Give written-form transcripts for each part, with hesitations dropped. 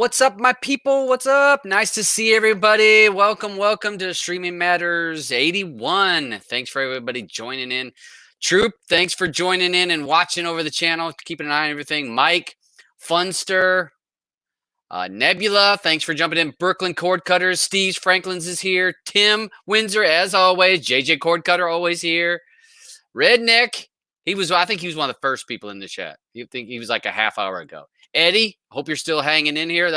What's up, my people? What's up? Nice to see everybody. Welcome to Streaming Matters 81. Thanks for everybody joining in. Troop, thanks for joining in and watching over the channel, keeping an eye on everything. Mike, Funster, Nebula, thanks for jumping in. Brooklyn Cord Cutters, Steve Franklin's is here. Tim Windsor, as always. JJ Cord Cutter, always here. Redneck, I think he was one of the first people in the chat. You think he was like a half hour ago. Eddie, hope you're still hanging in here.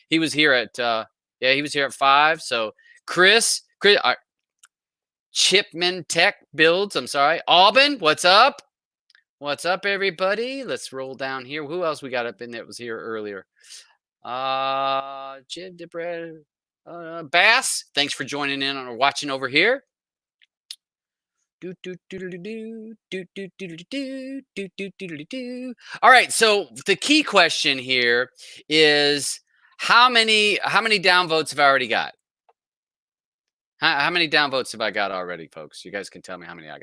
He was here at he was here at 5. So Chris, Chipman Tech Builds, I'm sorry. Aubin, what's up? What's up, everybody? Let's roll down here. Who else we got up in there that was here earlier? Jim Debrid, Bass, thanks for joining in or watching over here. All right, so the key question here is how many downvotes have I already got? How many downvotes have I got already, folks? You guys can tell me how many I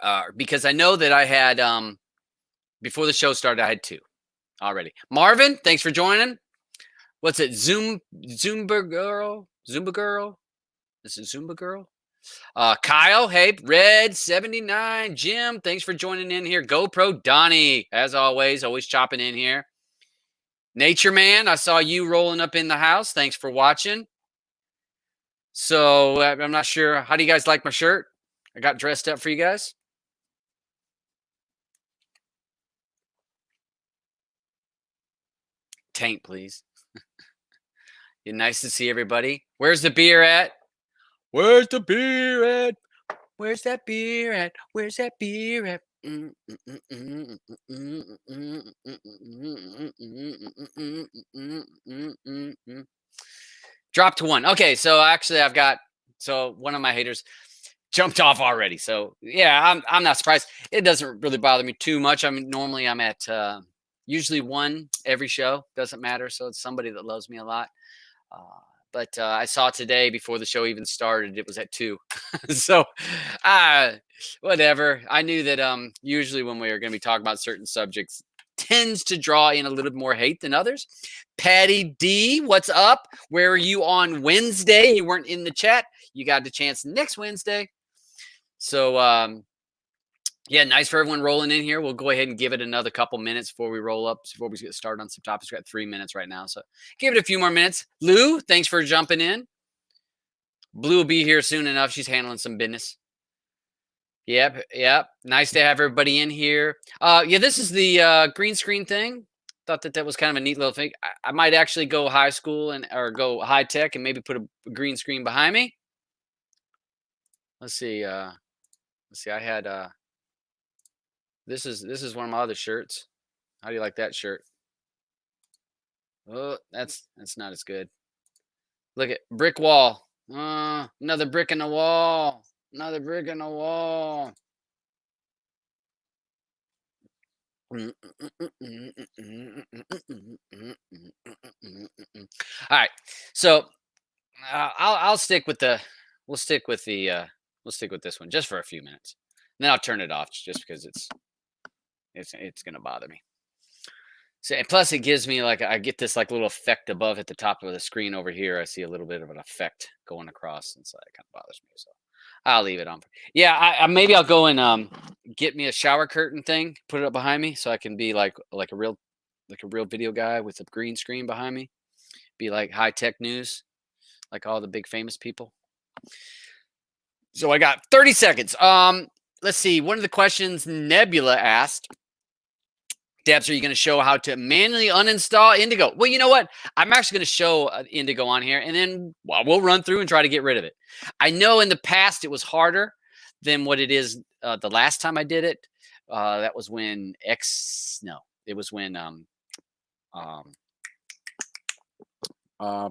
got. Because I know that I had before the show started, I had 2 already. Marvin, thanks for joining. What's it? Zumba girl? This is Zumba Girl. Kyle, hey, Red 79, Jim, thanks for joining in here. GoPro Donnie, as always chopping in here. Nature Man, I saw you rolling up in the house. Thanks for watching. So I'm not sure. How do you guys like my shirt? I got dressed up for you guys. Taint, please. You're nice to see everybody. Where's the beer at? Where's the beer at? Where's that beer at? Where's that beer at? Drop to 1. Okay, so actually I've got one of my haters jumped off already. So yeah, I'm not surprised. It doesn't really bother me too much. I mean, normally I'm at usually 1 every show. Doesn't matter. So it's somebody that loves me a lot. But I saw today before the show even started, it was at 2. So whatever. I knew that usually when we are going to be talking about certain subjects, tends to draw in a little more hate than others. Patty D, what's up? Where are you on Wednesday? You weren't in the chat. You got the chance next Wednesday. So yeah, nice for everyone rolling in here. We'll go ahead and give it another couple minutes before we roll up, before we get started on some topics. We've got 3 minutes right now, so give it a few more minutes. Lou, thanks for jumping in. Blue will be here soon enough. She's handling some business. Yep. Nice to have everybody in here. Yeah, this is the green screen thing. Thought that was kind of a neat little thing. I might actually go high school or go high tech and maybe put a green screen behind me. Let's see. I had This is one of my other shirts. How do you like that shirt? Oh, that's not as good. Look at brick wall. Another brick in the wall. Another brick in the wall. All right. So I'll stick with we'll stick with this one just for a few minutes. And then I'll turn it off just because it's gonna bother me. So, and plus it gives me I get this little effect above at the top of the screen over here. I see a little bit of an effect going across, and so it kind of bothers me. So I'll leave it on. Yeah, maybe I'll go and get me a shower curtain thing, put it up behind me, so I can be like a real video guy with a green screen behind me. Be like high tech news, like all the big famous people. So I got 30 seconds. Let's see. One of the questions Nebula asked, Debs, are you going to show how to manually uninstall Indigo? Well, you know what? I'm actually going to show Indigo on here, and then we'll run through and try to get rid of it. I know in the past it was harder than what it is the last time I did it. That was when it was when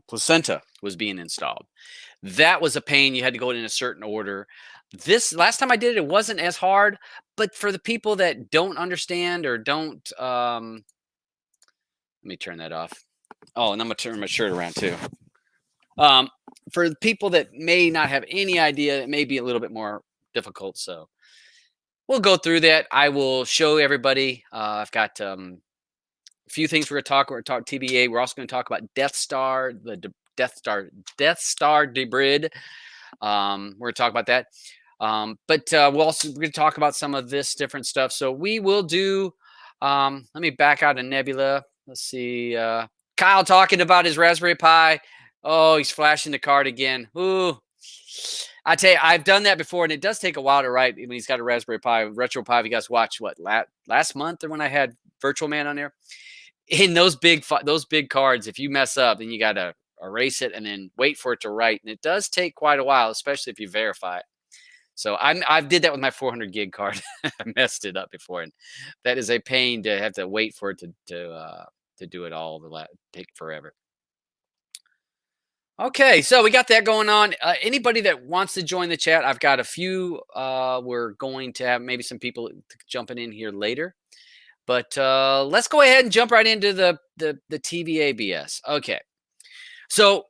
Placenta was being installed. That was a pain. You had to go in a certain order. This last time I did it, it wasn't as hard, but for the people that don't understand or don't, let me turn that off. Oh, and I'm gonna turn my shirt around too. For the people that may not have any idea, it may be a little bit more difficult. So we'll go through that. I will show everybody. I've got few things we're going to talk. We're going to talk TVA. We're also going to talk about Deathstar, the Deathstar Debrid. We're going to talk about that. But we're going to talk about some of this different stuff. So we will do. Let me back out of Nebula. Let's see. Kyle talking about his Raspberry Pi. Oh, he's flashing the card again. Ooh. I tell you, I've done that before, and it does take a while to write when he's got a Raspberry Pi. Retro Pi, you guys watched what last month or when I had Virtual Man on there. In those big cards, if you mess up, then you got to erase it and then wait for it to write, and it does take quite a while, especially if you verify it. So I did that with my 400 gig card. I messed it up before, and that is a pain to have to wait for it to do it all. Take forever. Okay, so we got that going on. Anybody that wants to join the chat, I've got a few. We're going to have maybe some people jumping in here later, but let's go ahead and jump right into the TVA BS. Okay, so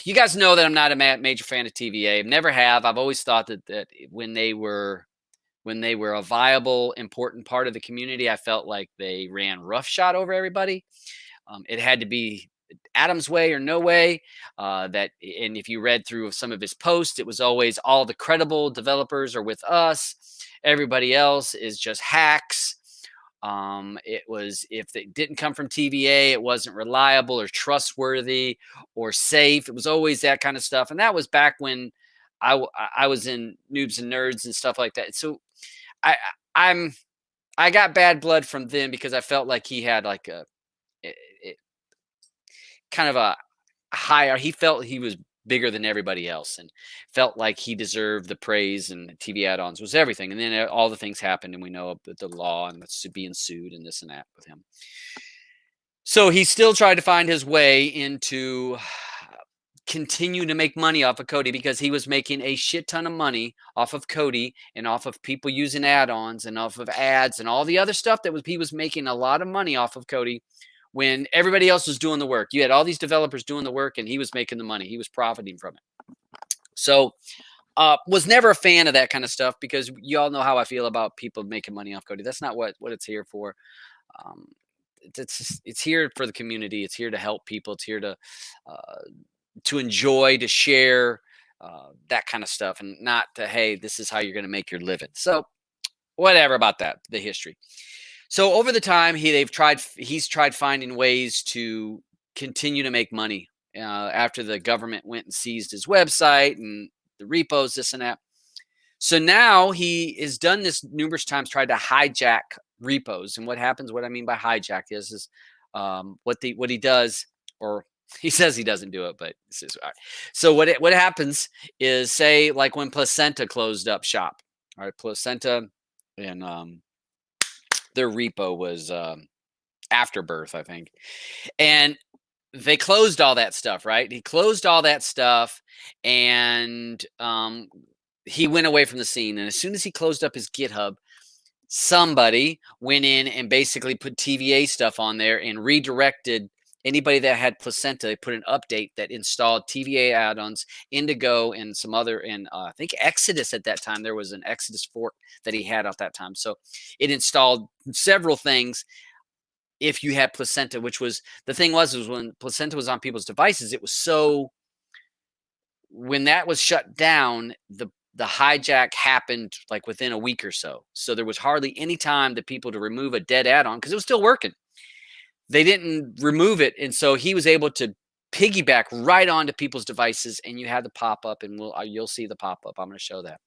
you guys know that I'm not a major fan of TVA. Never have. I've always thought that when they were a viable, important part of the community, I felt like they ran roughshod over everybody. It had to be Adam's way or no way. And if you read through some of his posts, it was always all the credible developers are with us. Everybody else is just hacks. It was, if they didn't come from TVA, it wasn't reliable or trustworthy or safe. It was always that kind of stuff. And that was back when I was in Noobs and Nerds and stuff like that. So I got bad blood from them because I felt like he had like kind of a higher, he felt he was bigger than everybody else and felt like he deserved the praise, and Tva Add-Ons was everything. And then all the things happened, and we know that the law and being sued and this and that with him. So he still tried to find his way into continue to make money off of Kodi, because he was making a shit ton of money off of Kodi and off of people using add-ons and off of ads and all the other stuff he was making a lot of money off of Kodi when everybody else was doing the work. You had all these developers doing the work, and he was making the money. He was profiting from it. So was never a fan of that kind of stuff, because you all know how I feel about people making money off Kodi. That's not what it's here for. It's here for the community. It's here to help people. It's here to enjoy, to share, that kind of stuff, and not to, hey, this is how you're going to make your living. So whatever about that, the history. So over the time, he's tried finding ways to continue to make money after the government went and seized his website and the repos, this and that. So now he has done this numerous times, tried to hijack repos. And what happens, what I mean by hijack is what he does, or he says he doesn't do it, but this is all right. So what happens is, say, like when Placenta closed up shop, all right, Placenta and their repo was Afterbirth, I think. And they closed all that stuff, right? He closed all that stuff, and he went away from the scene. And as soon as he closed up his GitHub, somebody went in and basically put TVA stuff on there and redirected anybody that had Placenta. They put an update that installed TVA add-ons, Indigo, and some other, and I think Exodus at that time. There was an Exodus fork that he had at that time. So it installed several things if you had Placenta, which was, the thing was when Placenta was on people's devices, it was so, when that was shut down, the hijack happened like within a week or so. So there was hardly any time that people to remove a dead add-on, because it was still working. They didn't remove it, and so he was able to piggyback right onto people's devices, and you had the pop-up, and you'll see the pop-up. I'm going to show that.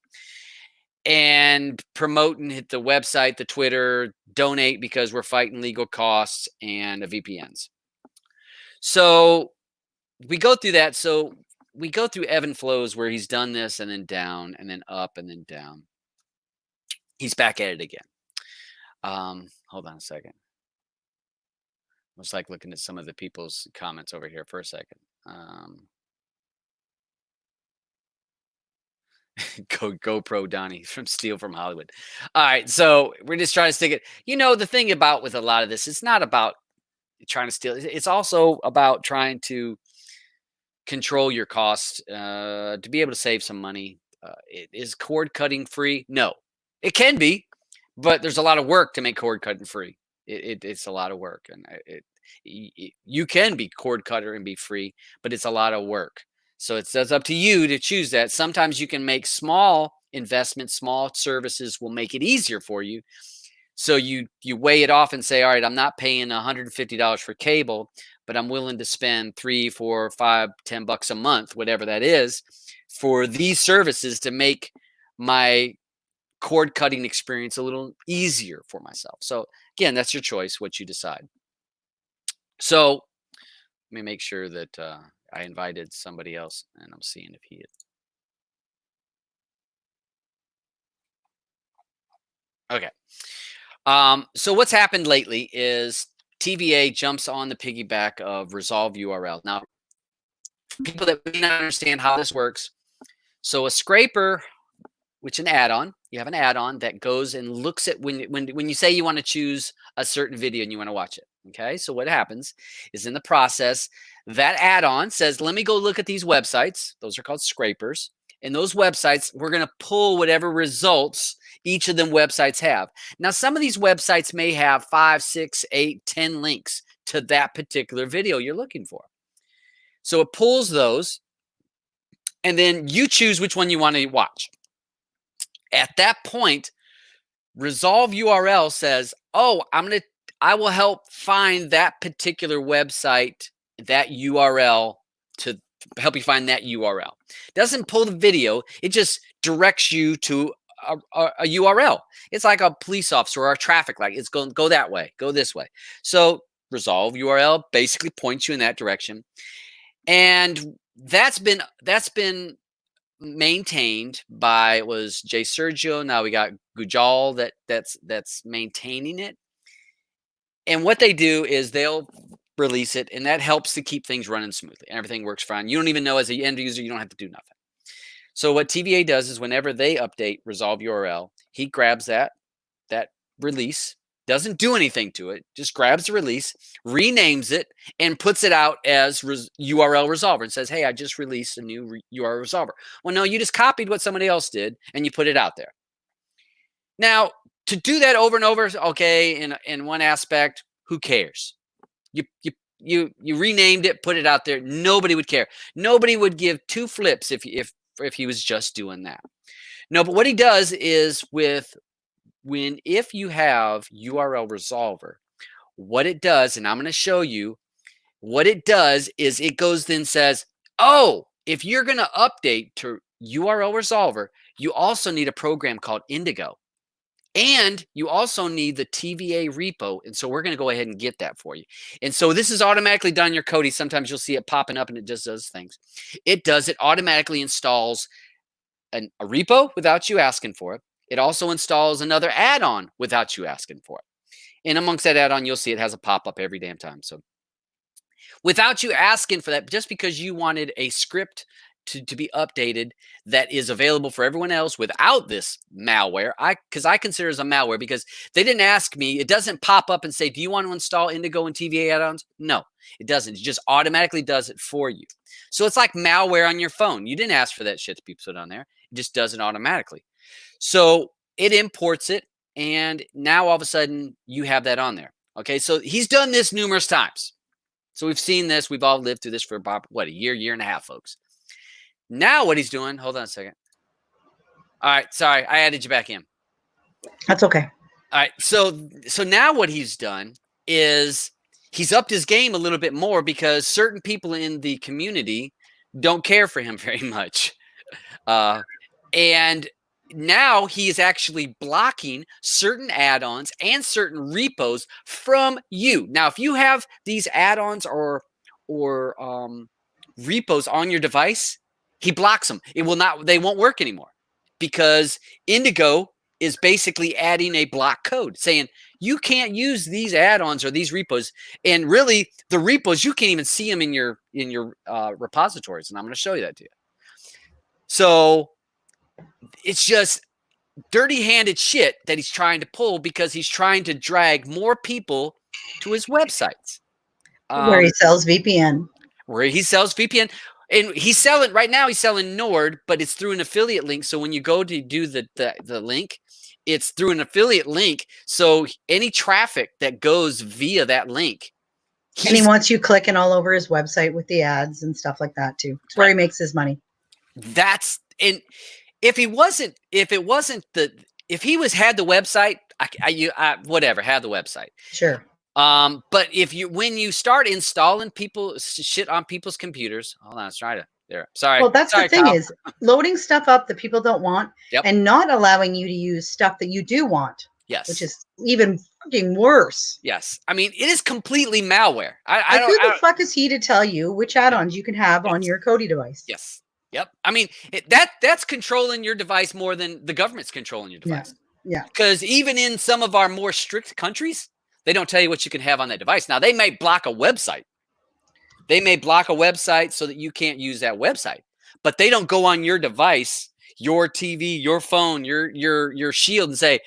And promote and hit the website, the Twitter, donate because we're fighting legal costs, and VPNs. So we go through that. So we go through ebb and flows where he's done this and then down and then up and then down. He's back at it again. Hold on a second. I was like looking at some of the people's comments over here for a second. GoPro Donnie from Steel from Hollywood. All right, so we're just trying to stick it. You know, the thing about with a lot of this, it's not about trying to steal. It's also about trying to control your costs to be able to save some money. Is cord cutting free? No, it can be, but there's a lot of work to make cord cutting free. It's a lot of work, and you can be cord cutter and be free, but it's a lot of work. So it's up to you to choose that. Sometimes you can make small investments, small services will make it easier for you. So you weigh it off and say, all right, I'm not paying $150 for cable, but I'm willing to spend $3, $4, $5, $10 a month, whatever that is, for these services to make my cord cutting experience a little easier for myself. So again, that's your choice, what you decide. So let me make sure that I invited somebody else, and I'm seeing if he is. Okay. So what's happened lately is TVA jumps on the piggyback of Resolve URL. Now, for people that may not understand how this works, so a scraper, which an add-on, you have an add-on that goes and looks at when you say you want to choose a certain video and you want to watch it. Okay, so what happens is in the process, that add-on says, let me go look at these websites. Those are called scrapers. And those websites, we're going to pull whatever results each of them websites have. Now, some of these websites may have 5, 6, 8, 10 links to that particular video you're looking for. So it pulls those, and then you choose which one you want to watch. At that point, Resolve URL says, oh, I will help find that particular website, that URL, to help you find that URL. It doesn't pull the video. It just directs you to a URL. It's like a police officer or a traffic light. It's going, go that way, go this way. So Resolve URL basically points you in that direction. And that's been maintained by, it was Jay Sergio. Now we got Gujal that's maintaining it. And what they do is they'll release it, and that helps to keep things running smoothly. And everything works fine. You don't even know, as an end user, you don't have to do nothing. So what TVA does is whenever they update Resolve URL, he grabs that release, doesn't do anything to it, just grabs the release, renames it, and puts it out as URL Resolver and says, hey, I just released a new URL Resolver. Well, no, you just copied what somebody else did, and you put it out there. Now, to do that over and over, okay, in one aspect, who cares? You renamed it, put it out there. Nobody would care. Nobody would give two flips if he was just doing that. No, but what he does is if you have URL Resolver, what it does, and I'm going to show you what it does, is it goes then says, oh, if you're going to update to URL Resolver, you also need a program called Indigo. And you also need the TVA repo. And so we're going to go ahead and get that for you. And so this is automatically done in your Kodi. Sometimes you'll see it popping up and it just does things. It automatically installs a repo without you asking for it. It also installs another add-on without you asking for it. And amongst that add-on, you'll see it has a pop-up every damn time. So without you asking for that, just because you wanted a script to be updated that is available for everyone else without this malware, because I consider it as a malware, because they didn't ask me. It doesn't pop up and say, do you want to install Indigo and TVA add-ons? No, it doesn't. It just automatically does it for you. So it's like malware on your phone. You didn't ask for that shit to be put on there. It just does it automatically. So it imports it, and now all of a sudden you have that on there. Okay, so he's done this numerous times. So we've seen this. We've all lived through this for about, what, a year and a half, folks. Now what he's doing, hold on a second. All right, sorry, I added you back in. That's okay. All right, so now what he's done is he's upped his game a little bit more, because certain people in the community don't care for him very much. And now he is actually blocking certain add-ons and certain repos from you. Now, if you have these add-ons or repos on your device, he blocks them. They won't work anymore, because Indigo is basically adding a block code saying you can't use these add-ons or these repos. And really, the repos, you can't even see them in your repositories. And I'm going to show you that to you. So it's just dirty-handed shit that he's trying to pull, because he's trying to drag more people to his websites. Where he sells VPN. And he's selling Nord, but it's through an affiliate link. So when you go to do the link, it's through an affiliate link. So any traffic that goes via that link, and he wants you clicking all over his website with the ads and stuff like that too. It's where he makes his money. That's, and if he wasn't, if he had the website, whatever, have the website. Sure. But when you start installing shit on people's computers, hold on, let's try to there. Sorry. Well, that's Sorry, the thing Kyle. is loading stuff up that people don't want, and not allowing you to use stuff that you do want. Yes. Which is even fucking worse. Yes. I mean, it is completely malware. Who the fuck is he to tell you which add-ons you can have on your Kodi device? Yes. Yep. I mean, that's controlling your device more than the government's controlling your device. Yeah. Because even in some of our more strict countries, they don't tell you what you can have on that device. Now, they may block a website. They may block a website so that you can't use that website. But they don't go on your device, your TV, your phone, your Shield and say,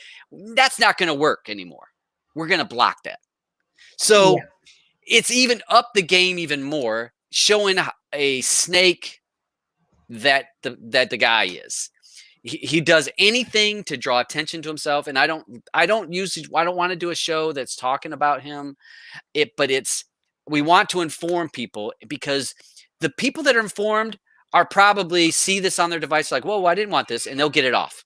that's not going to work anymore. We're going to block that. So it's even up the game even more, showing a snake that the guy is. He does anything to draw attention to himself, and I don't want to do a show that's talking about him. We want to inform people, because the people that are informed are probably see this on their device like, whoa, I didn't want this, and they'll get it off.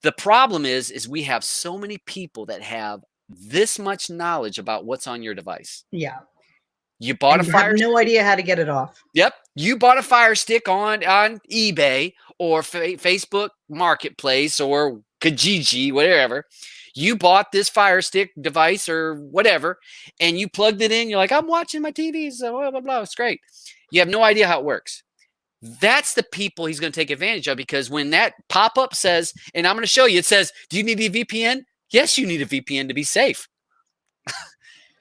The problem is we have so many people that have this much knowledge about what's on your device. Yeah. You bought a fire stick. No idea how to get it off. Yep. You bought a Fire Stick on eBay or Facebook Marketplace or Kijiji, whatever. You bought this Fire Stick device or whatever, and you plugged it in. You're like, I'm watching my TV, so blah, blah, blah. It's great. You have no idea how it works. That's the people he's going to take advantage of, because when that pop-up says, and I'm going to show you, it says, do you need a VPN? Yes, you need a VPN to be safe.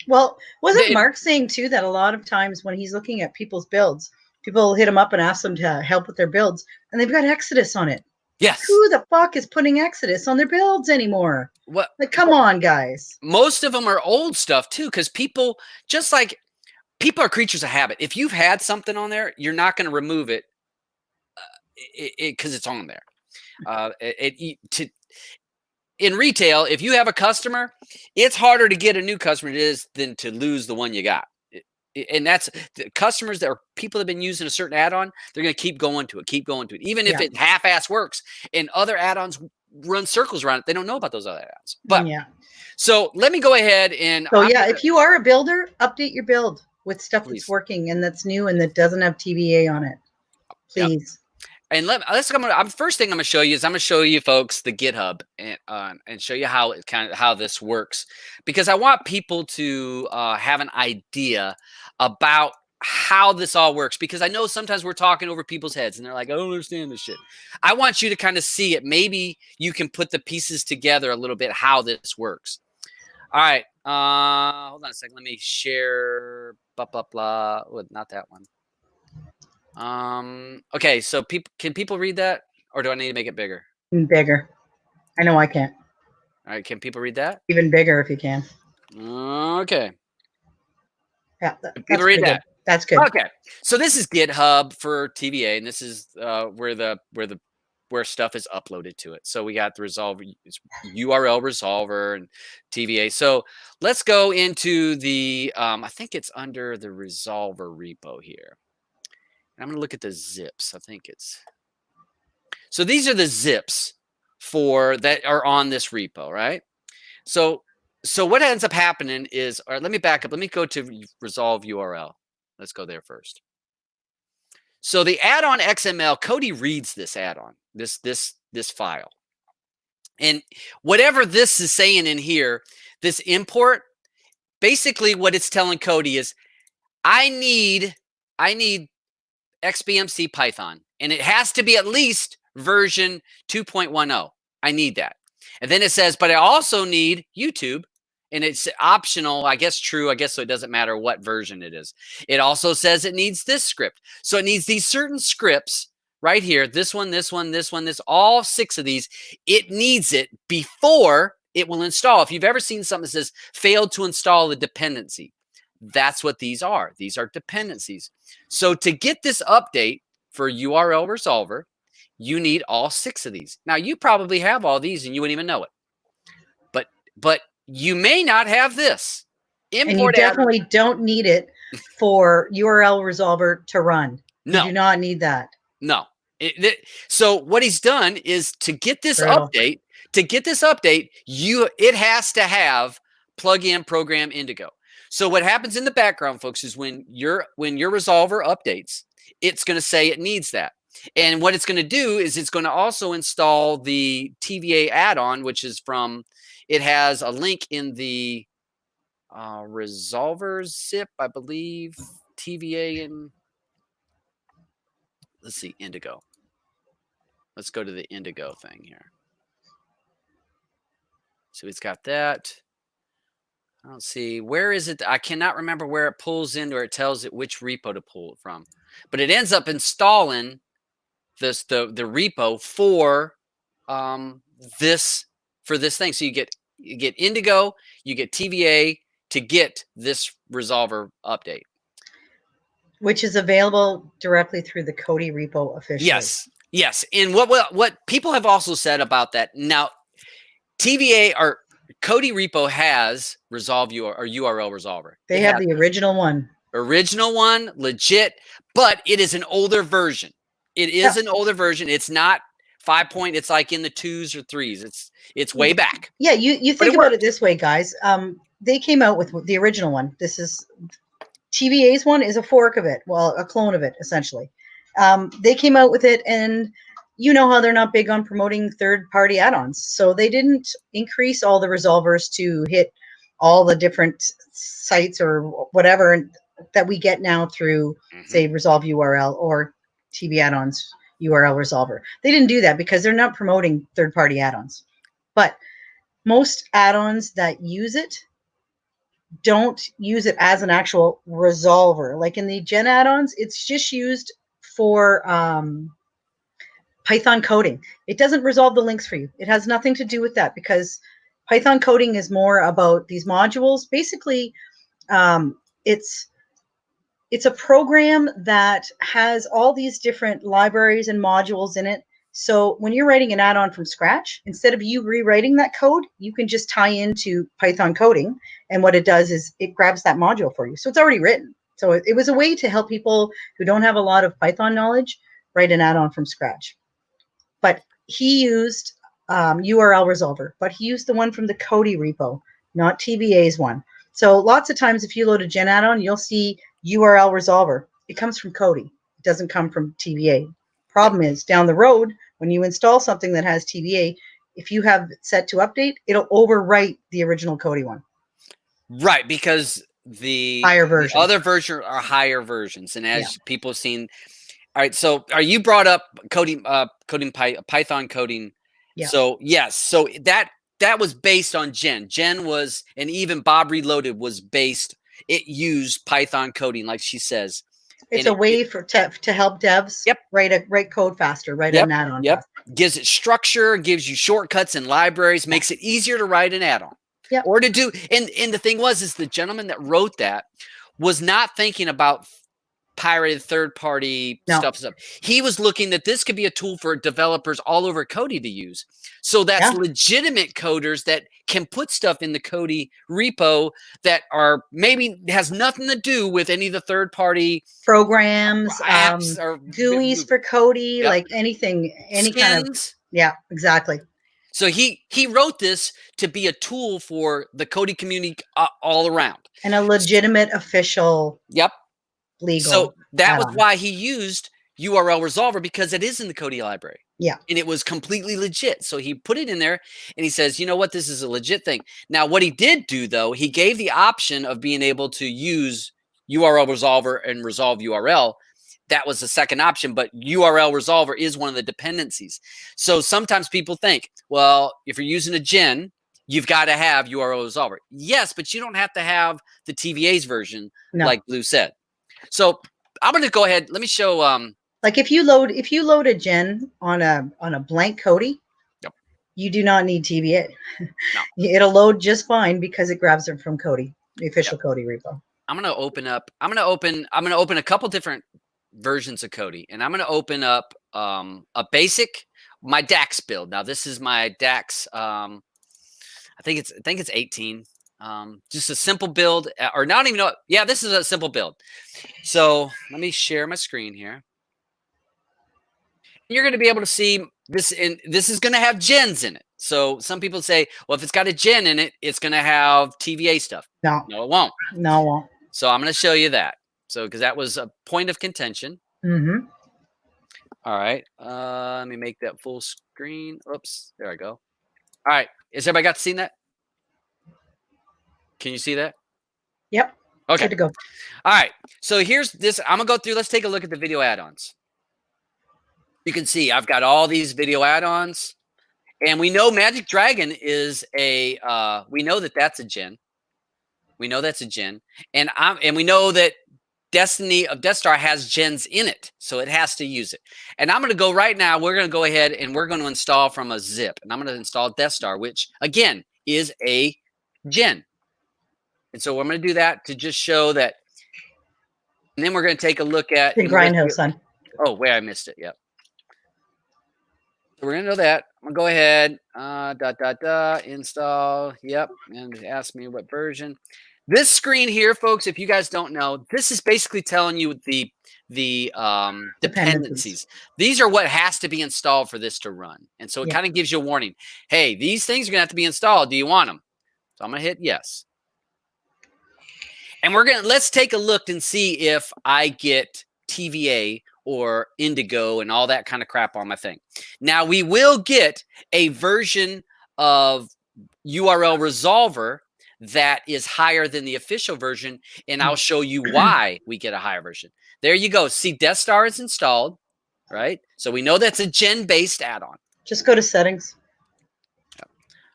Well, wasn't Mark saying too that a lot of times when he's looking at people's builds, people hit him up and ask them to help with their builds, and they've got Exodus on it. Yes. Who the fuck is putting Exodus on their builds anymore? What? Like, come on, guys. Most of them are old stuff too, because people are creatures of habit. If you've had something on there, you're not going to remove it because it's on there. In retail, if you have a customer, it's harder to get a new customer than to lose the one you got. And that's the customers that are people that have been using a certain add-on. They're going to keep going to it, even if it half-ass works. And other add-ons run circles around it. They don't know about those other add-ons. But so let me go ahead and. So if you are a builder, update your build with stuff that's working and that's new and that doesn't have TVA on it, please. Yep. And first thing I'm going to show you is I'm going to show you folks the GitHub and show you how this works, because I want people to have an idea about how this all works, because I know sometimes we're talking over people's heads and they're like, I don't understand this shit. I want you to kind of see it. Maybe you can put the pieces together a little bit how this works. All right. Hold on a second. Let me share. Blah, blah, blah. Oh, not that one. Okay, so can people read that, or do I need to make it bigger? Bigger. I know I can't. All right, can people read that? Even bigger if you can. Okay. Yeah, people read that. That's good. Okay, so this is GitHub for TVA, and this is where stuff is uploaded to it. So we got the URL resolver and TVA. So let's go into the I think it's under the resolver repo here. I'm going to look at the zips. I think so these are the zips that are on this repo, right? So what ends up happening is, all right, let me back up. Let me go to resolve URL. Let's go there first. So the add-on XML, Kodi reads this add-on, this file. And whatever this is saying in here, this import, basically what it's telling Kodi is, I need XBMC Python, and it has to be at least version 2.10. I need that. And then it says, but I also need YouTube, and it's optional, I guess true, so it doesn't matter what version it is. It also says it needs this script. So it needs these certain scripts right here, this one, all 6 of these. It needs it before it will install. If you've ever seen something that says failed to install a dependency, that's what these are. These are dependencies. So to get this update for URL resolver, you need all 6 of these. Now, you probably have all these and you wouldn't even know it. But you may not have this. And you Import definitely don't need it for URL resolver to run. You No. do not need that. No. So what he's done is to get this update, it has to have plugin program Indigo. So what happens in the background, folks, is when your resolver updates, it's going to say it needs that. And what it's going to do is it's going to also install the TVA add-on, which is from, it has a link in the resolver zip, I believe, TVA, and let's see, Indigo. Let's go to the Indigo thing here. So it's got that. I don't see, where is it? I cannot remember where it pulls in or it tells it which repo to pull it from. But it ends up installing the repo for this thing. So you get Indigo, you get TVA to get this resolver update, which is available directly through the Kodi repo officially. Yes. And what people have also said about that, now TVA or Kodi repo has resolve URL resolver. They have the original one. Original one, legit, but it is an older version. It is an older version. It's not 5 point. It's like in the 2s or 3s. It's way back. Yeah, you think about it this way, guys. They came out with the original one. This is TVA's one is a fork of it. Well, a clone of it, essentially. They came out with it, and you know how they're not big on promoting third-party add-ons. So they didn't increase all the resolvers to hit all the different sites or whatever that we get now through, say, Resolve URL or TV Add-Ons URL resolver. They didn't do that because they're not promoting third-party add-ons. But most add-ons that use it don't use it as an actual resolver. Like in the Gen add-ons, it's just used for Python coding. It doesn't resolve the links for you. It has nothing to do with that because Python coding is more about these modules. Basically, it's a program that has all these different libraries and modules in it. So when you're writing an add-on from scratch, instead of you rewriting that code, you can just tie into Python coding. And what it does is it grabs that module for you. So it's already written. So it was a way to help people who don't have a lot of Python knowledge write an add-on from scratch. But he used URL resolver, but he used the one from the Kodi repo, not TVA's one. So lots of times if you load a Gen add-on, you'll see URL resolver. It comes from Kodi. It doesn't come from TVA. Problem is, down the road, when you install something that has TVA, if you have it set to update, it'll overwrite the original Kodi one. Right, because the higher version. The other version are higher versions. And as people have seen, all right, so you brought up coding, Python coding. Yeah. So yes, so that was based on Gen. Gen was, and even Bob Reloaded was based. It used Python coding, like she says. It's a way to help devs write code faster, write an add-on faster. Gives it structure, gives you shortcuts and libraries, makes it easier to write an add-on. Or to do, and the thing is the gentleman that wrote that was not thinking about pirated third-party stuff. He was looking that this could be a tool for developers all over Kodi to use. So that's legitimate coders that can put stuff in the Kodi repo that are maybe has nothing to do with any of the third-party programs, apps or GUIs for Kodi, like anything, any kind of exactly. So he wrote this to be a tool for the Kodi community all around, and a legitimate official. Legal. So that was why he used URL resolver, because it is in the Kodi library. Yeah. And it was completely legit. So he put it in there and he says, you know what, this is a legit thing. Now, what he did do, though, he gave the option of being able to use URL resolver and resolve URL. That was the second option, but URL resolver is one of the dependencies. So sometimes people think, well, if you're using a Gen, you've got to have URL resolver. Yes, but you don't have to have the TVA's version, like Blue said. So I'm going to go ahead. Let me show. Like if you load a Gen on a blank Kodi, you do not need TVA. It'll load just fine because it grabs it from Kodi, the official Kodi repo. I'm going to open a couple different versions of Kodi, and I'm going to open up basic, my DAX build. Now this is my DAX. I think it's 18. Just a simple build, or not even know. Yeah, this is a simple build. So let me share my screen here. You're going to be able to see this, and this is going to have gens in it. So some people say, well, if it's got a gen in it, it's going to have TVA stuff. No, it won't. No, it won't. So I'm going to show you that. So because that was a point of contention. Mm-hmm. All right. Let me make that full screen. Oops. There I go. All right. Has everybody got to see that? Can you see that? Yep. Okay. Good to go. All right. So here's this. I'm going to go through. Let's take a look at the video add-ons. You can see I've got all these video add-ons. And we know Magic Dragon is a, we know that that's a gen. We know that's a gen. And we know that Destiny of Deathstar has gens in it. So it has to use it. And I'm going to go right now. We're going to go ahead and we're going to install from a zip. And I'm going to install Deathstar, which again is a gen. And so I'm going to do that to just show that. And then we're going to take a look at the grindhouse, son. Oh, wait, I missed it. Yep. So we're going to know that. I'm going to go ahead, install. Yep. And ask me what version. This screen here, folks, if you guys don't know, this is basically telling you the dependencies. These are what has to be installed for this to run. And so it kind of gives you a warning. Hey, these things are going to have to be installed. Do you want them? So I'm going to hit yes. And let's take a look and see if I get TVA or Indigo and all that kind of crap on my thing. Now we will get a version of URL resolver that is higher than the official version, and I'll show you why we get a higher version. There you go. See, Deathstar is installed, right? So we know that's a gen-based add-on. Just go to settings.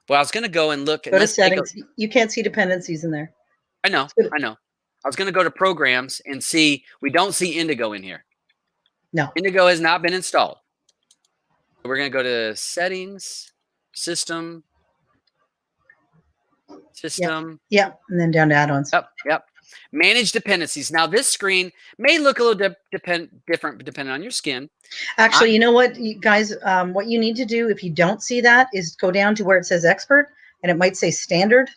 Well, I was going to go and look. Go to settings. You can't see dependencies in there. I know. I was going to go to programs and see. We don't see Indigo in here. No. Indigo has not been installed. We're going to go to settings, system. Yep. And then down to add-ons. Yep. Manage dependencies. Now this screen may look a little different depending on your skin. Actually, you know what, you guys, what you need to do if you don't see that is go down to where it says expert, and it might say standard,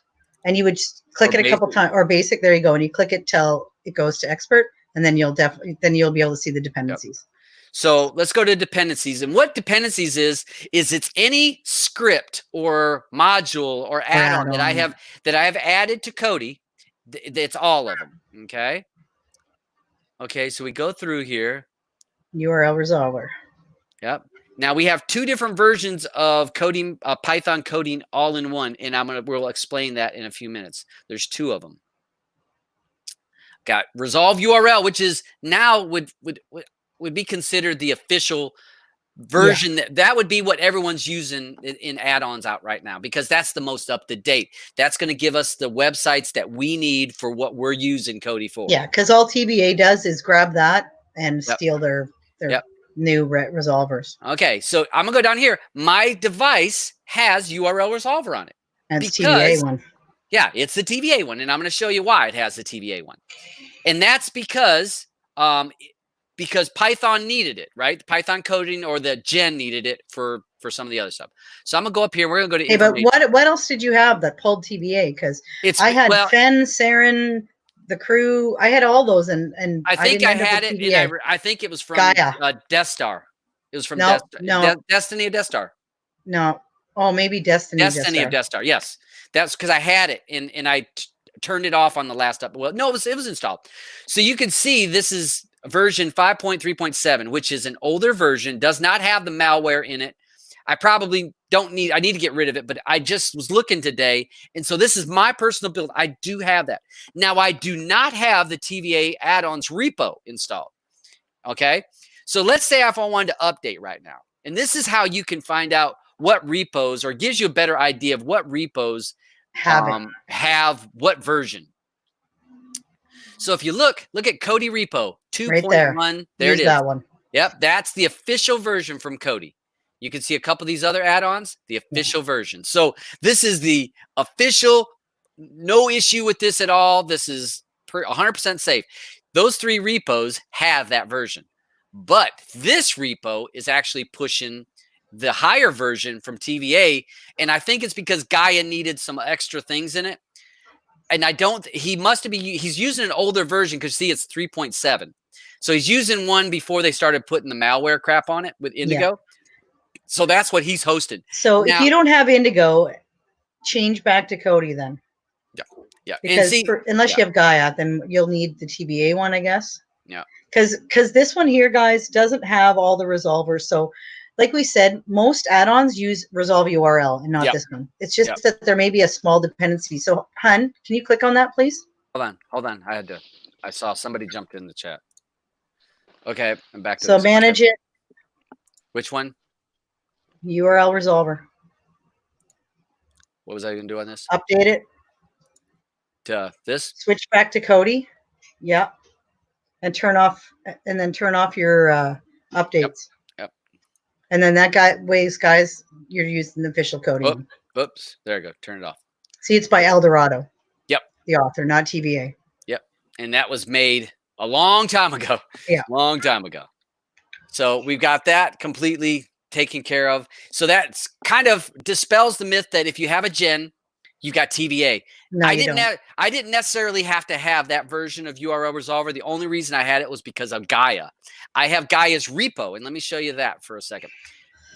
and you would just click it a couple times, or basic. There you go, and you click it till it goes to expert, and then you'll be able to see the dependencies. Yep. So let's go to dependencies. And what dependencies is it's any script or module or add-on that I have added to Kodi. It's all of them. Okay. Okay. So we go through here. URL resolver. Yep. Now we have two different versions of coding, Python coding all in one. And we'll explain that in a few minutes. There's two of them. Got resolve URL, which is now would be considered the official version. That would be what everyone's using in add-ons out right now, because that's the most up to date. That's going to give us the websites that we need for what we're using Kodi for. Yeah, because all TVA does is grab that and steal their new resolvers. Okay, so I'm gonna go down here. My device has URL resolver on it. That's TVA one. Yeah, it's the TVA one, and I'm going to show you why it has the TVA one. And that's because Python needed it, right? The Python coding or the gen needed it for some of the other stuff. So I'm gonna go up here. We're gonna go to. Hey, but what else did you have that pulled TVA? Because I had Fen, Saren, the crew. I had all those, and I think I had it. And I think it was from Deathstar. It was from Destiny of Deathstar. No. Oh, maybe Destiny of Deathstar. Yes, that's because I had it and I turned it off on the last up. Well, no, it was installed. So you can see this is version 5.3.7, which is an older version, does not have the malware in it. I probably don't need, I need to get rid of it, but I just was looking today. And so this is my personal build. I do have that. Now I do not have the TVA add-ons repo installed. Okay. So let's say if I wanted to update right now, and this is how you can find out what repos, or gives you a better idea of what repos have what version. So if you look at Kodi repo 2.1, there it is. That one. Yep, that's the official version from Kodi. You can see a couple of these other add-ons, the official version. So this is the official, no issue with this at all. This is 100% safe. Those three repos have that version. But this repo is actually pushing the higher version from TVA, and I think it's because Gaia needed some extra things in it. And he must be, he's using an older version because see, it's 3.7. So he's using one before they started putting the malware crap on it with Indigo. Yeah. So that's what he's hosted. So now, if you don't have Indigo, change back to Kodi then. Yeah. Because unless you have Gaia, then you'll need the TVA one, I guess. Yeah. Because this one here, guys, doesn't have all the resolvers. So like we said, most add-ons use resolve URL and not this one. It's just that there may be a small dependency. So, Hun, can you click on that, please? Hold on. I saw somebody jumped in the chat. Okay, I'm back to so manage it. Which one? URL resolver. What was I going to do on this? Update it. To this? Switch back to Kodi. Yeah. And turn off your updates. Yep. And then that guys, you're using the official Kodi. Oops. There you go. Turn it off. See, it's by Eldorado. Yep. The author, not TVA. Yep. And that was made a long time ago. Yeah. Long time ago. So we've got that completely taken care of. So that's kind of dispels the myth that if you have a gen, you got TVA. No, I didn't necessarily have to have that version of URL resolver. The only reason I had it was because of Gaia. I have Gaia's repo, and let me show you that for a second.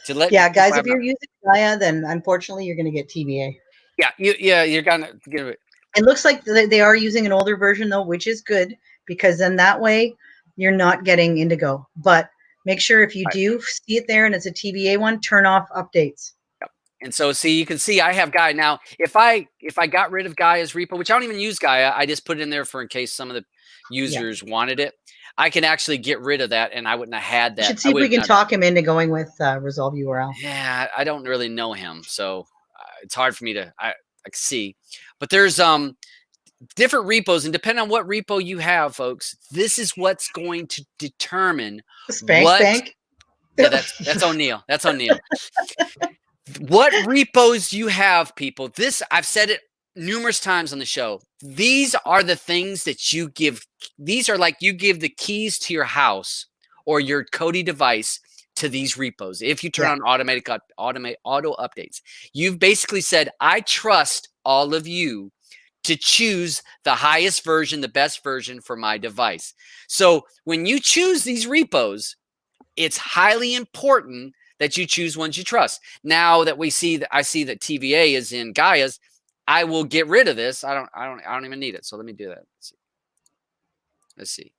Guys, if you're using Gaia, then unfortunately you're going to get TVA. You're gonna get it. It looks like they are using an older version though, which is good because then that way you're not getting Indigo. But make sure if you do see it there and it's a TVA one, turn off updates. And so, see, you can see I have Gaia now. If I got rid of Gaia's repo, which I don't even use Gaia, I just put it in there for in case some of the users wanted it. I can actually get rid of that, and I wouldn't have had that. You should see if we can talk him into going with Resolve URL. Yeah, I don't really know him, so it's hard for me to see. But there's different repos, and depending on what repo you have, folks, this is what's going to determine Spank. Yeah, that's O'Neill. That's O'Neill. What repos you have, people. This, I've said it numerous times on the show. These are the things that you give. These are like you give the keys to your house or your Kodi device to these repos. If you turn on auto updates, you've basically said, I trust all of you to choose the highest version, the best version for my device. So when you choose these repos, it's highly important that you choose ones you trust. Now that I see that TVA is in Gaia's, I will get rid of this. I don't even need it. So let me do that. Let's see.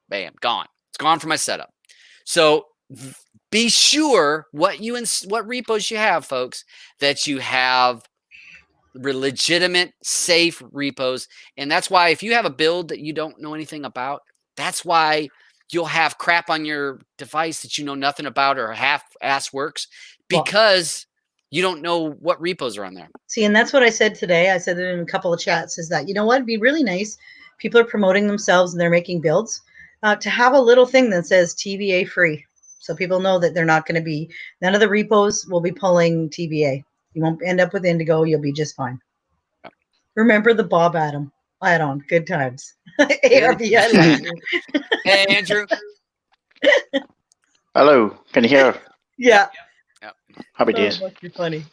Bam, gone. It's gone from my setup. So be sure what repos you have, folks, that you have legitimate, safe repos. And that's why if you have a build that you don't know anything about, that's why you'll have crap on your device that you know nothing about or half-ass works because you don't know what repos are on there. See, and that's what I said today. I said it in a couple of chats is that, you know what, it'd be really nice. People are promoting themselves and they're making builds to have a little thing that says TVA free. So people know that they're not going to be, none of the repos will be pulling TVA. You won't end up with Indigo. You'll be just fine. Yeah. Remember the Bob Add-On. Good times. ARB, I love you. Hey, Andrew. Hello. Can you hear? Yeah. Happy days. Must be funny.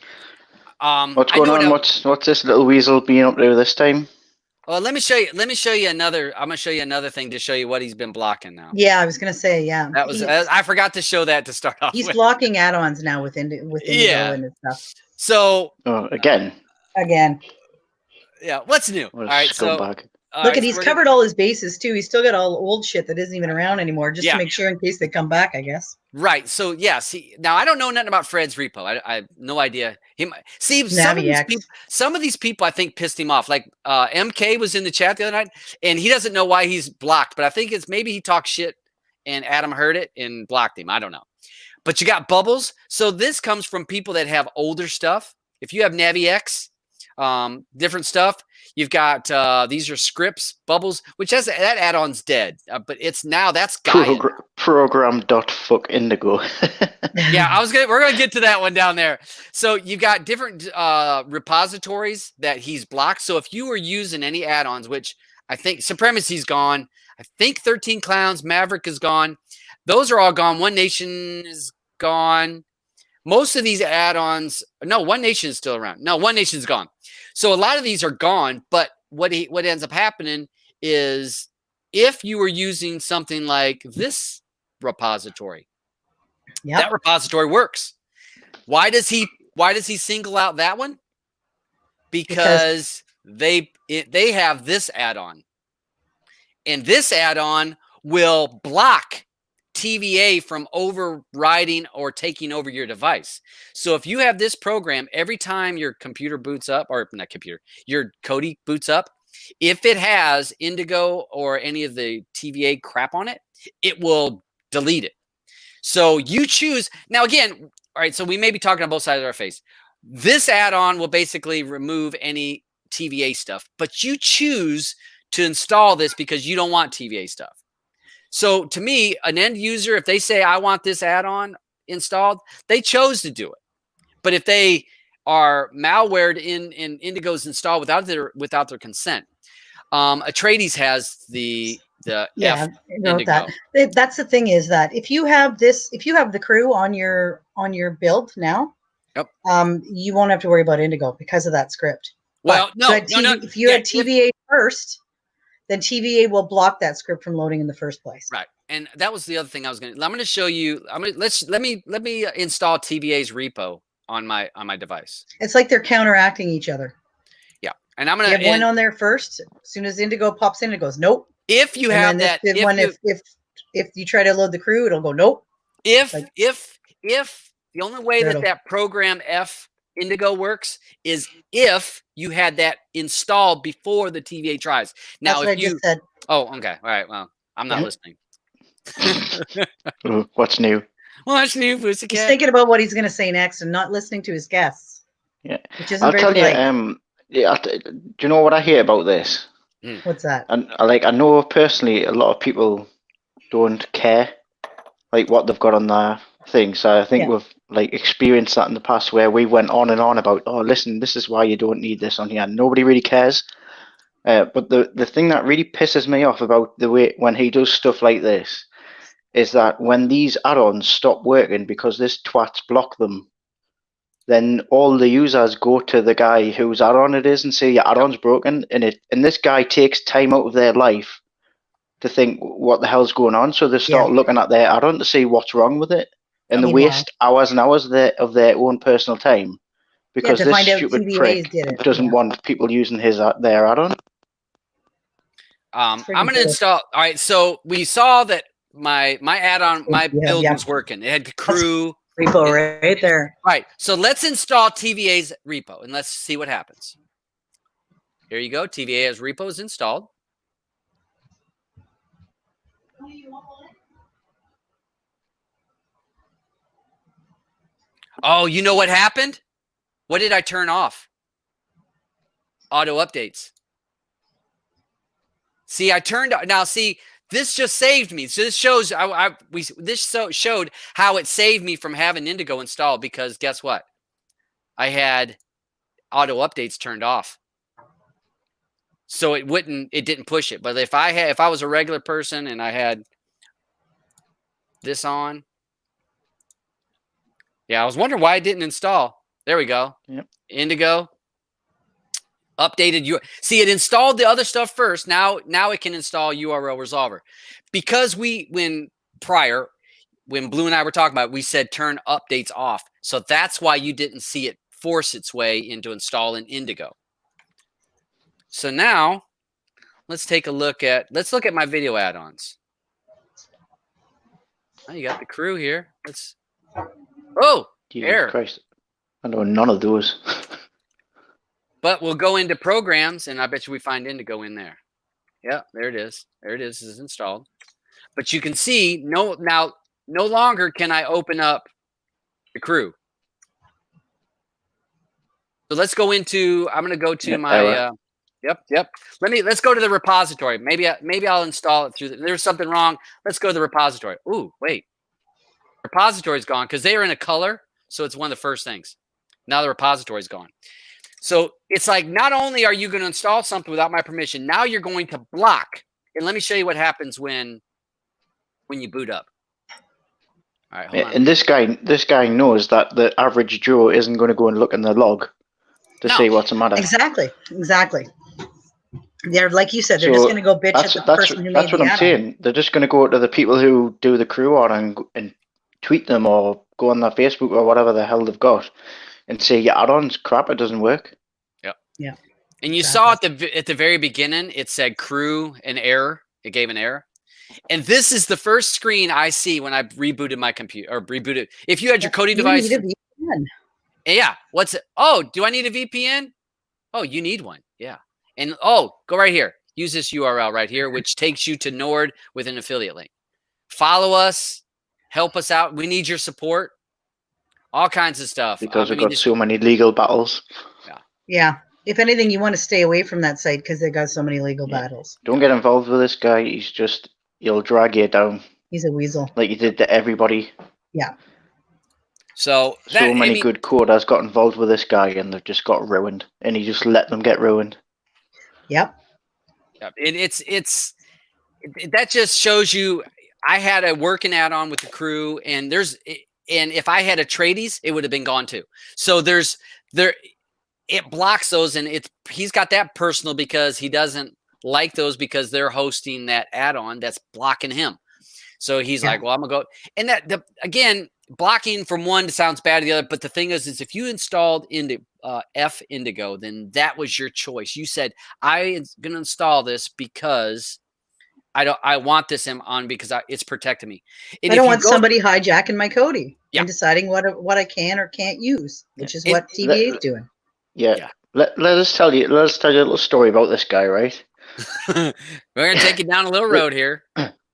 What's going on? What's this little weasel being up to this time? Well, let me show you another. I'm gonna show you another thing to show you what he's been blocking now. Yeah, I was gonna say, that was. I forgot to show that to start off. He's blocking add-ons now with Indigo and his stuff. So again. Yeah. What's new? All right. So look, he's covered all his bases too. He's still got all old shit that isn't even around anymore, just to make sure in case they come back, I guess. Right. So now I don't know nothing about Fred's repo. I have no idea. Some of these people I think pissed him off. Like MK was in the chat the other night, and he doesn't know why he's blocked. But I think it's maybe he talked shit, and Adam heard it and blocked him. I don't know. But you got bubbles. So this comes from people that have older stuff. If you have NaviX, different stuff. You've got these are scripts, bubbles, which has that add-on's dead, but it's now that's Gaia. Program.fuck Indigo. Yeah, we're gonna get to that one down there. So you've got different repositories that he's blocked. So if you were using any add-ons, which I think Supremacy's gone, I think 13 Clowns, Maverick is gone. those are all gone. One Nation is gone. Most of these add-ons, no, One Nation is still around. No, One Nation's gone. So a lot of these are gone, but what ends up happening is if you were using something like this repository, that repository works. Why does he single out that one? Because they have this add-on. And this add-on will block TVA from overriding or taking over your device. So if you have this program, every time your computer boots up, or not computer, your Kodi boots up, if it has Indigo or any of the TVA crap on it, it will delete it. So you choose. Now, again, all right, so we may be talking on both sides of our face. This add-on will basically remove any TVA stuff, but you choose to install this because you don't want TVA stuff. So to me, an end user, if they say, I want this add-on installed, they chose to do it. But if they are malwared in Indigo's installed without their consent, Atreides has the yeah, F Indigo. That's the thing, is that if you have the crew on your build now, you won't have to worry about Indigo because of that script. Well, no. If you had TVA first, then TVA will block that script from loading in the first place. Right. And that was the other thing I'm going to show you. Let me install TVA's repo on my device. It's like they're counteracting each other. Yeah. And I'm going to have one on there first. As soon as Indigo pops in, it goes, nope. If you have that, if you try to load the crew, it'll go, nope. If the only way that program F Indigo works is if you had that installed before the TVA tries. Now, if you just said. Oh, okay. All right. Well, I'm not listening. What's new? What's new, Pussycat? He's thinking about what he's going to say next and not listening to his guests. Yeah. I'll tell you. Do you know what I hear about this? What's that? And I know personally, a lot of people don't care what they've got on their thing. So I think we've experienced that in the past where we went on and on about, oh, listen, this is why you don't need this on here. Nobody really cares. But the thing that really pisses me off about the way when he does stuff like this is that when these add-ons stop working because this twats block them, then all the users go to the guy whose add-on it is and say your add-on's broken, and this guy takes time out of their life to think what the hell's going on. So they start looking at their add-on to see what's wrong with it, and they waste hours and hours of their own personal time because this stupid prick doesn't want people using their add-on. I'm going to install. All right, so we saw that my add-on, my build was working. It had crew. Repo right there. Right. So let's install TVA's repo and let's see what happens. Here you go. TVA as repo is installed. Oh, you know what happened? What did I turn off? Auto updates. See, I turned now. See, this just saved me. So this shows showed how it saved me from having Indigo installed because guess what? I had auto updates turned off. So it didn't push it. But if I was a regular person and I had this on, I was wondering why it didn't install. There we go. Yep. Indigo. Updated you see it installed the other stuff first. Now it can install URL resolver because when Blue and I were talking about it, we said turn updates off. So that's why you didn't see it force its way into installing Indigo. So now let's look at my video add-ons. Oh, you got the crew here. Error. Christ. I know none of those. But we'll go into programs, and I bet you we find Indigo in there. Yeah, there it is. There it is. It's installed. But you can see no longer can I open up the crew. So let's go into. I'm going to go to my. Yep. Let's go to the repository. Maybe I'll install it through. There's something wrong. Let's go to the repository. Ooh, wait. Repository's gone because they are in a color, so it's one of the first things. Now the repository's gone. So it's like, not only are you going to install something without my permission, now you're going to block. And let me show you what happens when you boot up. All right, hold on. And this guy knows that the average Joe isn't going to go and look in the log to No. see what's the matter. Exactly. They're like you said, they're So just going to go bitch at the person who made that's the what I'm add-on. saying. They're just going to go to the people who do the crew on and tweet them or go on their Facebook or whatever the hell they've got and say your add-on's crap. It doesn't work. Yep. Yeah. And you saw at the very beginning, it said crew an error. It gave an error. And this is the first screen I see when I rebooted my computer or rebooted. If you had your Kodi device. You need a VPN. Yeah. What's it? Oh, do I need a VPN? Oh, you need one. Yeah. And oh, go right here. Use this URL right here, which takes you to Nord with an affiliate link. Follow us. Help us out. We need your support. All kinds of stuff. Because we've got so many legal battles. Yeah. If anything, you want to stay away from that site because they got so many legal battles. Don't get involved with this guy. He'll drag you down. He's a weasel. Like he did to everybody. Yeah. So many good coders got involved with this guy and they've just got ruined. And he just let them get ruined. Yep. That just shows you. I had a working add-on with the crew, and if I had a tradies, it would have been gone too. So it blocks those, and he's got that personal because he doesn't like those because they're hosting that add-on that's blocking him. So he's like, well, I'm gonna go. And again, blocking from one sounds bad to the other, but the thing is if you installed Indigo, then that was your choice. You said, I'm gonna install this because I want this on because it's protecting me. And I don't want somebody hijacking my Kodi and deciding what I can or can't use, which is what TVA is doing. Yeah. Let us tell you a little story about this guy, right? We're gonna take you down a little road here.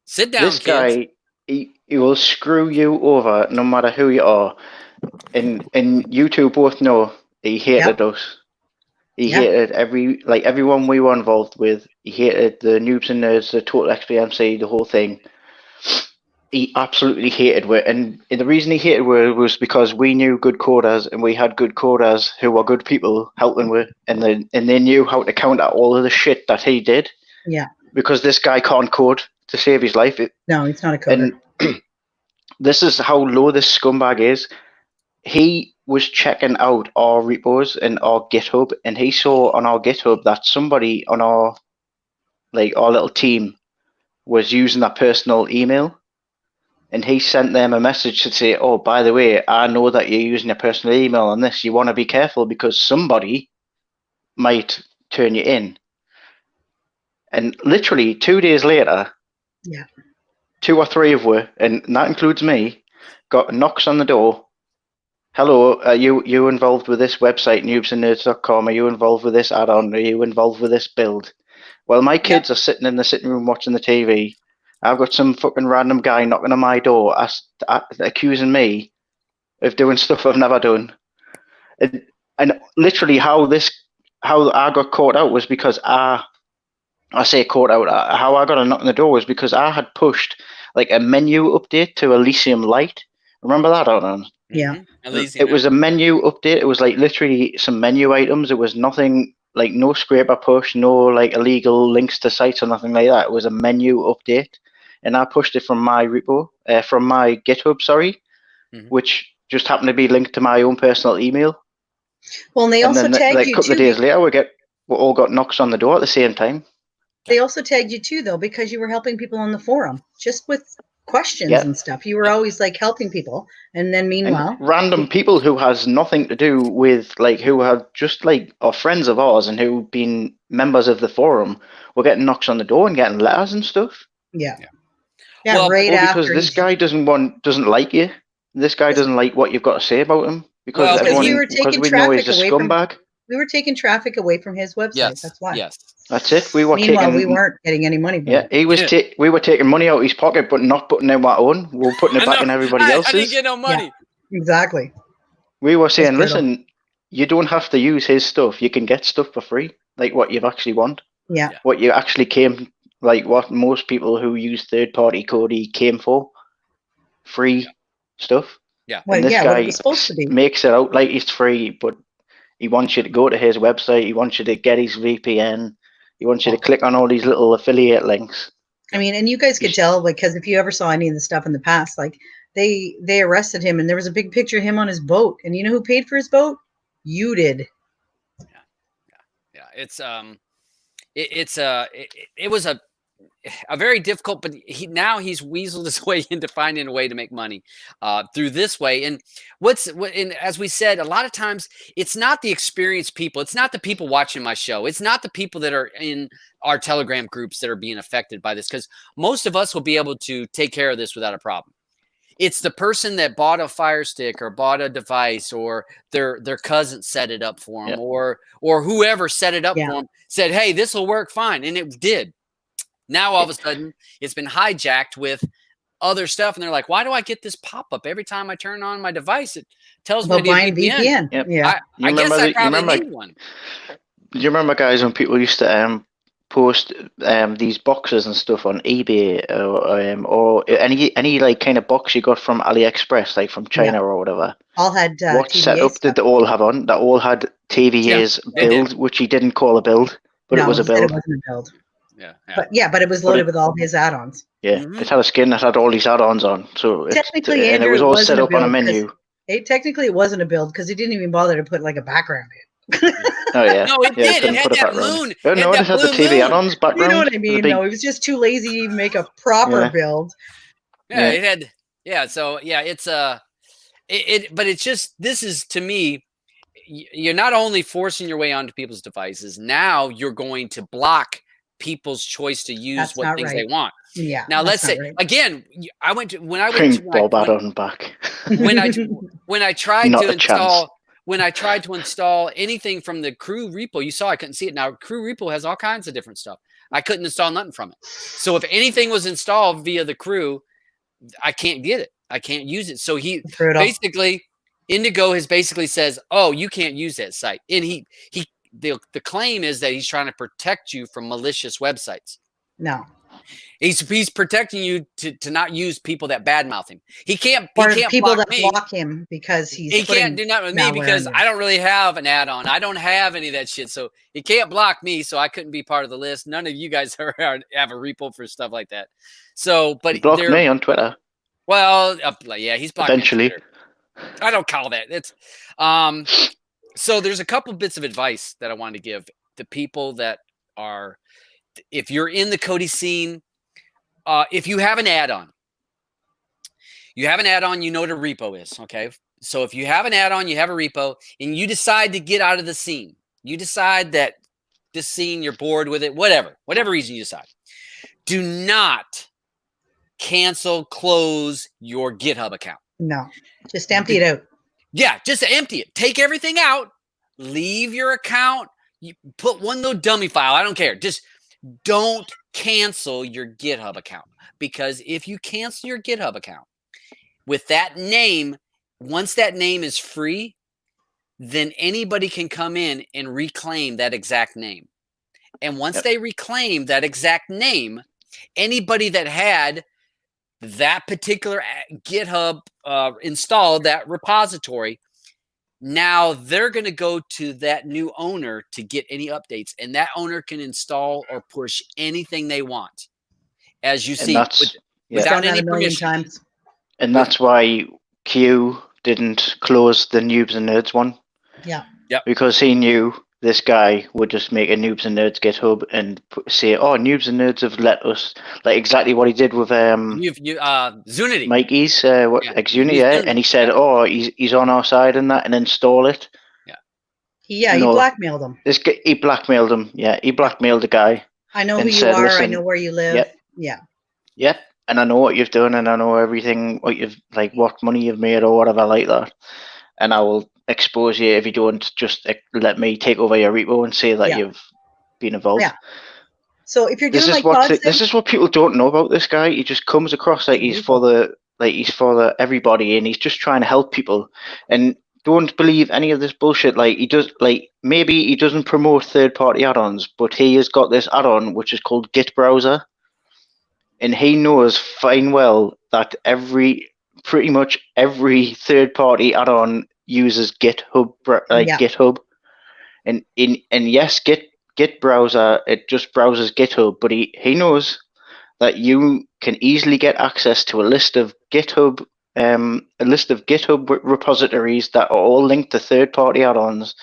Sit down, this kids. Guy, he will screw you over no matter who you are. And you two both know he hated us. He hated everyone we were involved with. He hated the noobs and nerds, the total XPMC, the whole thing. He absolutely hated it. And the reason he hated it was because we knew good coders and we had good coders who were good people helping with, and they knew how to counter all of the shit that he did. Yeah. Because this guy can't code to save his life. No, he's not a coder. And this is how low this scumbag is. He was checking out our repos and our GitHub, and he saw on our GitHub that somebody on our little team was using that personal email, and he sent them a message to say, oh, by the way, I know that you're using your personal email on this. You want to be careful because somebody might turn you in. And literally 2 days later, 2 or 3 of us, and that includes me, got knocks on the door. Hello, are you involved with this website, noobsandnerds.com? Are you involved with this add-on? Are you involved with this build? Well, my kids are sitting in the sitting room watching the TV. I've got some fucking random guy knocking on my door accusing me of doing stuff I've never done. And literally how I got caught out was because I say caught out, how I got a knock on the door was because I had pushed a menu update to Elysium Lite. Remember that, Add-On? Yeah. It was a menu update. It was literally some menu items. It was nothing no scraper push, no illegal links to sites or nothing like that. It was a menu update. And I pushed it from my repo, from my GitHub, which just happened to be linked to my own personal email. Well, and they also tagged you a couple of days later, we all got knocks on the door at the same time. They also tagged you too, though, because you were helping people on the forum, just with questions and stuff. You were always helping people, and then meanwhile, random people who has nothing to do with who are just are friends of ours and who've been members of the forum were getting knocks on the door and getting letters and stuff. Yeah. Well, because this guy doesn't like you. This guy doesn't like what you've got to say about him because we know he's a scumbag. We were taking traffic away from his website. Yes. That's why. Yes. That's it. We weren't getting any money. He was. We were taking money out of his pocket, but not putting it in our own. We were putting it back in everybody else's. I didn't get no money. Yeah, exactly. We were saying, listen, you don't have to use his stuff. You can get stuff for free, what you actually want. Yeah. What you actually came. What most people who use third-party Kodi came for, free stuff. Yeah. Well, and this guy what it was supposed to be. Makes it out like it's free, but he wants you to go to his website. He wants you to get his VPN. He wants you to click on all these little affiliate links. I mean, and you guys could tell because if you ever saw any of the stuff in the past, they arrested him, and there was a big picture of him on his boat. And you know who paid for his boat? You did. Yeah. It was a very difficult, but now he's weaseled his way into finding a way to make money through this way. And as we said, a lot of times it's not the experienced people. It's not the people watching my show. It's not the people that are in our Telegram groups that are being affected by this, because most of us will be able to take care of this without a problem. It's the person that bought a Fire Stick or bought a device, or their cousin set it up for them, or whoever set it up for them said, hey, this will work fine. And it did. Now, all of a sudden, it's been hijacked with other stuff. And they're like, why do I get this pop-up every time I turn on my device? It tells me to VPN. Yep. Yeah. I guess I probably need one. Do you remember, guys, when people used to post these boxes and stuff on eBay or any like kind of box you got from AliExpress, like from China or whatever? All had what TVA setup stuff. did they all have on? They all had TVAs build, which he didn't call a build, but it was a build. It wasn't a build. But it was loaded with all his add-ons. Yeah, it had a skin that had all these add-ons on. So technically, and it was all set up on a menu. Technically, it wasn't a build because he didn't even bother to put like a background in. Oh yeah. No, it did. It had that moon. Oh no, it had the TV add-ons background. You know what I mean? No, he was just too lazy to even make a proper build. Yeah, it had. Yeah, so yeah, it's but it's just, this is, to me, you're not only forcing your way onto people's devices. Now you're going to block people's choice to use what things they want. Yeah. Now let's say again, when I tried to install anything from the crew repo, you saw I couldn't see it. Now crew repo has all kinds of different stuff. I couldn't install nothing from it. So if anything was installed via the crew, I can't get it. I can't use it. So basically, Indigo has basically says, "Oh, you can't use that site," and the claim is that he's trying to protect you from malicious websites. No. He's protecting you to not use people that badmouth him. He can't people block that me. block him because he can't do nothing with me because I don't really have an add-on. I don't have any of that shit. So he can't block me. So I couldn't be part of the list. None of you guys have a repo for stuff like that. So, but he blocked me on Twitter. Well, he's blocked eventually. I don't call that. It's so there's a couple bits of advice that I wanted to give to people that are, if you're in the Kodi scene, if you have an add-on, you know what a repo is, okay? So if you have an add-on, you have a repo, and you decide to get out of the scene, you decide that this scene, you're bored with it, whatever reason you decide, do not cancel, close your GitHub account. No, just empty it out. Yeah, just empty it. Take everything out. Leave your account. You put one little dummy file. I don't care. Just don't cancel your GitHub account, because if you cancel your GitHub account with that name, once that name is free, then anybody can come in and reclaim that exact name. And once they reclaim that exact name, anybody that had that particular GitHub installed, that repository, now they're going to go to that new owner to get any updates, and that owner can install or push anything they want, as you see, without any permission. And that's why Q didn't close the Noobs and Nerds one. Yeah. Yep. Because he knew this guy would just make a Noobs and Nerds GitHub and say, "Oh, Noobs and Nerds have let us," like exactly what he did with Zunity. Mikey's Xunity, and he said, "Oh, he's on our side and that," and install it. Yeah, he blackmailed him. He blackmailed him. Yeah, he blackmailed the guy. I know who you are. I know where you live. Yep. And I know what you've done, and I know everything, what money you've made or whatever like that, and I will expose you if you don't just let me take over your repo and say that you've been involved. Yeah. So if you're doing this is what people don't know about this guy. He just comes across like he's for the everybody, and he's just trying to help people. And don't believe any of this bullshit. Maybe he doesn't promote third-party add-ons, but he has got this add-on which is called Git Browser, and he knows fine well that pretty much every third-party add-on uses GitHub, GitHub, and yes, Git Browser, it just browses GitHub, but he knows that you can easily get access to a list of GitHub a list of GitHub repositories that are all linked to third-party add-ons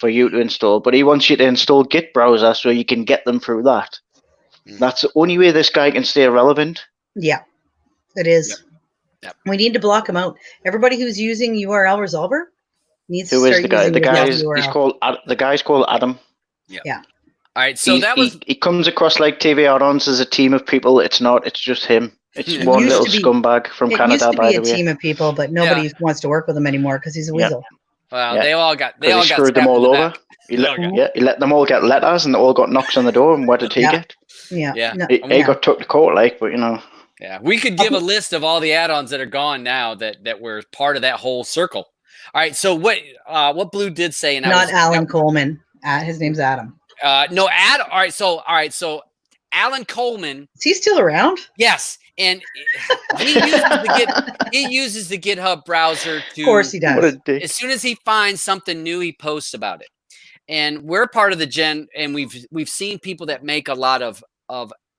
for you to install. But he wants you to install Git browser so you can get them through that. That's the only way this guy can stay relevant. Yeah, it is. Yep. We need to block him out. Everybody who's using URL Resolver needs Who to is start the guy? using The guy Resolve URL. the guy's called Adam. Yeah. All right. So he comes across like Tva Add-Ons as a team of people. It's not. It's just him. It's one little scumbag from Canada, used to by be the a way. team of people, but nobody wants to work with him anymore because he's a weasel. Well, they all got screwed them all over. He let them all get letters, and they all got knocks on the door. And what did he get? Yeah. No, he got took to court, but Yeah, we could give a list of all the add-ons that are gone now that were part of that whole circle. All right, so what Blue did say, and not Alan Coleman. His name's Adam. No, All right, so Alan Coleman. Is he still around? Yes, and he uses the GitHub browser to. Of course, he does. As soon as he finds something new, he posts about it. And we're part of the gen, and we've seen people that make a lot of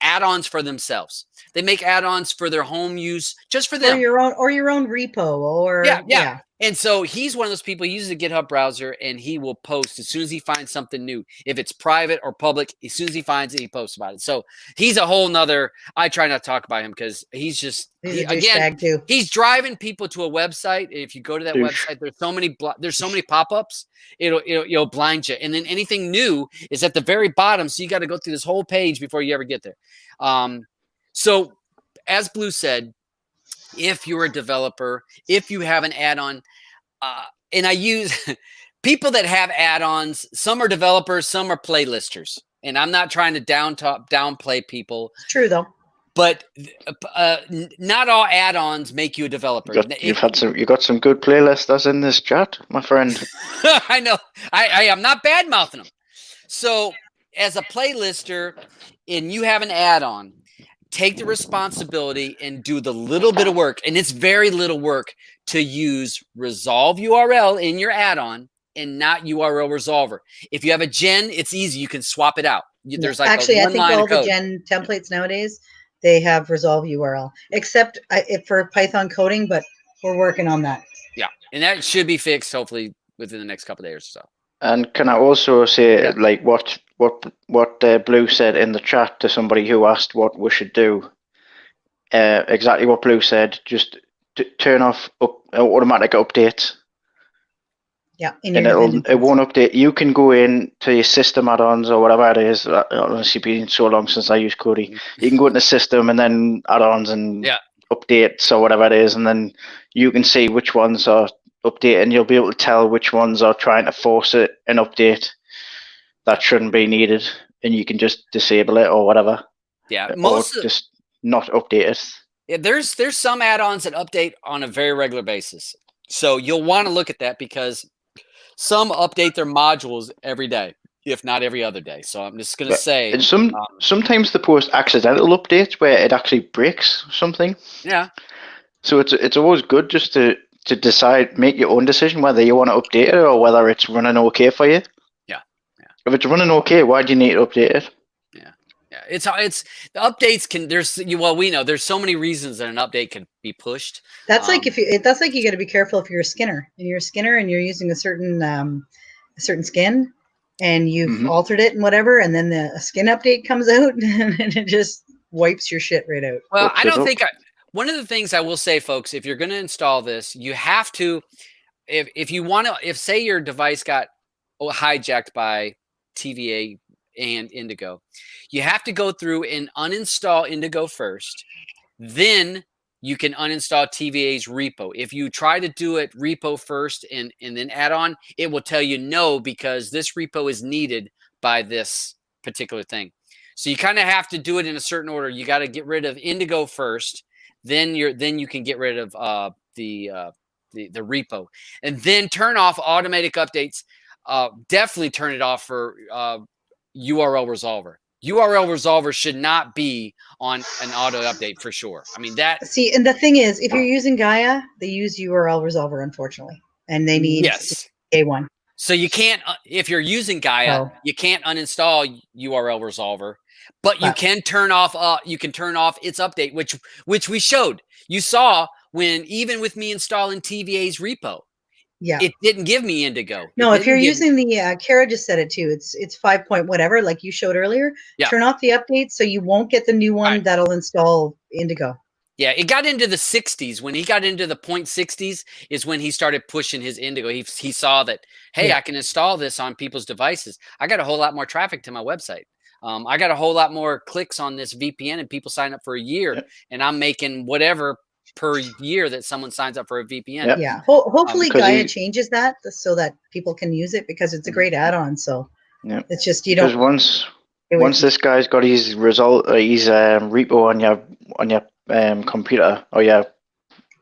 add-ons for themselves. They make add-ons for their home use, just for them. Or your own repo, or yeah. And so he's one of those people. He uses a GitHub browser, and he will post as soon as he finds something new. If it's private or public, as soon as he finds it, he posts about it. So he's a whole nother. I try not to talk about him because he's a douchebag too. He's driving people to a website. If you go to that website, there's so many pop-ups. It'll blind you. And then anything new is at the very bottom. So you got to go through this whole page before you ever get there. So as Blue said, if you're a developer, if you have an add-on, and I use people that have add-ons, some are developers, some are playlisters. And I'm not trying to downplay people. It's true though. But not all add-ons make you a developer. You got some good playlists in this chat, my friend. I know. I am not bad mouthing them. So as a playlister, and you have an add-on, take the responsibility and do the little bit of work, and it's very little work, to use resolve URL in your add-on and not URL resolver. If you have a gen, it's easy. You can swap it out. There's I think all the gen templates nowadays, they have resolve URL, except for Python coding, but we're working on that. Yeah, and that should be fixed hopefully within the next couple of days or so. And can I also say, what Blue said in the chat to somebody who asked what we should do? Exactly what Blue said. Just turn off automatic updates. Yeah, and it won't update. You can go in to your system add-ons or whatever it is. Honestly, been so long since I used Cody. You can go into system and then add-ons and updates or whatever it is, and then you can see which ones are updated, and you'll be able to tell which ones are trying to force an update that shouldn't be needed, and you can just disable it or whatever. Yeah, just not update it. Yeah, there's some add-ons that update on a very regular basis, so you'll want to look at that because some update their modules every day, if not every other day. So I'm just going to say, and sometimes they post accidental updates where it actually breaks something. Yeah. So it's always good just to decide, make your own decision whether you want to update it or whether it's running okay for you. Yeah. If it's running okay, why do you need to update it? Yeah. It's the updates can. We know there's so many reasons that an update can be pushed. That's like you got to be careful if you're a skinner and you're using a certain skin and you've altered it and whatever, and then the skin update comes out and it just wipes your shit right out. Well, I don't think. One of the things I will say, folks, if you're going to install this, you have to, if you want to, if say your device got hijacked by TVA and Indigo, you have to go through and uninstall Indigo first. Then you can uninstall TVA's repo. If you try to do it repo first and then add on, it will tell you no, because this repo is needed by this particular thing. So you kind of have to do it in a certain order. You got to get rid of Indigo first. Then you can get rid of the repo, and then turn off automatic updates. Definitely turn it off for URL resolver. URL resolver should not be on an auto update for sure. I mean that. See, and the thing is, if you're using Gaia, they use URL resolver, unfortunately, and they need A1. So you can't, if you're using Gaia, you can't uninstall URL resolver. But you can turn off its update, which we showed. You saw when even with me installing TVA's repo, Yeah. it didn't give me Indigo. No, if you're using the Kara just said it too. It's 5 point whatever, like you showed earlier. Yeah. Turn off the updates so you won't get the new one Right. that'll install Indigo. Yeah, it got into the 60s. When he got into the 0.60s is when he started pushing his Indigo. He saw that, hey, Yeah. I can install this on people's devices. I got a whole lot more traffic to my website. I got a whole lot more clicks on this VPN, and people sign up for a year, Yep. and I'm making whatever per year that someone signs up for a VPN. Yep. Yeah. Hopefully because Gaia changes that so that people can use it, because it's a great add-on. So Yeah. it's just you Because don't. once this guy's got his repo on your computer or your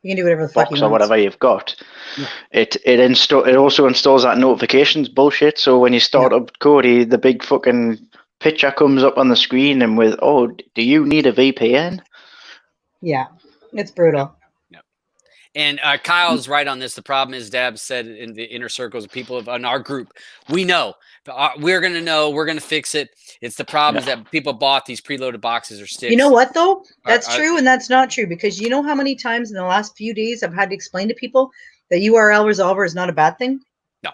You can do whatever the fuck box you or want. whatever you've got, Yeah. it also installs that notifications bullshit. So when you start up Cody, the big fucking picture comes up on the screen and with, oh, do you need a VPN? Yeah, it's brutal. And Kyle's right on this. The problem is, Dab said in the inner circles of people in our group, we know. We're going to know. We're going to fix it. It's the problem is that people bought these preloaded boxes or sticks. You know what, though? That's true and that's not true, because you know how many times in the last few days I've had to explain to people that URL resolver is not a bad thing? No.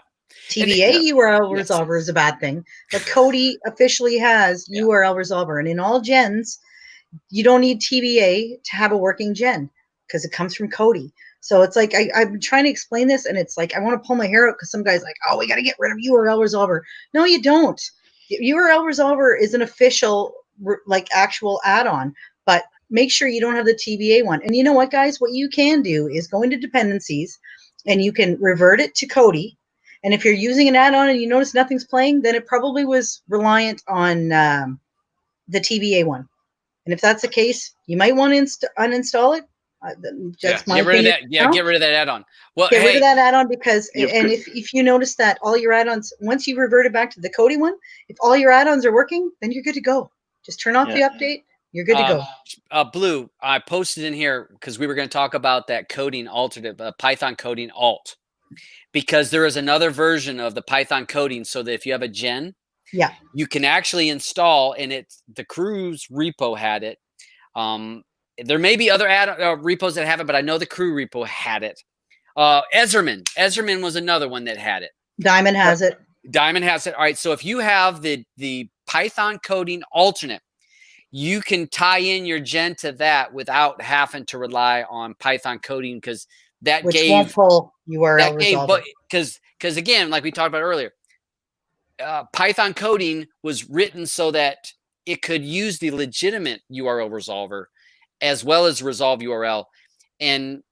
TVA URL resolver is a bad thing. But Cody officially has URL resolver. And in all gens, you don't need TVA to have a working gen because it comes from Cody. So it's like I'm trying to explain this, and it's like I want to pull my hair out because some guy's like, oh, we got to get rid of URL resolver. No, you don't. URL resolver is an official, like, actual add-on, but make sure you don't have the TVA one. And you know what, guys? What you can do is go into dependencies, and you can revert it to Cody. And if you're using an add-on and you notice nothing's playing, then it probably was reliant on the TVA one. And if that's the case, you might want to uninstall it. That's my get rid opinion. of that. Yeah, get rid of that add-on. Well, get rid of that add-on, because and if you notice that all your add-ons, once you revert it back to the Cody one, if all your add-ons are working, then you're good to go. Just turn off the update. You're good to go. Blue, I posted in here because we were going to talk about that coding alternative, Python coding alt, because there is another version of the Python coding, so that if you have a gen, you can actually install, and it's the Cruise repo had it. There may be other repos that have it, but I know the Crew repo had it. Ezerman was another one that had it. Diamond has it. Diamond has it. All right. So if you have the Python coding alternate, you can tie in your gen to that without having to rely on Python coding, because that won't pull URL resolver. Because again, like we talked about earlier, Python coding was written so that it could use the legitimate URL resolver as well as resolve URL. And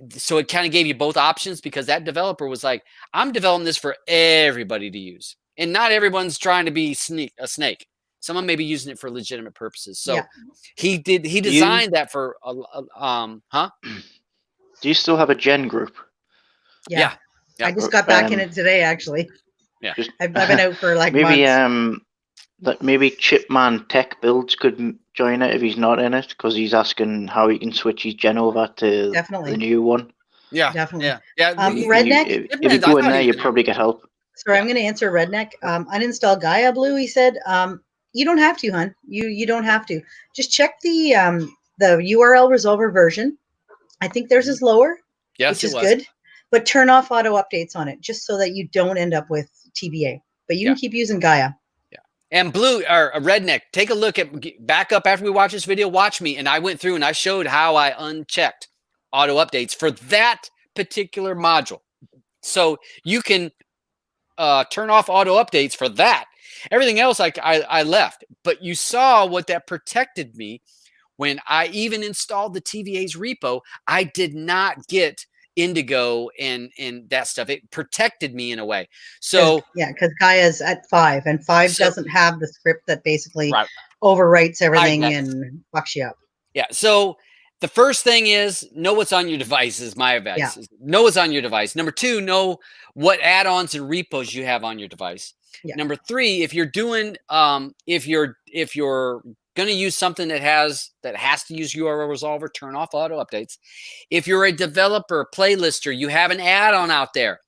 so it kind of gave you both options, because that developer was like, I'm developing this for everybody to use. And not everyone's trying to be a snake. Someone may be using it for legitimate purposes. So he designed that for, Do you still have a gen group? Yeah. I just got back in it today, actually. Yeah. I've been out for like maybe, months. Maybe Chipman Tech Builds could join it if he's not in it, because he's asking how he can switch his gen over to the new one. Yeah, definitely. Yeah. Redneck. If you go in there, you probably get help. Sorry, I'm going to answer Redneck. Uninstall Gaia, Blue. He said, you don't have to, hon. You don't have to. Just check the URL resolver version. I think theirs is lower, which is good. But turn off auto updates on it, just so that you don't end up with TBA. But you can keep using Gaia. And Blue or Redneck, take a look back up after we watch this video. Watch me, and I went through and I showed how I unchecked auto updates for that particular module. So you can turn off auto updates for that. Everything else I left, but you saw what that protected me when I even installed the TVA's repo. I did not get Indigo and that stuff. It protected me in a way. So because Gaia's at 5, and 5 doesn't have the script that basically overwrites everything and fucks you up. Yeah. So the first thing is know what's on your device. Is my advice. Know what's on your device. Number 2, know what add-ons and repos you have on your device. Number 3, if you're doing if you're going to use something that has to use URL resolver, turn off auto updates. If you're a developer, playlister, you have an add-on out there,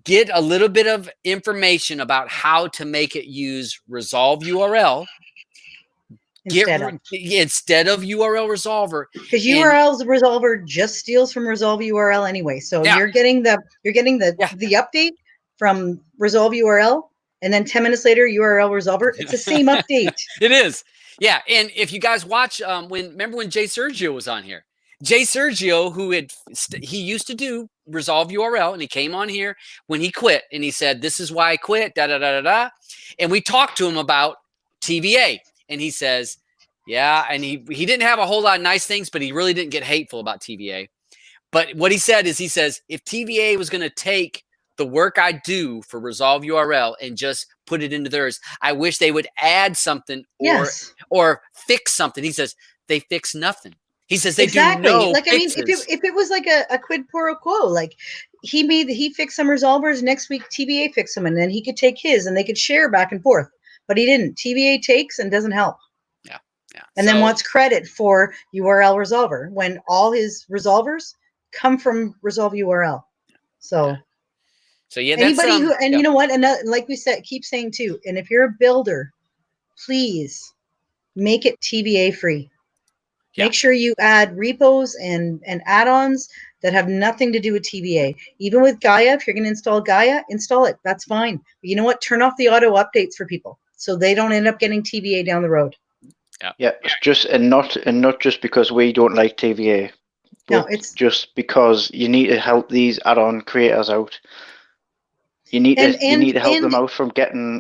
get a little bit of information about how to make it use resolve URL. instead of. Instead of URL resolver. Because URL resolver just steals from resolve URL anyway. So you're getting the update from resolve URL, and then 10 minutes later URL resolver. It's the same update. It is. Yeah. And if you guys watch, remember when Jay Sergio was on here? Jay Sergio, he used to do resolve URL, and he came on here when he quit, and he said, "This is why I quit." Da da da da da. And we talked to him about TVA, and he says, "Yeah." And he didn't have a whole lot of nice things, but he really didn't get hateful about TVA. But what he said is, he says, if TVA was going to take the work I do for resolve URL and just put it into theirs, I wish they would add something or fix something. He says they fix nothing. He says they do no like fixes. I mean, if it was like a quid pro quo, like he fixed some resolvers, next week TVA fixed them, and then he could take his and they could share back and forth. But he didn't. TVA takes and doesn't help. Yeah. And then wants credit for URL resolver when all his resolvers come from resolve URL. So yeah, anybody who you know what, and like we said, keep saying too, and if you're a builder, please make it TVA free. Yeah. Make sure you add repos and add-ons that have nothing to do with TVA. Even with Gaia, if you're going to install Gaia, install it. That's fine. But you know what? Turn off the auto updates for people so they don't end up getting TVA down the road. Yeah, not just because we don't like TVA. No, it's just because you need to help these add-on creators out. You need to help them out from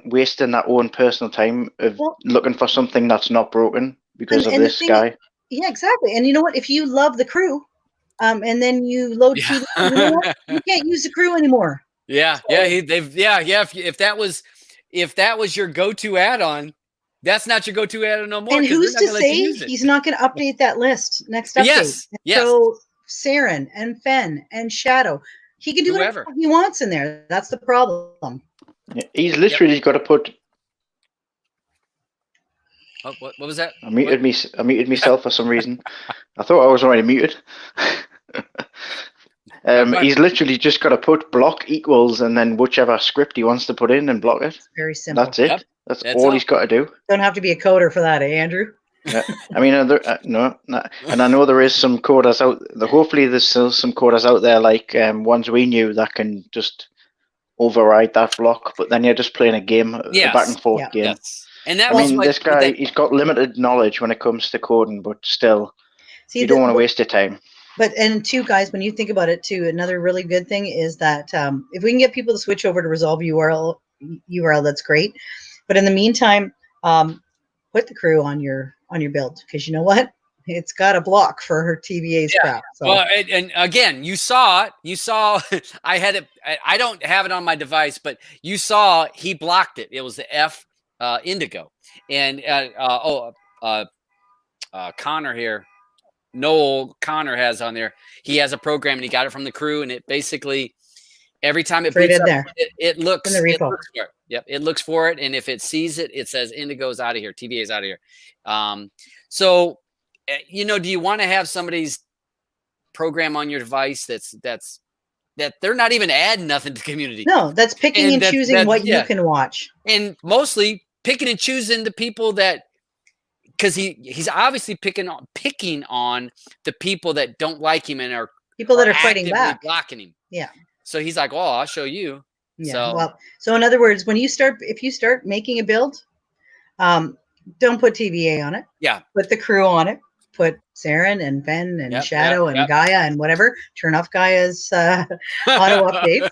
wasting their own personal time of looking for something that's not broken because of this guy. Yeah, exactly. And you know what? If you love the crew, and then you load TV, you know what? You can't use the crew anymore. Yeah, so, If that was your go-to add-on, that's not your go-to add-on no more. And who's to say he's not going to update that list next update? Yes. So Saren and Fen and Shadow, he can do whatever he wants in there. That's the problem. Yeah, he's literally got to put. Oh, what was that? I muted myself for some reason. I thought I was already muted. He's literally just got to put block equals and then whichever script he wants to put in and block it. Very simple. That's it. Yep. That's all he's got to do. Don't have to be a coder for that, Andrew? Yeah. I mean, no, and I know there is some coders out. Hopefully, there's still some coders out there like ones we knew that can just override that block. But then you're just playing a game, a back and forth game. Yes. And that this guy, he's got limited knowledge when it comes to coding, but still, you don't want to waste your time. And two guys, when you think about it too, another really good thing is that if we can get people to switch over to resolve URL, that's great. But in the meantime, put the crew on your build, because you know what? It's got a block for her TVAs crap. So. Well, and again, you saw I had it. I don't have it on my device, but you saw he blocked it. It was the F Indigo, and Connor here. Noel Connor has on there. He has a program and he got it from the crew, and it basically every time it boots up, it looks for it. Yep, it looks for it, and if it sees it, it says Indigo's out of here, TVA is out of here. So, do you want to have somebody's program on your device that they're not even adding nothing to community? No, that's picking and choosing what you can watch, and mostly picking and choosing the people that. Because he's obviously picking on the people that don't like him and are people that are fighting back, blocking him. Yeah. So he's like, "Oh, I'll show you." Yeah. So in other words, if you start making a build, don't put TVA on it. Yeah. Put the crew on it. Put Saren and Ben and Shadow and Gaia and whatever. Turn off Gaia's auto updates,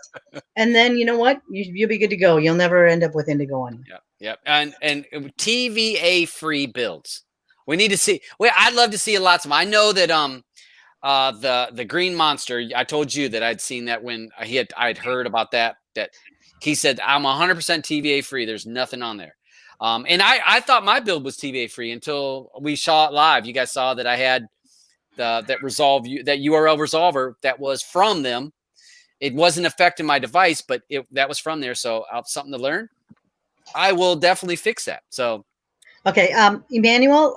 and then you know what? You'll be good to go. You'll never end up with Indigo on. Yeah. Yep, and TVA free builds. We need to see. I'd love to see lots of them. I know that the Green Monster. I told you that I'd seen that when I'd heard about that. That he said I'm 100% TVA free. There's nothing on there. And I thought my build was TVA free until we saw it live. You guys saw that I had that URL resolver that was from them. It wasn't affecting my device, but that was from there. So something to learn. I will definitely fix that. So, okay, Emmanuel,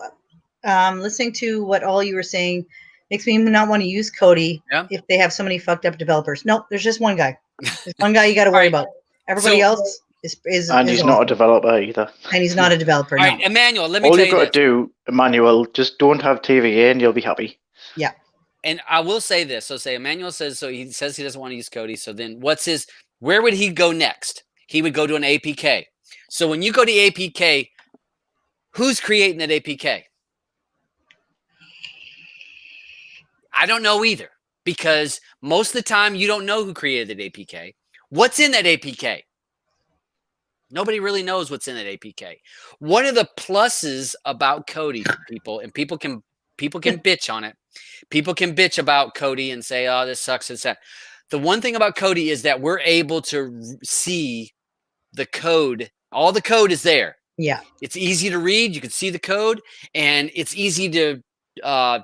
listening to what all you were saying makes me not want to use Kodi if they have so many fucked up developers. Nope, there's just one guy. There's one guy you got to worry about. Everybody else, And he's not a developer either. And he's not a developer. All No. right, Emmanuel, let me All tell you've you got this. to do, Emmanuel, just don't have TVA and you'll be happy. Yeah. And I will say this. So say Emmanuel says, so he says he doesn't want to use Kodi. So then where would he go next? He would go to an APK. So when you go to APK, who's creating that APK? I don't know either, because most of the time you don't know who created that APK. What's in that APK? Nobody really knows what's in that APK. One of the pluses about Kodi for people, and people can bitch on it. People can bitch about Kodi and say, "Oh, this sucks." And that. The one thing about Kodi is that we're able to see the code. All the code is there. Yeah. It's easy to read. You can see the code, and it's easy to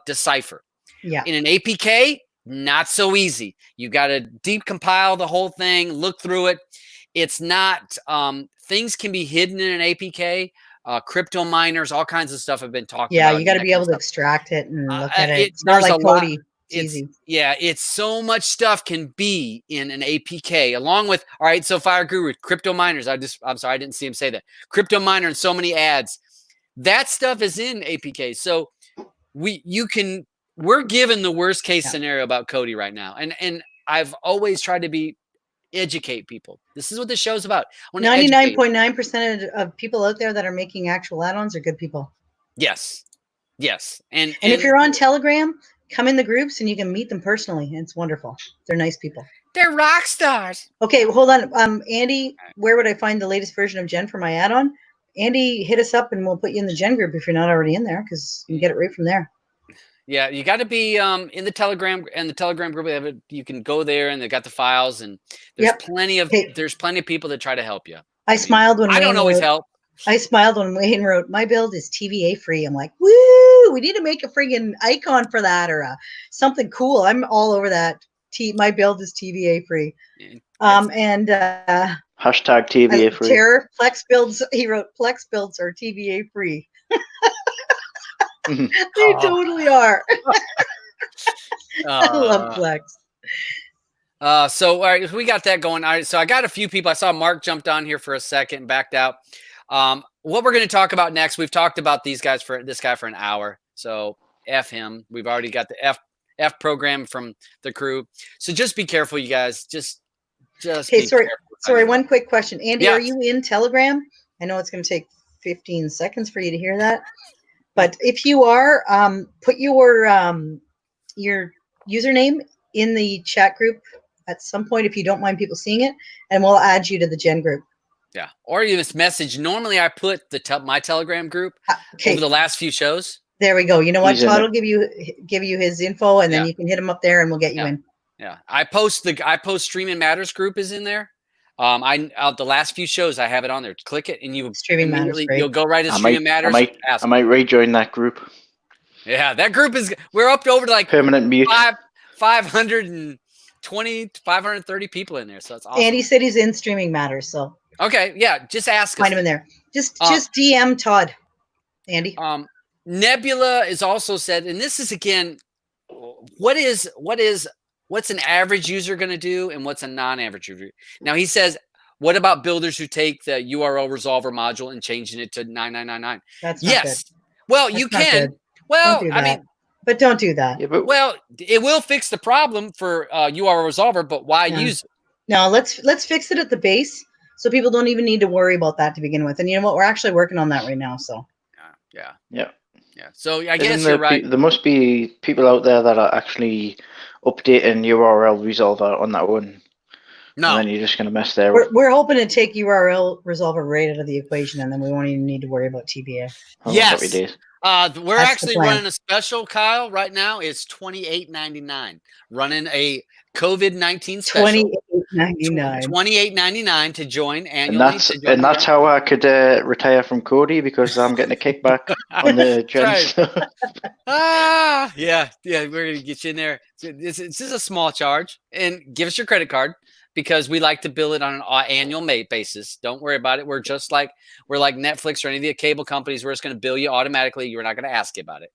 decipher. Yeah. In an APK, not so easy. You got to deep compile the whole thing, look through it. It's not, things can be hidden in an APK. Crypto miners, all kinds of stuff have been talked about. Yeah, you got to be able to extract it and look at it. It's not There's like a lot. Kodi. It's easy. Yeah, it's so much stuff can be in an APK, along with, all right, so Fire Guru, crypto miners. I'm sorry, I didn't see him say that. Crypto miner and so many ads. That stuff is in APK. So we're given the worst case scenario about Kodi right now. And I've always tried to educate people. This is what this show's about. 99.9% of people out there that are making actual add-ons are good people. Yes. And if you're on Telegram, come in the groups and you can meet them personally. It's wonderful. They're nice people. They're rock stars. Okay, hold on. Andy, where would I find the latest version of Gen for my add-on? Andy, hit us up and we'll put you in the Gen group if you're not already in there, because you can get it right from there. Yeah, you got to be in the Telegram, and the Telegram group. You can go there, and they got the files, and there's plenty of people that try to help you. I smiled when I don't always help. I smiled when Wayne wrote, "My build is TVA free." I'm like, woo! We need to make a friggin' icon for that or something cool. I'm all over that. My build is TVA free. And hashtag TVA free. Terror Plex builds. He wrote, "Plex builds are TVA free." They totally are. I love Plex. So all right, we got that going. All right, so I got a few people. I saw Mark jumped on here for a second and backed out. What we're going to talk about next, we've talked about this guy for an hour. So F him. We've already got the F program from the crew. So just be careful, you guys. Just okay, sorry, one quick question. Andy, are you in Telegram? I know it's going to take 15 seconds for you to hear that. But if you are, put your username in the chat group at some point if you don't mind people seeing it, and we'll add you to the Gen group. Yeah, or you just message. Normally, I put my Telegram group over the last few shows. There we go. You know what? Todd will give you his info, and then you can hit him up there, and we'll get you in. Yeah, I post Streaming Matters group is in there. The last few shows I have it on there. Click it, and you'll go right to Streaming Matters. I might rejoin that group. Yeah, that group we're up to over to like permanent mute. 520, 530 people in there. So that's awesome. Andy said he's in Streaming Matters. So okay, yeah, just ask. Find him in there. Just DM Todd, Andy. Nebula is also said, and this is again, what's an average user going to do, and what's a non-average user? Now he says, what about builders who take the URL resolver module and changing it to 9999? That's not good. Well, you can. Well, I mean, but don't do that. Yeah, but well, it will fix the problem for URL resolver, but why use it? No, let's fix it at the base, so people don't even need to worry about that to begin with. And you know what? We're actually working on that right now. So. Yeah. So I guess you're right. There must be people out there that are actually updating URL resolver on that one. No. And then you're just going to mess there. We're hoping to take URL resolver right out of the equation, and then we won't even need to worry about TBA. Yes. We're actually running a special, Kyle, right now. It's $28.99. Running a COVID-19 special. $28.99 to join annually. And that's how I could retire from Kodi, because I'm getting a kickback on the gens. Yeah, we're going to get you in there. It's just a small charge. And give us your credit card, because we like to bill it on an annual basis. Don't worry about it. We're like Netflix or any of the cable companies. We're just going to bill you automatically. You're not going to ask about it.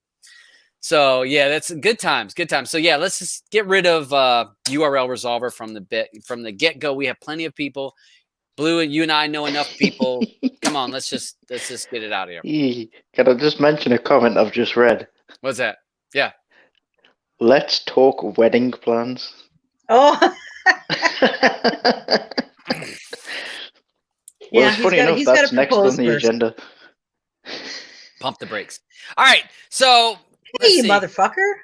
So yeah, that's good times. So yeah, let's just get rid of URL resolver from the get go. We have plenty of people Blue, and you and I know enough people. Come on, let's just get it out of here. Can I just mention a comment I've just read? What's that? Yeah. Let's talk wedding plans. Oh, Well, yeah, it's funny enough, he's got that's to next propose on the first. agenda. Pump the brakes. All right, so Hey, let's you see. motherfucker.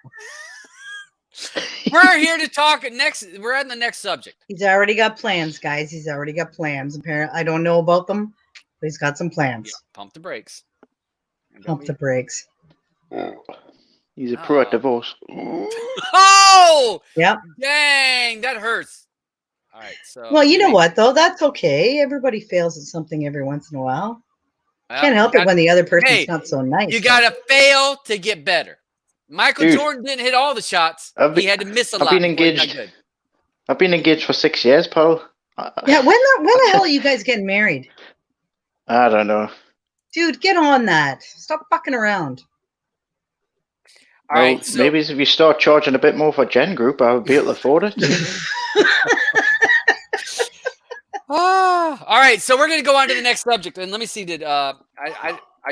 We're here to talk next. We're on the next subject. He's already got plans, guys. He's already got plans. Apparently, I don't know about them, but he's got some plans. Yeah, pump the brakes. Pump the brakes. He's a pro at divorce. Oh! Yep. Dang, that hurts. All right, so. Well, you know what, though? That's okay. Everybody fails at something every once in a while. Can't help it when the other person's not so nice. You got to fail to get better. Michael Jordan didn't hit all the shots. He had to miss a lot. I've been engaged. I've been engaged for 6 years, pal. Yeah, when the hell are you guys getting married? I don't know. Dude, get on that. Stop fucking around. All right, so maybe if you start charging a bit more for Gen Group, I'll be able to afford it. All right, so we're going to go on to the next subject, and let me see. I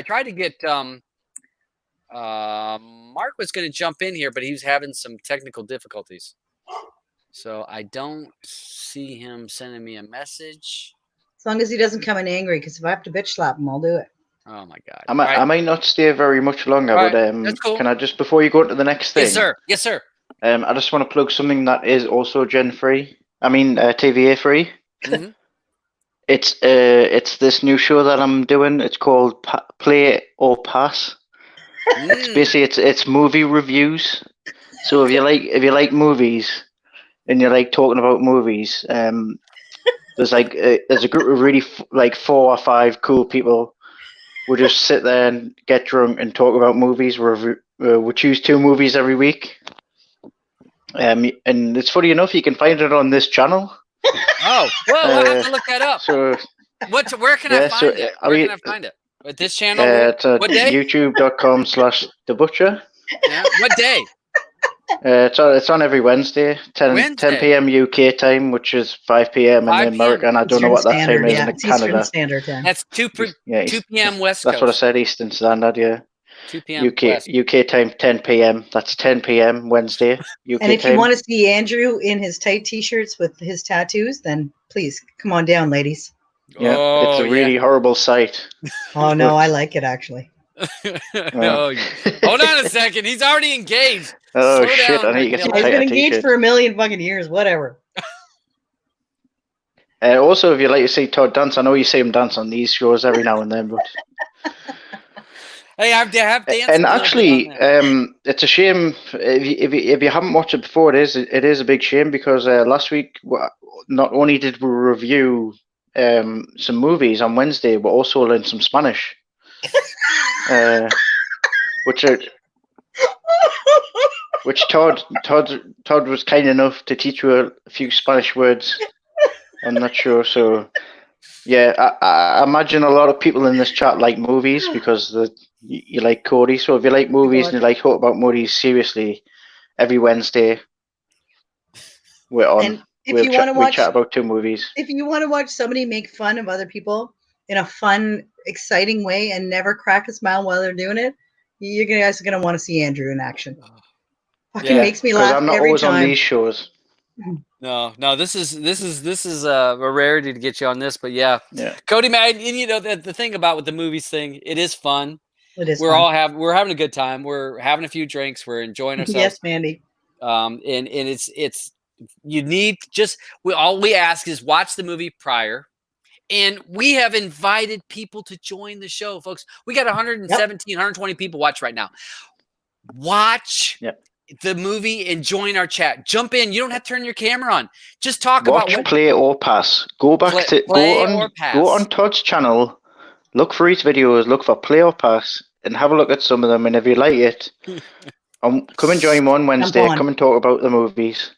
tried to get Mark was going to jump in here, but he was having some technical difficulties, so I don't see him sending me a message. As long as he doesn't come in angry, because if I have to bitch slap him, I'll do it. Oh my God! I might not stay very much longer, but that's cool. Can I just, before you go to the next thing? Yes, sir. Yes, sir. I just want to plug something that is also Gen free. I mean, TVA free. Mm-hmm. It's this new show that I'm doing. It's called Play or Pass. It's basically it's movie reviews. So if you like movies and you like talking about movies, there's a group of really 4 or 5 cool people. We'll just sit there and get drunk and talk about movies. We'll choose 2 movies every week. And it's funny enough, you can find it on this channel. Oh, well, I'll have to look that up. So, where can I find it? Where can I find it? At this channel? It's what day? youtube.com/thebutcher. Yeah. What day? It's on every Wednesday, 10 p.m. UK time, which is 5 p.m. in America, and I don't know what that time is in Canada. Eastern Standard Time. That's 2 p.m. West Coast. That's what I said, Eastern Standard, yeah. 2 p.m. UK time, 10 p.m. That's 10 p.m. Wednesday, UK And if time. you want to see Andrew in his tight t-shirts with his tattoos, then please come on down, ladies. Yeah, it's a really horrible sight. Oh, no, I like it, actually. Hold on a second. He's already engaged. Oh, Slow shit. down. I need to get some He's tighter been engaged t-shirt. for a million fucking years, whatever. Also, if you like to see Todd dance, I know you see him dance on these shows every now and then, but... Hey, I've danced. And actually, it's a shame if you haven't watched it before. It is a big shame because last week not only did we review some movies on Wednesday, but also learned some Spanish, which Todd was kind enough to teach you a few Spanish words. I'm not sure, so yeah, I imagine a lot of people in this chat like movies because you like Cody. So if you like movies and you like talk about movies seriously, every Wednesday we're on. And if you want to watch, we chat about 2 movies. If you want to watch somebody make fun of other people in a fun, exciting way and never crack a smile while they're doing it, you guys are gonna want to see Andrew in action. Fucking makes me laugh I'm not every always time. on these shows. No, this is a rarity to get you on this, but yeah. Cody, man, and you know the thing about with the movies thing, it is fun. It is. We're having a good time. We're having a few drinks. We're enjoying ourselves. Yes, Mandy. And it's you need all we ask is watch the movie prior. And we have invited people to join the show, folks. We got 117, 120 people watch right now. Watch the movie and join our chat. Jump in. You don't have to turn your camera on. Just talk about Play or Pass. Go back to go on Todd's channel. Look for his videos. Look for Play or Pass, and have a look at some of them. And if you like it, come and join me on Wednesday. Come and talk about the movies,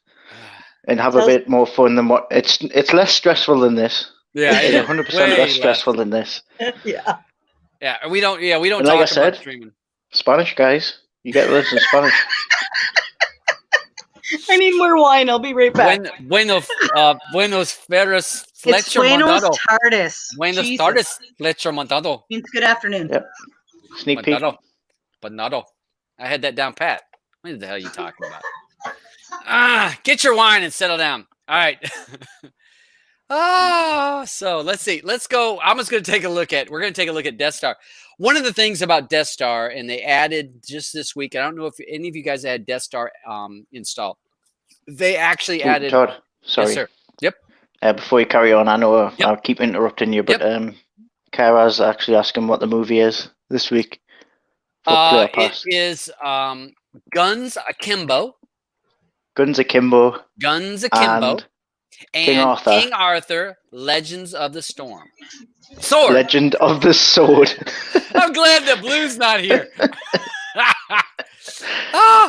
and have a bit more fun than what it's less stressful than this. Yeah, it's 100% less stressful than this. Yeah. We don't and talk like I said, about streaming. Spanish, guys. You get to listen to Spanish. I need more wine. I'll be right back. Buenos Ferres It's Fletcher Buenos Montado. Tardes. Buenos Jesus. tardes, Fletcher Montado. Means good afternoon. Yep. Sneak peek. Montado. I had that down pat. What the hell are you talking about? Get your wine and settle down. All right. So let's see. Let's go. I'm just going to take a look at. We're going to take a look at Deathstar. One of the things about Deathstar, and they added just this week. I don't know if any of you guys had Deathstar installed. They actually added. Todd, sorry. Yes, sir. Yep. Before you carry on, I know I'll keep interrupting you, but Kara's actually asking what the movie is this week. It is Guns Akimbo. Guns Akimbo. Guns Akimbo. And King Arthur, Legends of the Storm. Sword. Legend of the Sword. I'm glad that Blue's not here.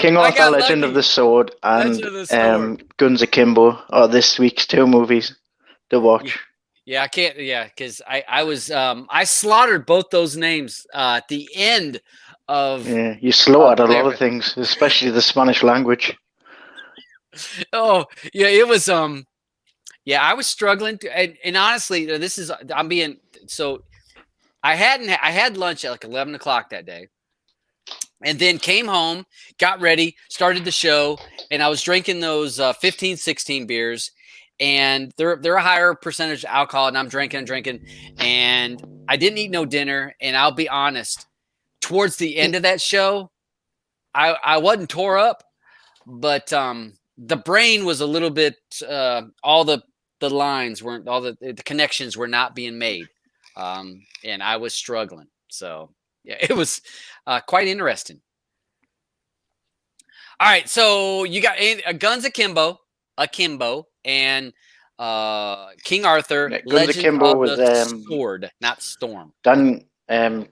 King Arthur, Legend of the Sword, and Guns Akimbo are this week's 2 movies to watch. Yeah, I can't. Yeah, because I was I slaughtered both those names at the end of. Yeah, you slaughtered a lot of things, especially the Spanish language. Oh yeah, it was yeah, I was struggling to, and honestly, this is I'm being so. I had lunch at like 11 o'clock that day, and then came home, got ready, started the show, and I was drinking those 15, 16 beers, and they're a higher percentage of alcohol, and I'm drinking, and I didn't eat no dinner, and I'll be honest, towards the end of that show, I wasn't tore up, but the brain was a little bit all the lines weren't, all the connections were not being made, and I was struggling. So yeah, it was quite interesting. All right, so you got Guns Akimbo, and King Arthur. Guns Legend Akimbo of with the Sword, not Storm. Dan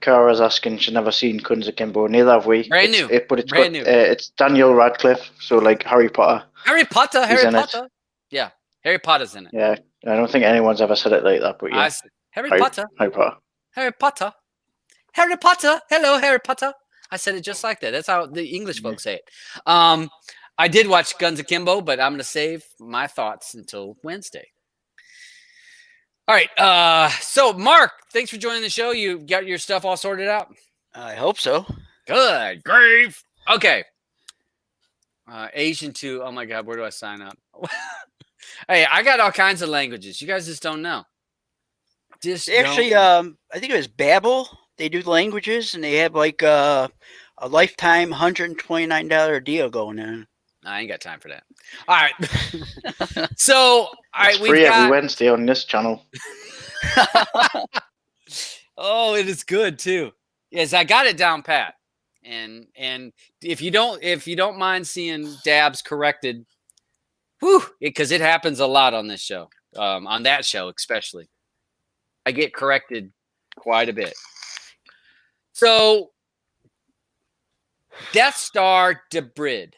Kara's asking, she's never seen Guns Akimbo. Neither have we. Brand new. It's Daniel Radcliffe, so like Harry Potter. Harry Potter. Yeah, Harry Potter's in it. Yeah, I don't think anyone's ever said it like that, but yeah. Harry Potter. Hello, Harry Potter. I said it just like that. That's how the English folks say it. I did watch Guns Akimbo, but I'm going to save my thoughts until Wednesday. All right. So, Mark, thanks for joining the show. You got your stuff all sorted out? I hope so. Good grief. Okay. Asian 2. Oh, my God. Where do I sign up? Hey, I got all kinds of languages. You guys just don't know. Actually, I think it was Babbel. They do languages, and they have like a lifetime $129 deal going on. I ain't got time for that. All right. So, all right, it's free every Wednesday on this channel. Oh, it is good too. Yes, I got it down pat. And if you don't mind seeing dabs corrected, because it happens a lot on this show, on that show especially. I get corrected quite a bit. So, Deathstar Debrid.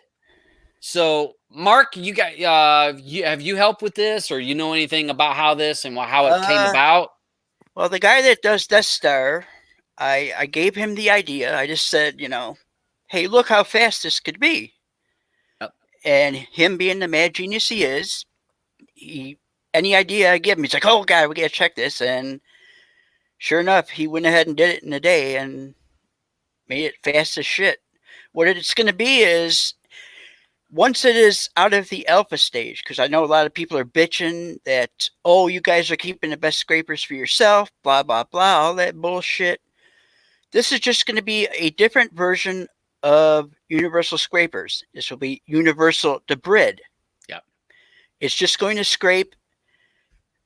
So, Mark, you got have you helped with this, or you know anything about how this and how it came about? Well, the guy that does Deathstar, I gave him the idea. I just said, hey, look how fast this could be. Yep. And him being the mad genius he is, any idea I give him, he's like, oh, God, we got to check this. And sure enough, he went ahead and did it in a day and made it fast as shit. What it's going to be is, once it is out of the alpha stage, because I know a lot of people are bitching that, oh, you guys are keeping the best scrapers for yourself, blah, blah, blah, all that bullshit. This is just going to be a different version of Universal Scrapers. This will be Universal Debrid. Yep. It's just going to scrape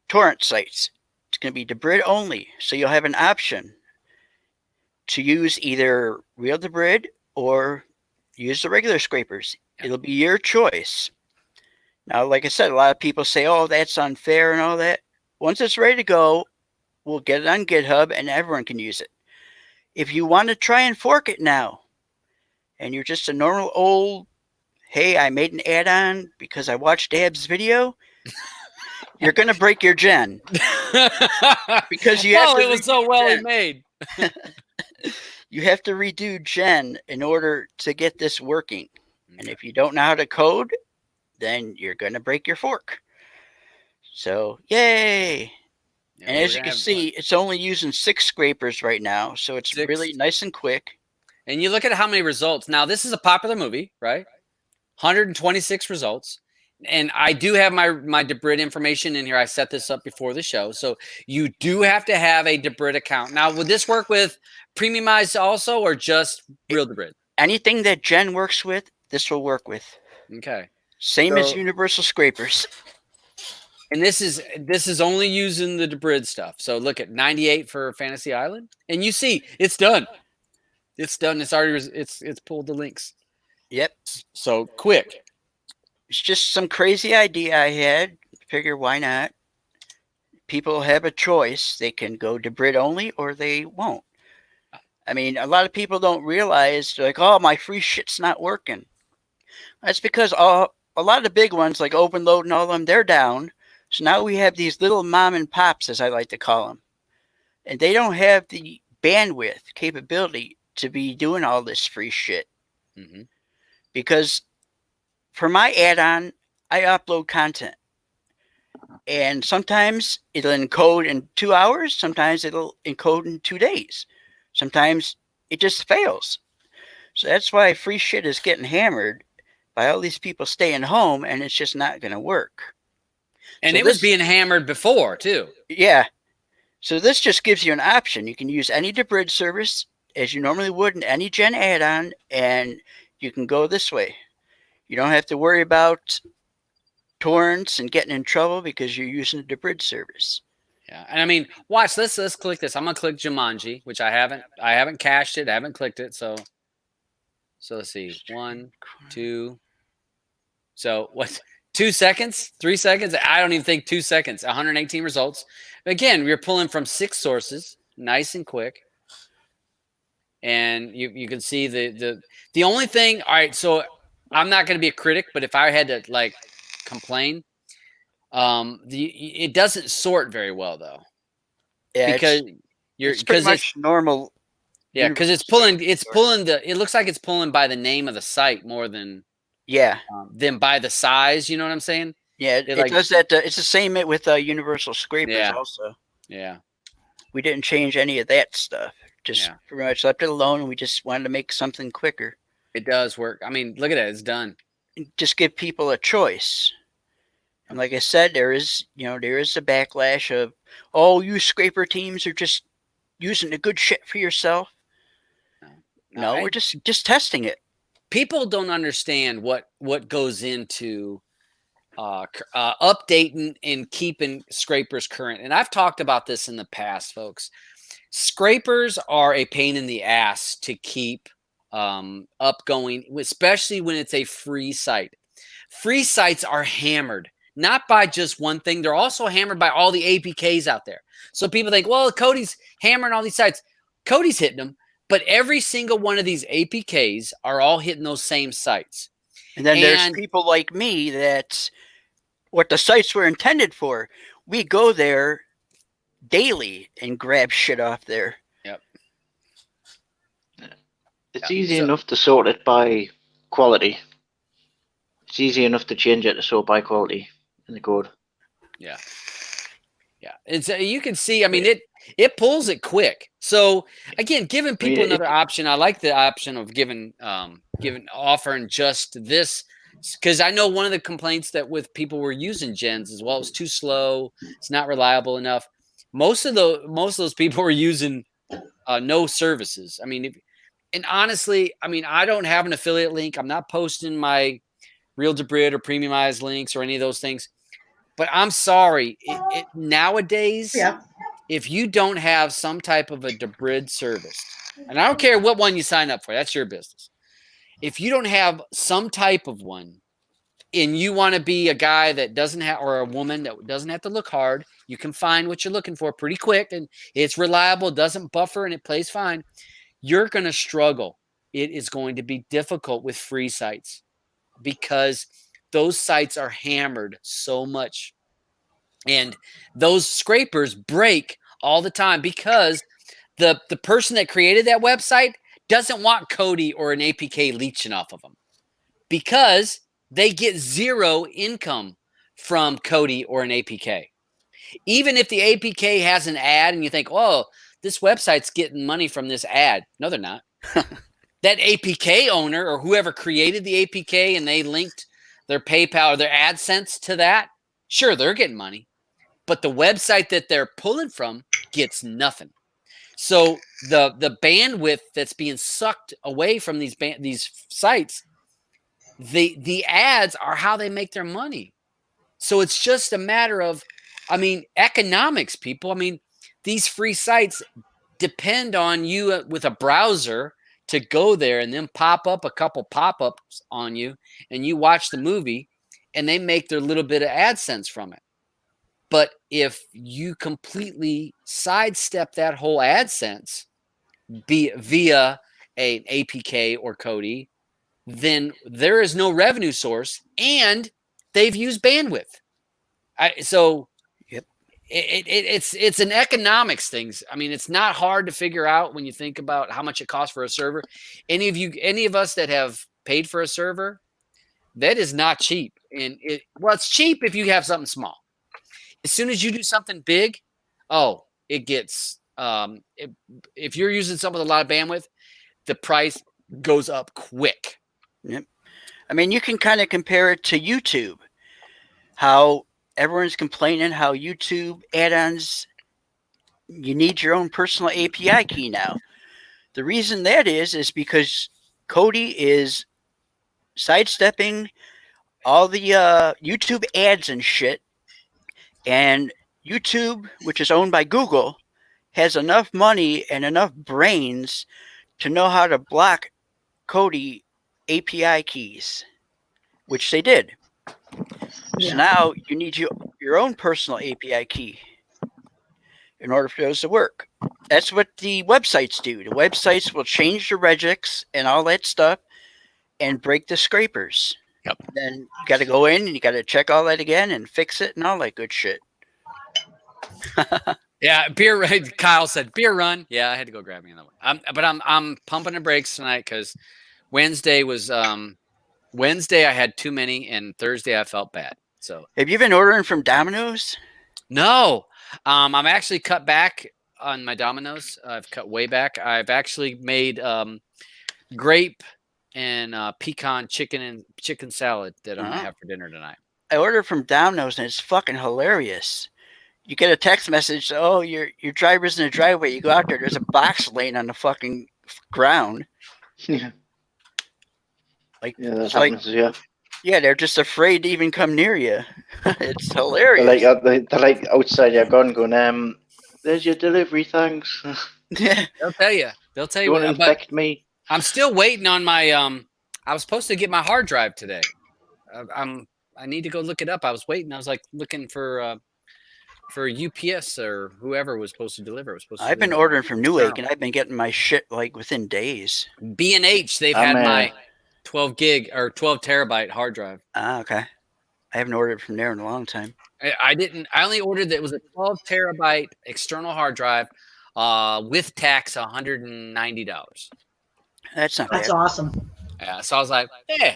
torrent sites. It's going to be Debrid only. So you'll have an option to use either real Debrid or use the regular scrapers. It'll be your choice. Now, like I said, a lot of people say, oh, that's unfair and all that. Once it's ready to go, we'll get it on GitHub and everyone can use it. If you want to try and fork it now, and you're just a normal old, hey, I made an add-on because I watched Dab's video, you're going to break your gen. Because you have to it was so well made. You have to redo gen in order to get this working. And if you don't know how to code, then you're going to break your fork. So, yay! Yeah, And we're as you gonna can have, see, it's only using 6 scrapers right now, so it's 6. really nice and quick. And you look at how many results. Now, this is a popular movie, right? 126 results. And I do have my Debrid information in here. I set this up before the show. So you do have to have a Debrid account. Now, would this work with Premiumized also or just Real Debrid? Anything that Jen works with, this will work with. Okay. Same as So- Universal Scrapers. And this is only using the Debrid stuff. So look at 98 for Fantasy Island. And you see, it's done. It's done. It's already it's pulled the links. Yep. So quick. It's just some crazy idea I had. Figure why not? People have a choice. They can go Debrid only or they won't. I mean, a lot of people don't realize, they're like, oh, my free shit's not working. That's because a lot of the big ones like OpenLoad and all of them, they're down. So now we have these little mom and pops, as I like to call them. And they don't have the bandwidth capability to be doing all this free shit. Mm-hmm. Because for my add-on, I upload content. And sometimes it'll encode in 2 hours. Sometimes it'll encode in 2 days. Sometimes it just fails. So that's why free shit is getting hammered by all these people staying home, and it's just not going to work. And So it was this- being hammered before, too. Yeah. So this just gives you an option. You can use any Debrid service as you normally would in any Gen add-on, and you can go this way. You don't have to worry about torrents and getting in trouble because you're using a Debrid service. Yeah. And I mean, watch, let's click this. I'm gonna click Jumanji, which I haven't cached it, I haven't clicked it. So let's see. 1, 2. So what 2 seconds? 3 seconds? I don't even think 2 seconds. 118 results. Again, we're pulling from 6 sources, nice and quick. And you can see the only thing, all right, so I'm not gonna be a critic, but if I had to like complain, it doesn't sort very well though. Yeah, Because it's pretty much normal. Yeah, because it's pulling it looks like it's pulling by the name of the site more than than by the size, you know what I'm saying? Yeah, it like- does that. It's the same with Universal Scrapers Yeah. also. Yeah. We didn't change any of that stuff. Just Yeah. pretty much left it alone, and we just wanted to make something quicker. It does work. I mean, look at it, it's done. Just give people a choice. And like I said, there is a backlash of, oh, you scraper teams are just using the good shit for yourself. No, we're just testing it. People don't understand what goes into updating and keeping scrapers current. And I've talked about this in the past, folks. Scrapers are a pain in the ass to keep upgoing, especially when it's a free site. Free sites are hammered, not by just one thing. They're also hammered by all the APKs out there. So people think, well, Cody's hammering all these sites. Cody's hitting them, but every single one of these APKs are all hitting those same sites. And then there's people like me that what the sites were intended for, we go there daily and grab shit off there. Yep. It's easy enough to sort it by quality. It's easy enough to change it to sort by quality in the code. Yeah. Yeah. It's you can see, I mean, it pulls it quick. So again, giving people another option. I like the option of offering just this, because I know one of the complaints that with people were using gens as well, it's too slow, it's not reliable enough. Most of those people were using no services. I mean, and honestly, I mean, I don't have an affiliate link. I'm not posting my Real Debrid or Premiumized links or any of those things. But I'm sorry, nowadays, if you don't have some type of a Debrid service, and I don't care what one you sign up for, that's your business. If you don't have some type of one, and you want to be a guy that doesn't have, or a woman that doesn't have to look hard, you can find what you're looking for pretty quick, and it's reliable, doesn't buffer, and it plays fine. You're going to struggle. It is going to be difficult with free sites because those sites are hammered so much. And those scrapers break all the time because the person that created that website doesn't want Cody or an APK leeching off of them, because they get zero income from Kodi or an APK. Even if the APK has an ad and you think, oh, this website's getting money from this ad. No, they're not. That APK owner or whoever created the APK and they linked their PayPal or their AdSense to that, sure, they're getting money. But the website that they're pulling from gets nothing. So the bandwidth that's being sucked away from these sites, the ads are how they make their money. So it's just a matter of, economics, people. These free sites depend on you with a browser to go there and then pop up a couple pop-ups on you and you watch the movie and they make their little bit of AdSense from it. But if you completely sidestep that whole AdSense via an APK or Kodi, then there is no revenue source and they've used bandwidth. Yep. It's an economics thing. It's not hard to figure out when you think about how much it costs for a server. Any of us that have paid for a server, that is not cheap. And it's cheap if you have something small. As soon as you do something big, it gets if you're using something with a lot of bandwidth, the price goes up quick. Yep. You can kind of compare it to YouTube. How everyone's complaining how YouTube add-ons, you need your own personal API key now. The reason that is because Kodi is sidestepping all the YouTube ads and shit. And YouTube, which is owned by Google, has enough money and enough brains to know how to block Kodi API keys, which they did. Yeah. So now you need your own personal API key in order for those to work. That's what the websites do. The websites will change the regex and all that stuff and break the scrapers. Yep. Then you got to go in and you got to check all that again and fix it and all that good shit. Yeah, beer. Kyle said beer run. Yeah, I had to go grab me another one. But I'm pumping the brakes tonight because Wednesday was Wednesday I had too many and Thursday I felt bad. So have you been ordering from Domino's? No, I'm actually cut back on my Domino's. I've cut way back. I've actually made grape and pecan chicken salad that I'm gonna have for dinner tonight. I ordered from Domino's and it's fucking hilarious. You get a text message, oh, your driver's in the driveway. You go out there, there's a box laying on the fucking ground. Yeah. That it's happens, yeah. Yeah, they're just afraid to even come near you. It's hilarious. They're like outside your gun going, there's your delivery, thanks. Yeah. They'll tell you. Don't infect me. I'm still waiting on my I was supposed to get my hard drive today. I need to go look it up. I was waiting. I was like looking for UPS or whoever was supposed to deliver. I've been ordering from Newegg and I've been getting my shit like within days. B&H, they've had my 12 gig or 12 terabyte hard drive. Ah, okay. I haven't ordered from there in a long time. I only ordered that it was a 12 terabyte external hard drive with tax $190. That's not bad. That's awesome. Yeah, so I was like, yeah.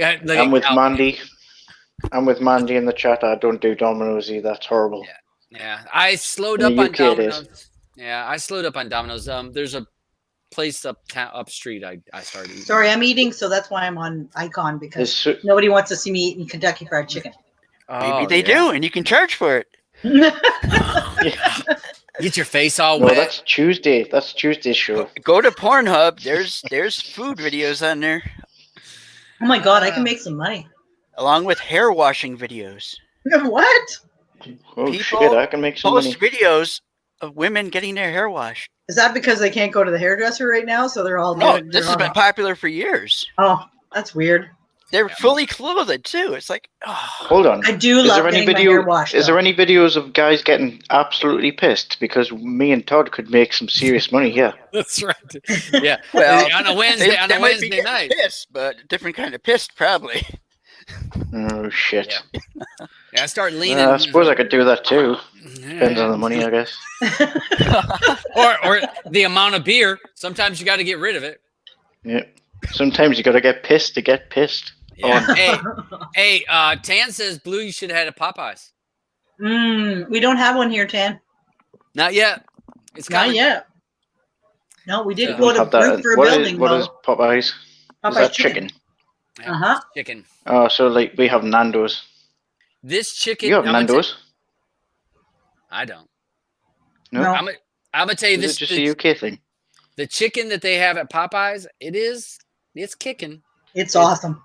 I'm with Mandy. I'm with Mandy in the chat. I don't do Domino's either. That's horrible. Yeah. I slowed up on Domino's. Yeah, I slowed up on Domino's. There's a place up street I started eating. Sorry, I'm eating, so that's why I'm on icon because nobody wants to see me eating Kentucky Fried Chicken. Maybe they do, and you can charge for it. Get your face all wet. That's Tuesday. That's Tuesday's show. Go to Pornhub. There's food videos on there. Oh my god, I can make some money. Along with hair washing videos. What? Oh shit, I can make some money. Post videos of women getting their hair washed. Is that because they can't go to the hairdresser right now? So they're all no. This has been popular for years. Oh, that's weird. They're fully clothed too. It's like, oh. Hold on. I do love getting my hair washed. Is there any videos of guys getting absolutely pissed? Because me and Todd could make some serious money here. That's right. Yeah. Well, on a Wednesday night. Pissed, but a different kind of pissed, probably. Oh shit. Yeah, I start leaning. I suppose I could do that too. Depends on the money, I guess. or the amount of beer. Sometimes you got to get rid of it. Yeah. Sometimes you got to get pissed to get pissed. Yeah. Hey, Tan says Blue, you should have had a Popeyes. We don't have one here, Tan. Not yet. It's Not coming. yet. No, we did Yeah. go to Have that. Group for a What is- building. what though. is Popeyes? Is Popeyes that chicken? Yeah, Uh-huh. Chicken. Oh, so like we have Nando's. This chicken. You have I'm gonna Nando's? I don't. No. I'm gonna tell you Is this. it just a UK thing? The chicken that they have at Popeyes, it's kicking. It's awesome.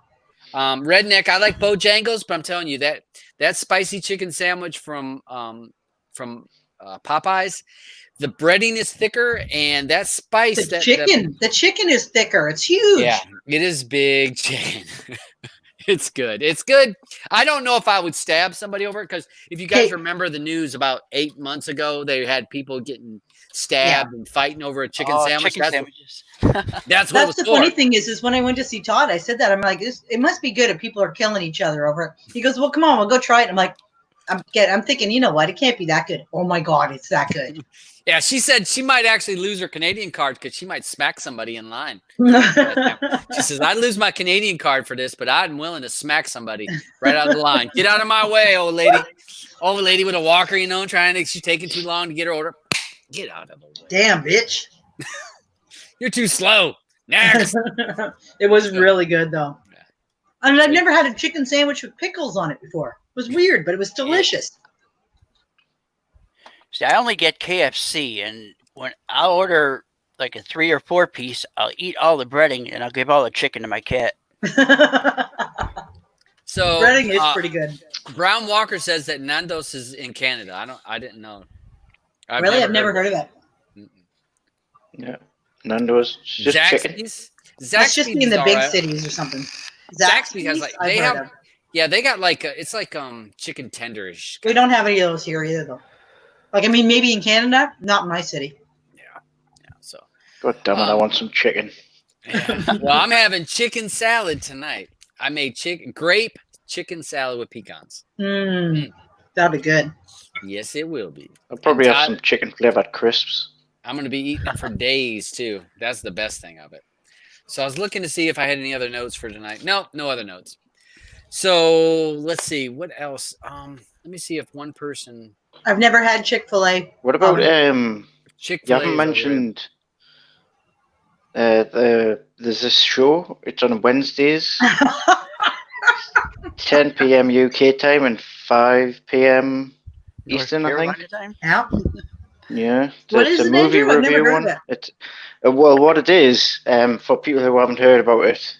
Redneck, I like Bojangles, but I'm telling you that spicy chicken sandwich from Popeyes, the breading is thicker, and that spice. The chicken is thicker. It's huge. Yeah, it is big chicken. It's good. It's good. I don't know if I would stab somebody over it because if you guys remember the news about 8 months ago, they had people getting stabbed and fighting over a chicken sandwich. Chicken sandwiches. That's what it was the for. funny thing is when I went to see Todd, I said that I'm like, it must be good if people are killing each other over it. He goes, well, come on, we'll go try it. I'm like, I'm thinking, you know what? It can't be that good. Oh my God, it's that good. Yeah, she said she might actually lose her Canadian card because she might smack somebody in line. She says, I'd lose my Canadian card for this, but I'm willing to smack somebody right out of the line. Get out of my way, old lady. Old lady with a walker, she's taking too long to get her order. Get out of the way. Damn, bitch. You're too slow. Next. It was really good, though. I mean, I've never had a chicken sandwich with pickles on it before. It was weird, but it was delicious. See, I only get KFC, and when I'll order like a 3 or 4 piece, I'll eat all the breading, and I'll give all the chicken to my cat. So breading is pretty good. Brown Walker says that Nando's is in Canada. I didn't know. I've never heard of that. Yeah, Nando's. Just chicken. Zaxby's. That's just in the big cities or something. Zaxby's has like they got like it's like chicken tenderish. We don't have any of those here either, though. Like, I mean, maybe in Canada, not in my city. Yeah. So. God damn it! I want some chicken. Yeah. Well, I'm having chicken salad tonight. I made grape chicken salad with pecans. That'll be good. Yes, it will be. I'll probably have some chicken flavored crisps. I'm going to be eating it for days too. That's the best thing of it. So I was looking to see if I had any other notes for tonight. No other notes. So let's see what else. Let me see if one person. I've never had Chick-fil-A. What about Chick-fil-A? You haven't mentioned there's this show. It's on Wednesdays, 10 p.m. UK time and 5 p.m. Eastern, I think. Time? Yeah. Yeah. What is it, Andrew? I've never heard of it. It's well, what it is, for people who haven't heard about it,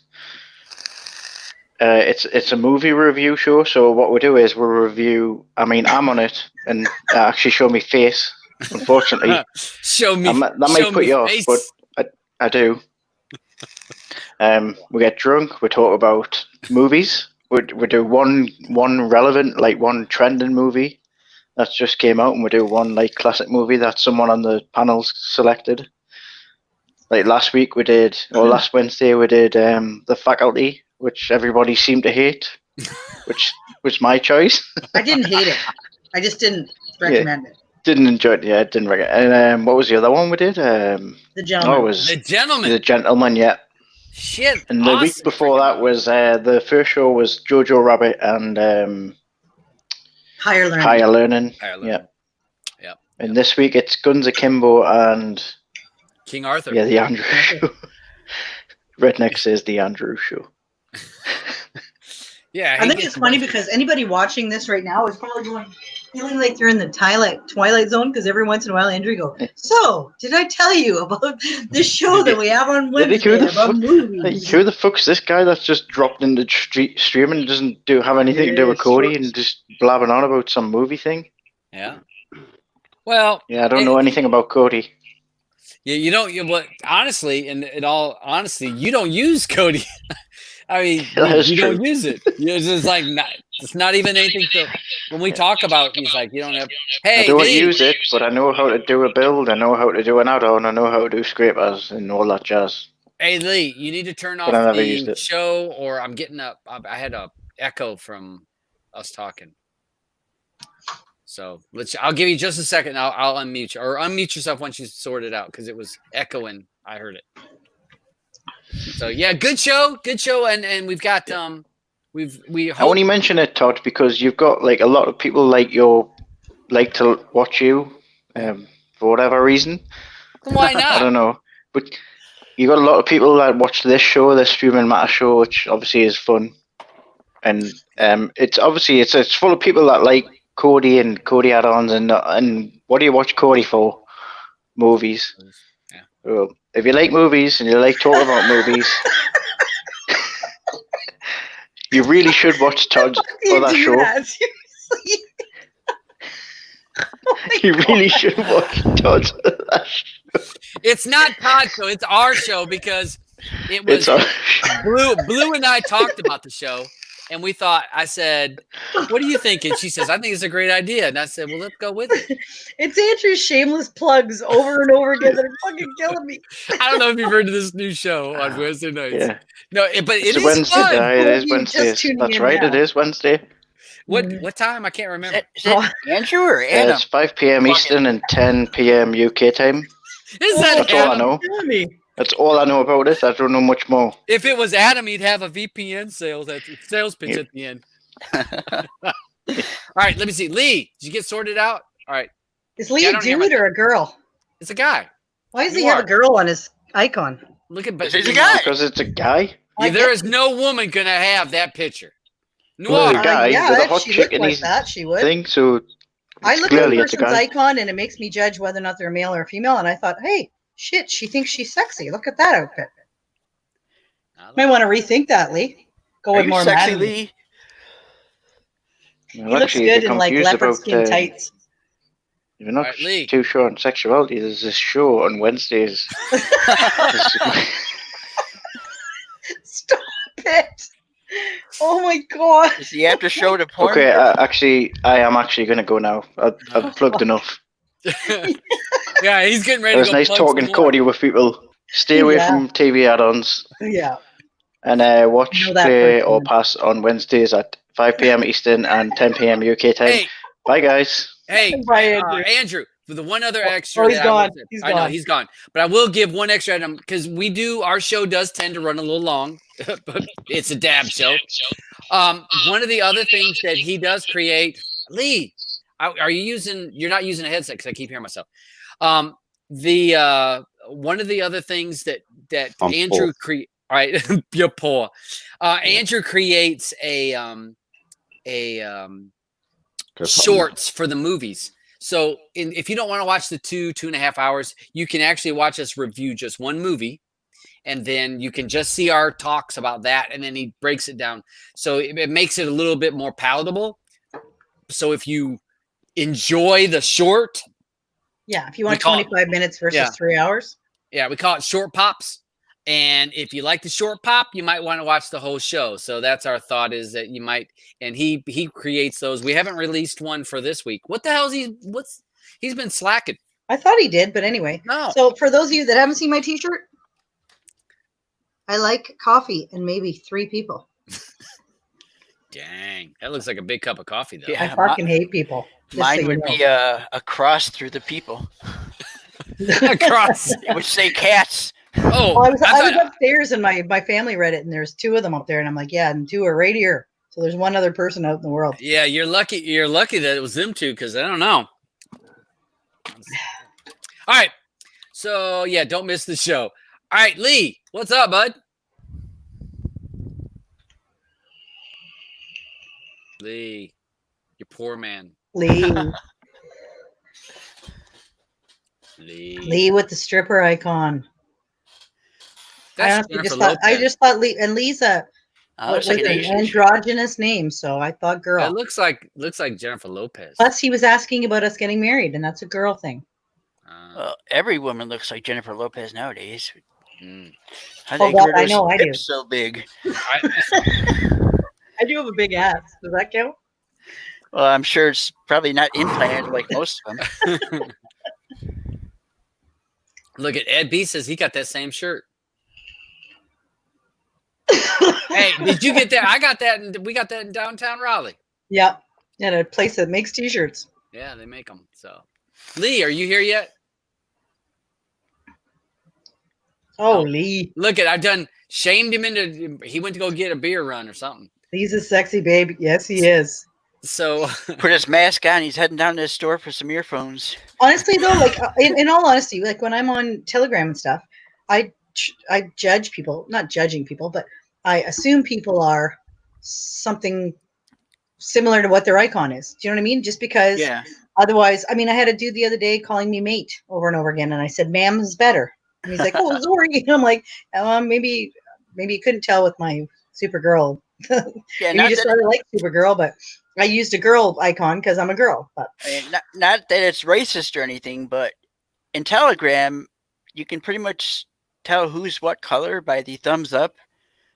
it's a movie review show. So what we do is we review. I mean, I'm on it, and actually show me face. Unfortunately, show me. That might put you off, but I do. We get drunk. We talk about movies. We do one relevant, like one trending movie that's just came out, and we do one like classic movie that someone on the panel's selected. Like last week we did, or last Wednesday we did The Faculty, which everybody seemed to hate, which was my choice. I didn't hate it. I just didn't recommend it. Didn't enjoy it. Yeah, didn't recommend it. And what was the other one we did? The Gentleman. Oh, it was The Gentleman. The Gentleman, yeah. Shit. And the week before that was the first show was Jojo Rabbit and Higher Learning. Higher Learning. Yeah. And this week it's Guns Akimbo and King Arthur. Yeah, the Andrew Show. Redneck says the Andrew Show. Yeah, I think it's funny because anybody watching this right now is probably feeling like they're in the Twilight Zone because every once in a while Andrew goes, so, did I tell you about this show that we have on Wednesday about movies? Who the fuck's this guy that's just dropped into streaming and doesn't have anything to do with Cody and just blabbing on about some movie thing? Yeah. Well. Yeah, I don't know anything about Cody. Yeah, you don't. But honestly, in all honesty, you don't use Cody. I mean, you don't use it. It's just like it's not even anything. When we talk about, he's like, you don't have. Hey, I don't use it, but I know how to do a build. I know how to do an add-on. I know how to do scrapers and all that jazz. Hey Lee, you need to turn off the show, or I'm getting up. I had a echo from us talking. So I'll give you just a second. I'll unmute you, or unmute yourself once you sort it out because it was echoing. I heard it. So yeah, good show, and we've got We I hope. only mention it, Todd, because you've got like a lot of people like to watch you, for whatever reason. Why I not? don't know, but you got a lot of people that watch this show, this Human Matter show, which obviously is fun, and it's full of people that like Cody and Cody Add-Ons, and what do you watch Cody for? Movies. Yeah. Well, if you like movies and you like talking about movies, you really should watch Todd for that show. Seriously. You really should watch Todd for that show. It's not Todd's show. It's our show because it was Blue and I talked about the show, and we thought. I said, "What do you think?" And she says, "I think it's a great idea." And I said, "Well, let's go with it." It's Andrew's shameless plugs over and over again that are fucking killing me. I don't know if you've heard of this new show on Wednesday nights. Yeah. No, but It's it is Wednesday. fun. It is You just Wednesday. tuning That's in right. now. It is Wednesday. What time? I can't remember. Is that Andrew or Adam? It's 5 p.m. Eastern and 10 p.m. UK time. Is that That's all I Adam? know. Killing me. That's all I know about it. I don't know much more. If it was Adam, he'd have a VPN sales pitch at the end. All right, let me see. Lee, did you get sorted out? All right, Is Lee Yeah, I a don't hear dude or a girl? it's a guy. Why does You he have are. a girl on his icon? Look at He's a guy. Because it's a guy. There is no woman gonna have that picture. Well, Noir. the guy yeah, with a if hot she chick looked in like his that, she would. thing. So I look at a clearly it's a person's guy. icon and it makes me judge whether or not they're a male or a female. And I thought, hey, shit, she thinks she's sexy. Look at that outfit. Might want to rethink that, Lee. Go Are with you more sexy, man. Lee? He looks good in like leopard skin tights. If you're not Right, Lee. too sure on sexuality, there's this show on Wednesdays. Stop it. Oh my god. Is the after show to porn? Okay, I am actually going to go now. I've plugged enough. Yeah, he's getting ready It was to go nice plug talking some more. Cody with people. Stay away Yeah. from TV add-ons Yeah. and watch Know that Play or person. Pass on Wednesdays at 5 p.m. Eastern and 10 p.m. UK time. Hey, Bye, guys. hey, Bye, Andrew. Andrew, for the one other extra. Oh, he's that I will gone. say- He's I know gone. he's gone, but I will give one extra item because our show does tend to run a little long, but it's a dab show. One of the other things that he does create, Lee, you're not using a headset because I keep hearing myself. One of the other things that I'm Andrew create, right? You're poor. Andrew creates a shorts for the movies. So if you don't want to watch the 2.5 hours, you can actually watch us review just one movie. And then you can just see our talks about that. And then he breaks it down. So it makes it a little bit more palatable. So if you enjoy the short. Yeah, if you want We call- 25 minutes versus Yeah. 3 hours. Yeah, we call it short pops. And if you like the short pop, you might want to watch the whole show. So that's our thought is that you might. And he creates those. We haven't released one for this week. What the hell is he's been slacking. I thought he did, but anyway. No. So for those of you that haven't seen my t-shirt, I like coffee and maybe 3 people. Dang. That looks like a big cup of coffee, though. Yeah. I fucking hate people. Just so Mine you would know. be a cross through the people. Across. It would say cats. Oh, Well, I was thought- upstairs and my family read it, and there's 2 of them up there, and I'm like, yeah, and 2 are right here. So there's one other person out in the world. yeah, you're lucky. You're lucky that it was them two, because I don't know. All right. So yeah, don't miss the show. All right, Lee, what's up, bud? Lee, you poor man. Lee, Lee. Lee with the stripper icon. That's I Jennifer just thought Lee, and Lee's Looks like an an Asian. androgynous name, so I thought It girl. looks like Jennifer Lopez. Plus, he was asking about us getting married, and that's a girl thing. Well, every woman looks like Jennifer Lopez nowadays. Mm. How Oh, they God, grew I those know, I do. hips so big. I do have a big ass. Does that count? Well, I'm sure it's probably not implanted like most of them. Look at Ed B says he got that same shirt. Hey, did you get that? I got that. We got that in downtown Raleigh. Yeah, at a place that makes t-shirts. Yeah, they make them. So, Lee, are you here yet? Oh, Lee. Look at I've done shamed him into. He went to go get a beer run or something. He's a sexy baby. Yes, he is. So Put his mask on. He's heading down to the store for some earphones. Honestly, though, like in all honesty, like when I'm on Telegram and stuff, I judge people, not judging people, but I assume people are something similar to what their icon is. Do you know what I mean? Just because Yeah. otherwise, I mean, I had a dude the other day calling me mate over and over again, and I said, "Ma'am is better." And he's like, "Oh, sorry." And I'm like, maybe you couldn't tell with my Supergirl. Yeah, Maybe not you just that, really like Supergirl, but I used a girl icon because I'm a girl. But not that it's racist or anything, but in Telegram, you can pretty much tell who's what color by the thumbs up.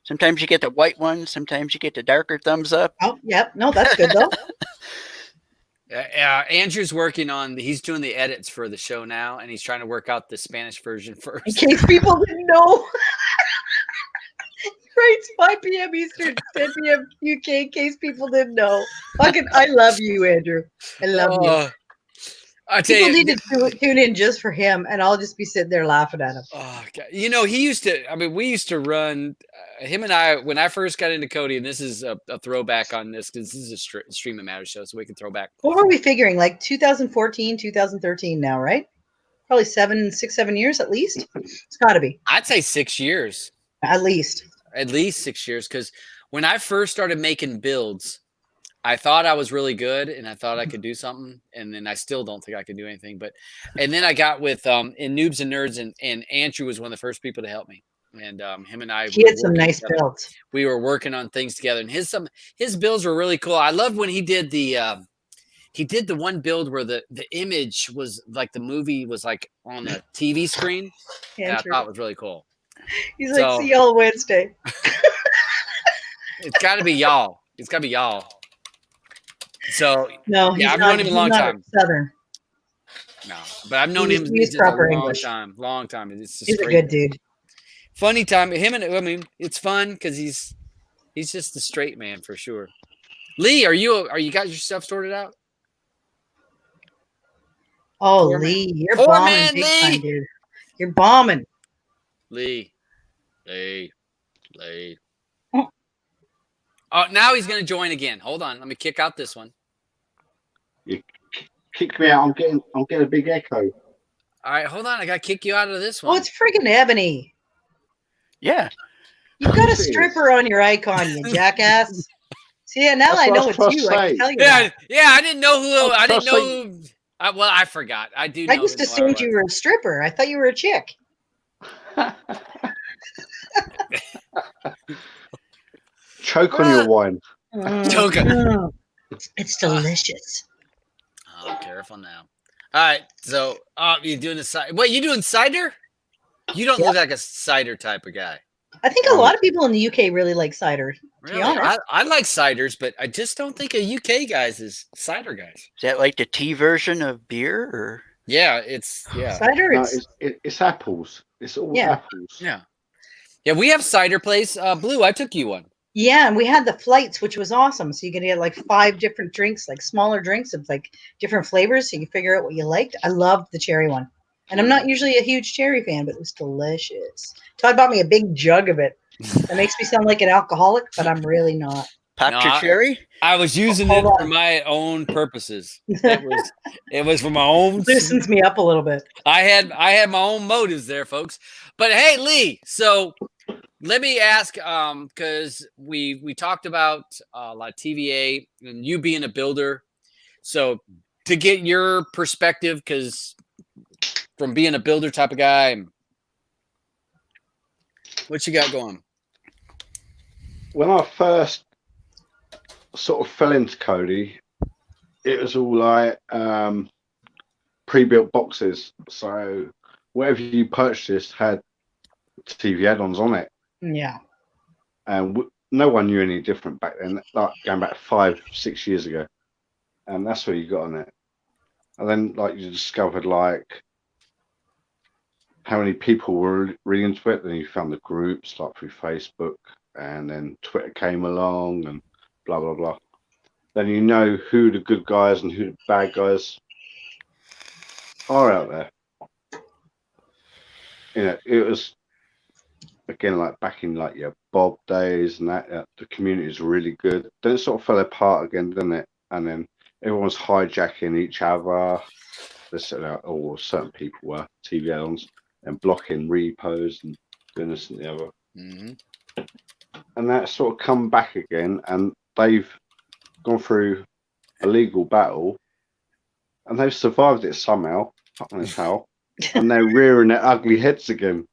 Sometimes you get the white one. Sometimes you get the darker thumbs up. oh, yep, no, that's good though. Andrew's working on. He's doing the edits for the show now, and he's trying to work out the Spanish version In first. case people didn't know. Right, it's 5 p.m. Eastern, 10 p.m. UK, in case people didn't know. I love you, Andrew. I love you. I tell People you, need to tune in just for him, and I'll just be sitting there laughing at him. oh, God. You know, he used to. I mean, we used to run. Him and I, when I first got into Cody, and this is a throwback on this because this is a Stream That Matters show, so we can throw back. What were we figuring? Like 2014, 2013 now, right? Probably 7 years at least. It's got to be. I'd say 6 years. At least. At least 6 years, because when I first started making builds, I thought I was really good and I thought I could do something, and then I still don't think I could do anything. And then I got with in Noobs and Nerds, and Andrew was one of the first people to help me. And him and I, He had some nice builds. We were working on things together, and his builds were really cool. I loved when he did the one build where the image was like the movie was like on a TV screen, and I thought it was really cool. He's like, see y'all Wednesday. It's got to be y'all. It's got to be y'all. So no, yeah, I've known him a long time. Southern. No, but I've known him he's proper English. Long time. It's he's a good dude. Funny time. Him and I mean, it's fun because he's just the straight man for sure. Lee, are you got your stuff sorted out? Oh, Lee, you're bombing big time, dude. You're bombing. Lee. Oh, now he's going to join again. Hold on. Let me kick out this one. You kick me out. I'm getting a big echo. All right, hold on. I got to kick you out of this one. Oh, it's friggin' Ebony. Yeah. You've got a stripper on your icon, you jackass. See, now I know it's you. I can tell you that. Yeah, I didn't know who. I didn't know who. Well, I forgot. I do. I just assumed you were a stripper. I thought you were a chick. Choke on your wine. Choke on. It's delicious. Oh, careful now. All right, so you're doing the cider. Wait, you doing cider? You don't look like a cider type of guy. I think a lot of people in the UK really like cider. Really? I like ciders, but I just don't think a UK guys is cider guys. Is that like the tea version of beer, or? Yeah, it's cider. No, it's apples. It's all apples. Yeah. We have cider place. Blue, I took you one. Yeah, and we had the flights, which was awesome. So you can get like 5 different drinks, like smaller drinks of like different flavors, so you can figure out what you liked. I loved the cherry one. And I'm not usually a huge cherry fan, but it was delicious. Todd bought me a big jug of it. That makes me sound like an alcoholic, but I'm really not. Popped your cherry? I was using it for my own purposes. It was for my own. Loosens me up a little bit. I had my own motives there, folks. But hey, Lee, so let me ask, because we talked about a lot of TVA and you being a builder. So to get your perspective, because from being a builder type of guy, what you got going? When I first sort of fell into Cody, it was all like pre-built boxes. So whatever you purchased had TV add-ons on it. Yeah. And no one knew any different back then, like going back 5-6 years ago. And that's what you got on it. And then like you discovered like how many people were really into it. Then you found the groups like through Facebook, and then Twitter came along and blah, blah, blah. Then you know who the good guys and who the bad guys are out there. You know, it was again, like back in like your Bob days and that, the community is really good. Then it sort of fell apart again, didn't it? And then everyone's hijacking each other. Or certain people were TVAs and blocking repos and doing this and the other. Mm-hmm. And that's sort of come back again, and they've gone through a legal battle, and they've survived it somehow. Fuck knows how. And they're rearing their ugly heads again.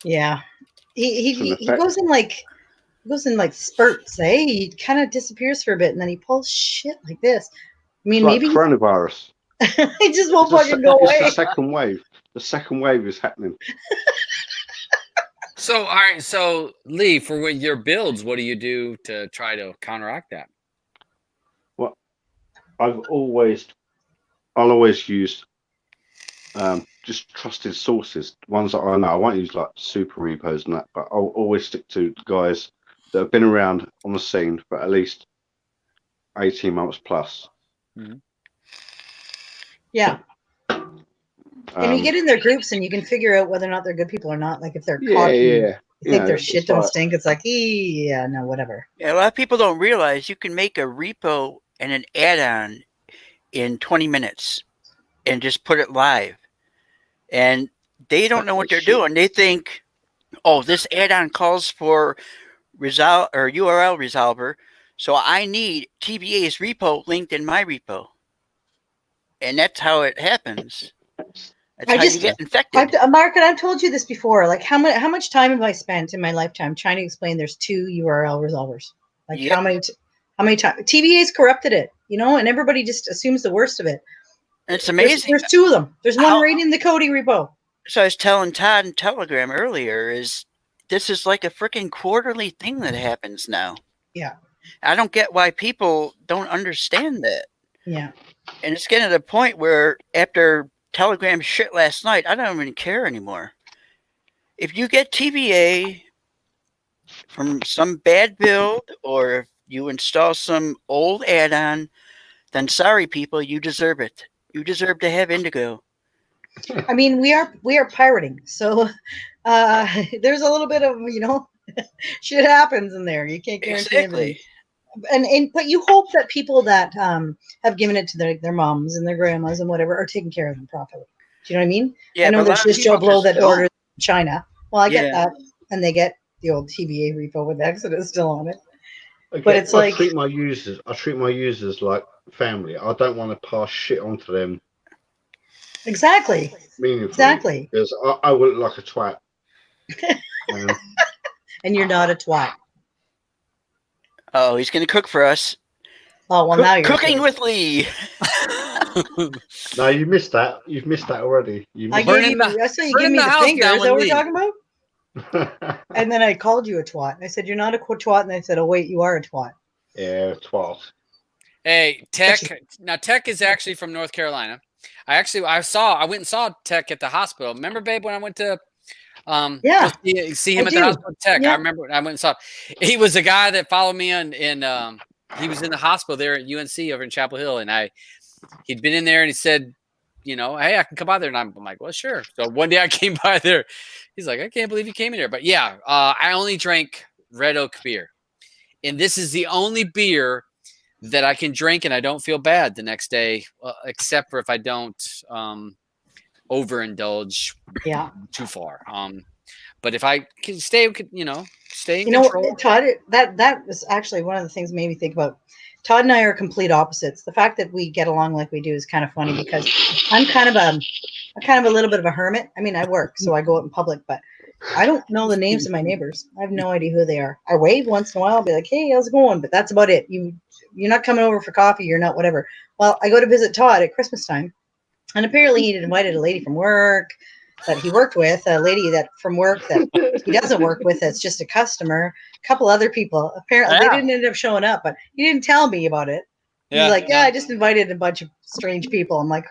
Yeah, he goes in like spurts. Eh? He kind of disappears for a bit, and then he pulls shit like this. I mean, It's like maybe coronavirus. he just won't fucking go away. It's the second wave. The second wave is happening. So, all right. So, Lee, for your builds, what do you do to try to counteract that? Well, I'll always use just trusted sources, ones that I know. I won't use like super repos and that, but I'll always stick to guys that have been around on the scene for at least 18 months plus. Mm-hmm. Yeah. And you get in their groups and you can figure out whether or not they're good people or not. Like if they're cocky, you think their shit don't stink. It's like, yeah, no, whatever. Yeah, a lot of people don't realize you can make a repo and an add-on in 20 minutes and just put it live. And they don't know what they're doing. They think, oh, this add-on calls for URL resolver, so I need TVA's repo linked in my repo. And that's how it happens. That's how you get infected. Mark, and I've told you this before. Like, how much time have I spent in my lifetime trying to explain there's 2 URL resolvers? Like, how many times? TVA's corrupted it, and everybody just assumes the worst of it. It's amazing. There's 2 of them. There's one right in the Cody repo. So I was telling Todd in Telegram earlier, this is like a freaking quarterly thing that happens now. Yeah. I don't get why people don't understand that. Yeah. And it's getting to the point where after Telegram shit last night, I don't even care anymore. If you get TVA from some bad build or if you install some old add-on, then sorry people, you deserve it. You deserve to have Indigo. I mean, we are pirating, so there's a little bit of shit happens in there. You can't guarantee everything. But you hope that people that have given it to their moms and their grandmas and whatever are taking care of them properly. Do you know what I mean? Yeah, I know there's just Joe Blow that orders in China. Well, I get that, and they get the old TVA repo with Exodus still on it. Again, but it's I treat my users like family. I don't want to pass shit on to them. Exactly. Exactly. Because I would look like a twat. And you're not a twat. Oh, he's going to cook for us. Oh, well, now you're cooking with Lee. No, you missed that. You've missed that already. I saw you give me the finger. Is that what we're talking about? And then I called you a twat. I said, you're not a twat. And I said, oh, wait, you are a twat. Yeah, twat. Hey, Tech. Now, Tech is actually from North Carolina. I went and saw Tech at the hospital. Remember, babe, when I went to see him at the hospital? Tech. Yeah. I remember I went and saw. He was a guy that followed me he was in the hospital there at UNC over in Chapel Hill, and he'd been in there, and he said, hey, I can come by there, and I'm like, well, sure. So one day I came by there. He's like, I can't believe you came in here, but yeah, I only drank Red Oak beer, and this is the only beer that I can drink and I don't feel bad the next day, except for if I don't overindulge too far. But if I can stay in control. Todd, that was actually one of the things made me think about. Todd and I are complete opposites. The fact that we get along like we do is kind of funny because I'm kind of a little bit of a hermit. I mean, I work, so I go out in public, but I don't know the names of my neighbors. I have no idea who they are. I wave once in a while. I'll be like, hey, how's it going? But that's about it. You're not coming over for coffee. You're not whatever. Well, I go to visit Todd at Christmas time, and apparently he'd invited a lady from work that he worked with, a lady that from work that he doesn't work with that's just a customer, a couple other people. Apparently they didn't end up showing up, but he didn't tell me about it. He's like, I just invited a bunch of strange people. I'm like,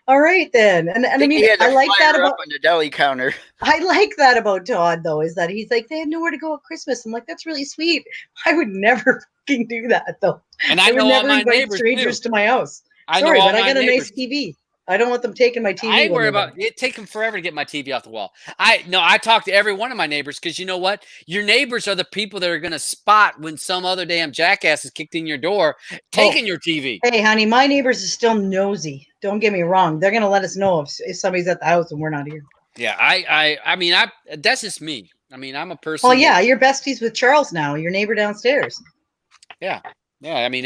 all right then. And I mean, I like that about on the deli counter. I like that about Todd though, is that he's like, they had nowhere to go at Christmas. I'm like, that's really sweet. I would never fucking do that though. And I would know never all my invite neighbors strangers too. to my house. I Sorry, know but I got a nice TV. I don't want them taking my TV. I when worry they're about done. it taking forever to get my TV off the wall. I talk to every one of my neighbors because you know what? Your neighbors are the people that are going to spot when some other damn jackass is kicked in your door taking your TV. Hey, honey, my neighbors are still nosy. Don't get me wrong. They're going to let us know if somebody's at the house and we're not here. Yeah, I mean, that's just me. I mean, I'm a person. Well, yeah, you're besties with Charles now, your neighbor downstairs. Yeah. I mean,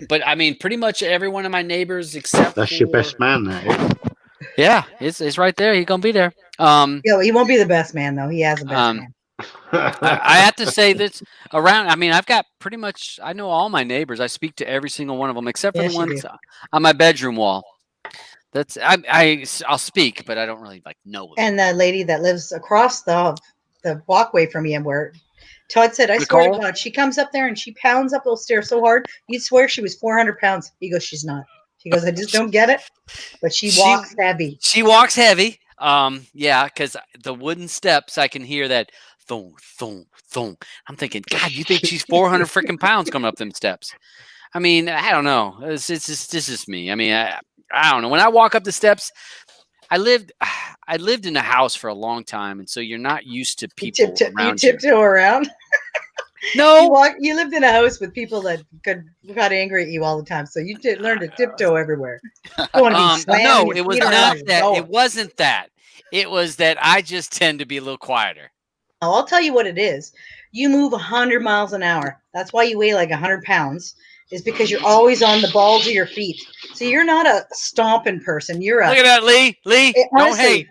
but I mean, pretty much every one of my neighbors except That's your best man, that is. Yeah, it's right there. He's gonna be there. Yeah, he won't be the best man though. He has a best man. I have to say this around. I mean, I've got pretty much. I know all my neighbors. I speak to every single one of them except for Yes, the you ones do. on my bedroom wall. That's I'll speak, but I don't really like know them. And the lady that lives across the walkway from you, where Todd said, I swear to Nicole? God, she comes up there and she pounds up those stairs so hard, you'd swear she was 400 pounds. He goes, she's not. She goes, I just don't get it. But she walks heavy. She walks heavy. Yeah, because the wooden steps, I can hear that thong, thong, thong. I'm thinking, God, you think she's 400 freaking pounds coming up them steps? I mean, I don't know. It's just this is me. I mean, I don't know. When I walk up the steps, I lived in a house for a long time, and so you're not used to people You around you. tiptoe around. No, You lived in a house with people that got angry at you all the time, so you did learn to tiptoe everywhere. You want to be slamming no, your it was feet around not and that. going. It wasn't that. It was that I just tend to be a little quieter. Oh, I'll tell you what it is. You move 100 miles an hour. That's why you weigh like 100 pounds, is because you're always on the balls of your feet. So you're not a stomping person. You're a. Look at that, Lee. Don't honestly, hate.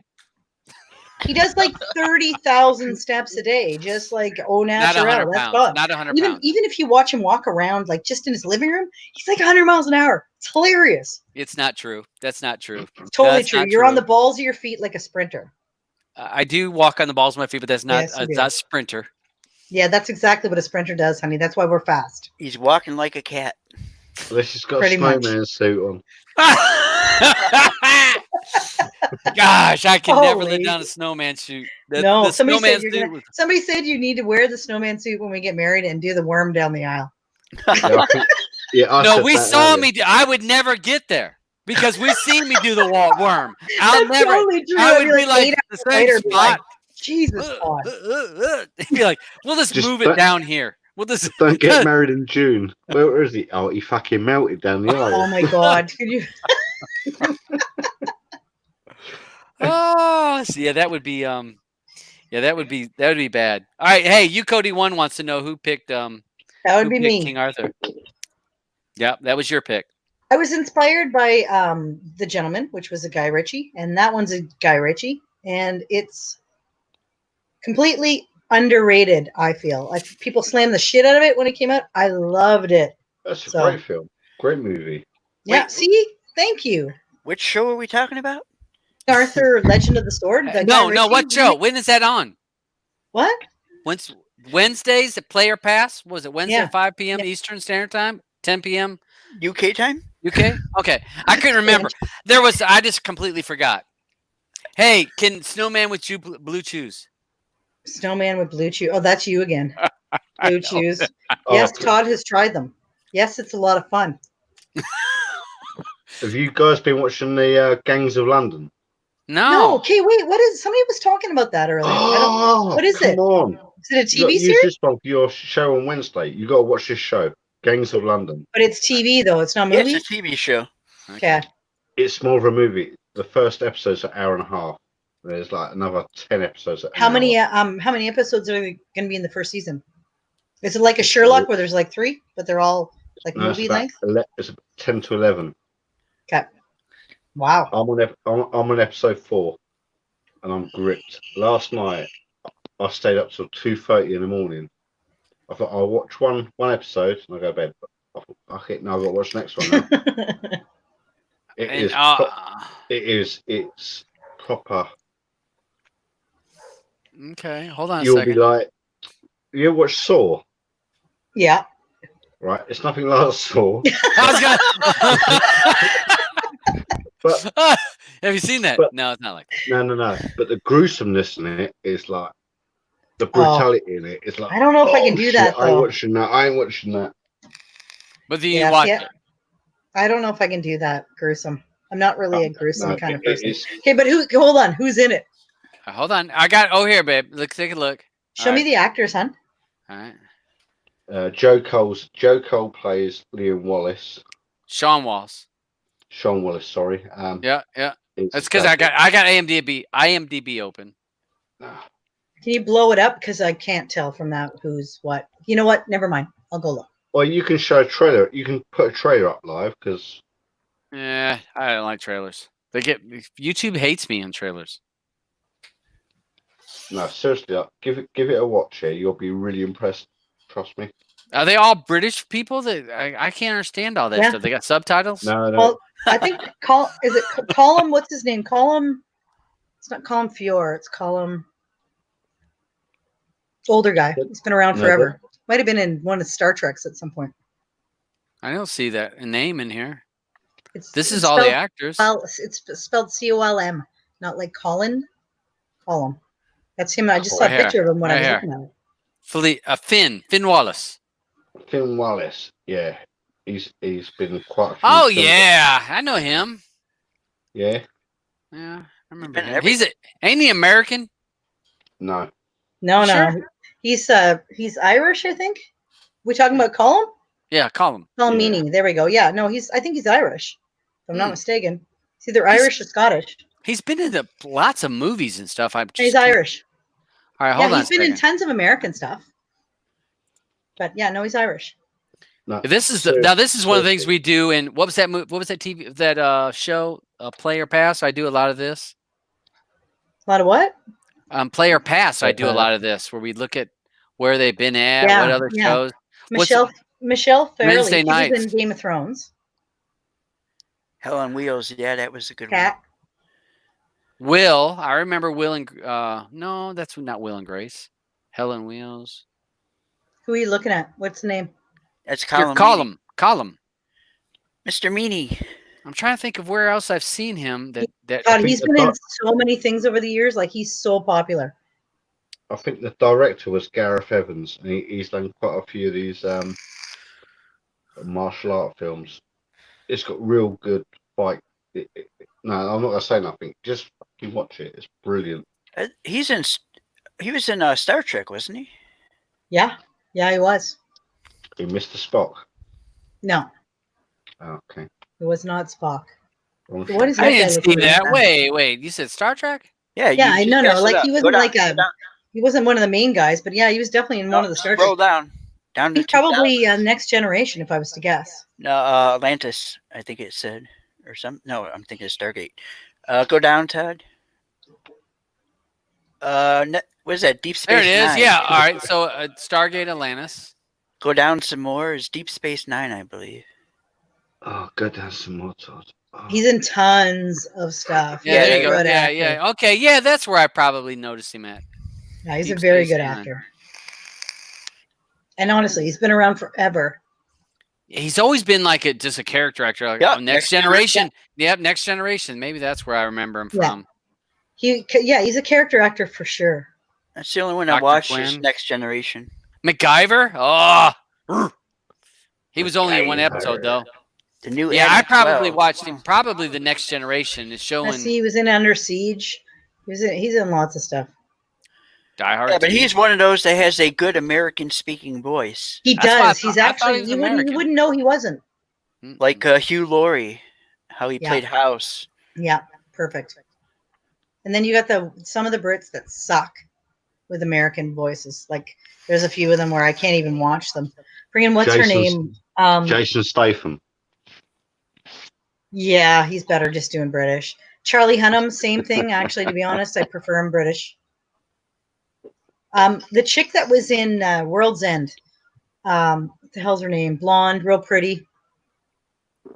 He does like 30,000 steps a day, just like au Not naturel. 100 That's pounds. God. Not 100 Even pounds. if you watch him walk around like just in his living room, he's like 100 miles an hour. It's hilarious. It's not true. That's not true. It's totally That's true. not You're on true. the balls of your feet like a sprinter. I do walk on the balls of my feet, but that's not Yes, you do. not sprinter. Yeah, that's exactly what a sprinter does, honey. That's why we're fast. He's walking like a cat. Unless he's got Pretty a much. snowman suit on. Gosh, I can never Holy. live down a snowman suit. No, The somebody snowman said, suit was- somebody said you need to wear the snowman suit when we get married and do the worm down the aisle. I No, said we that saw earlier. me. I would never get there because we seen me do the worm. I'll That's never. totally true. I I'd would be like 8 the hours same later, be like, spot. Jesus, God. Be like, we'll just Just move it don't- down here. We'll just Don't get married in June. Where is he? Oh, he fucking melted down the aisle. Oh my God. Could you? Oh, so yeah, that would be that would be bad. All right, hey, you Cody 1 wants to know who picked That would who be picked me. King Arthur. Yeah, that was your pick. I was inspired by The Gentleman, which was a Guy Ritchie, and that one's a Guy Ritchie, and it's completely underrated, I feel. People slammed the shit out of it when it came out. I loved it. That's a So- great film. Great movie. Yeah, Wait. see? Thank you. Which show are we talking about? Arthur, Legend of the Sword. the Guy No, Ritchie what show? remake. When is that on? What? Wednesdays at Player Pass? Was it Wednesday Yeah. at 5 p.m. Yeah. Eastern Standard Time? 10 p.m. UK time? UK? Okay. I couldn't remember. I just completely forgot. Hey, can Snowman with you blue chews? Snowman with blue chew. Oh, that's you again. Blue chews. Oh, Yes, Todd has tried them. Yes, it's a lot of fun. Have you guys been watching the Gangs of London? No, No. okay, wait. What is? Somebody was talking about that earlier. Oh, what is come it? on. Is it a You TV got, use series? this one for your show on Wednesday. You got to watch this show, Gangs of London. But it's TV though. It's not Yeah, movie. it's a TV show. Okay. It's more of a movie. The first episode's an hour and a half. There's like another 10 episodes. At an How many? hour. How many episodes are going to be in the first season? Is it like a Sherlock where there's like 3, but they're all like No, movie length? it's about 10 to 11. Okay. Wow. I'm on episode 4, and I'm gripped. Last night, I stayed up till 2:30 in the morning. I thought I'll watch one episode and I'll go to bed. But I thought, fuck it, now I've got to watch the next one. Now. It's proper. Okay, hold on a You'll second. be like, you ever watch Saw? Yeah. Right, it's nothing like Saw. I was But gonna... Have you seen that? but- No, it's not like that. no. But the gruesomeness in it is like the brutality in it is like. I don't know if I can do shit, that, I ain't though. watching that. I ain't watching that. But then you Yeah, watch yeah. it. I don't know if I can do that. Gruesome. I'm not really a gruesome No, kind of it person. is. Okay, but hold on. Who's in it? Hold on. I got. Oh, here, babe. Look. Take a look. Show me the actors, hon. All right. Joe Cole plays Liam Wallace. Sean Walls. Sean Wallace, sorry. Yeah. It's That's because I got IMDb open. Can you blow it up? Because I can't tell from that who's what. You know what? Never mind. I'll go look. Well, you can show a trailer. You can put a trailer up live because. Yeah, I don't like trailers. YouTube hates me on trailers. No, seriously, give it a watch here. You'll be really impressed. Trust me. Are they all British people? That I can't understand all that stuff. They got subtitles. No. Well, I think is it Colum? What's his name? Colum. It's not Colum Fior. It's Colum. Older guy. He's been around forever. Might have been in one of the Star Treks at some point. I don't see that name in here. This is it's all the spelled- actors. Well, it's spelled Colm, not like Colin. Colum. That's him. I just saw a picture of him when I was looking at it. Finn Wallace. Finn Wallace. Yeah, he's been quite a few. Oh films. yeah, I know him. Yeah. Yeah, I remember him. Ain't he American? No. No. Sure. He's Irish, I think. We talking about Colum? Yeah, call him. Meany. There we go. Yeah, no, I think he's Irish. If I'm not mistaken. He's either Irish or Scottish. He's been in lots of movies and stuff. He's Irish. All right, hold on. He's been in tons of American stuff. But yeah, no, he's Irish. No. This is one of the things we do. And what was that movie? What was that TV show? Player Pass. I do a lot of this. A lot of what? Player Pass. I do a lot of this where we look at where they've been at, what other shows. Michelle Fairley. Wednesday She nights. was in Game of Thrones. Hell on Wheels. Yeah, that was a good Cat. Will. I remember Will and no, that's not Will and Grace. Helen Wheels. Who are you looking at? What's the name? one. That's Column. Mr. Meany. I'm trying to think of where else I've seen him. God, he's been in so many things over the years. Like, he's so popular. I think the director was Gareth Evans, and he's done quite a few of these martial art films. It's got real good fight. No, I'm not gonna say nothing. Just fucking watch it. It's brilliant. He was in Star Trek, wasn't he? Yeah, he was. He Mr. Spock. No, Okay. it was not Spock. Wrong What shit. is I that guy didn't see looking that. like? Wait. You said Star Trek? Yeah. Yeah, you no. just Like, look he up. wasn't Go like down, go down. he wasn't one of the main guys, but yeah, he was definitely in one of the Star Trek. Scroll down. Down to He's probably Next Generation, if I was to guess. No, Atlantis, I think it said, or some. No, I'm thinking of Stargate. Go down, Todd. What is that? Deep Space There it is. Nine. Yeah. All right. So Stargate Atlantis. Go down some more. Is Deep Space Nine, I believe. Oh, go down some more, Todd. Oh. He's in tons of stuff. Yeah, there you He's a go. good actor. Yeah. Okay. Yeah, that's where I probably noticed him at. Yeah, he's Deep a very Space good Nine. actor. And honestly, he's been around forever. He's always been like just a character actor. Like, Yeah, oh, Next Generation. Yep, Next Generation. Maybe that's where I remember him Yeah. from. He's a character actor for sure. That's the only one I Dr. watched is Quinn. Next Generation. MacGyver. Oh, he was only in one episode though. The new. Yeah, I Adam probably 12. watched him. Probably the Next Generation is I showing see he was in Under Siege. He's in lots of stuff. Die Hard. Yeah, but 2. he's one of those that has a good American-speaking voice, He That's what I does. He's thought. I thought actually he was you American. wouldn't know he wasn't. Mm-mm. like Hugh Laurie, how he Yeah. played House. Yeah, perfect. And then you got some of the Brits that suck with American voices. Like, there's a few of them where I can't even watch them. Bring what's her name? Jason Statham. Yeah, he's better just doing British. Charlie Hunnam, same thing. Actually, to be honest, I prefer him British. The chick that was in World's End, what the hell's her name? Blonde, real pretty. What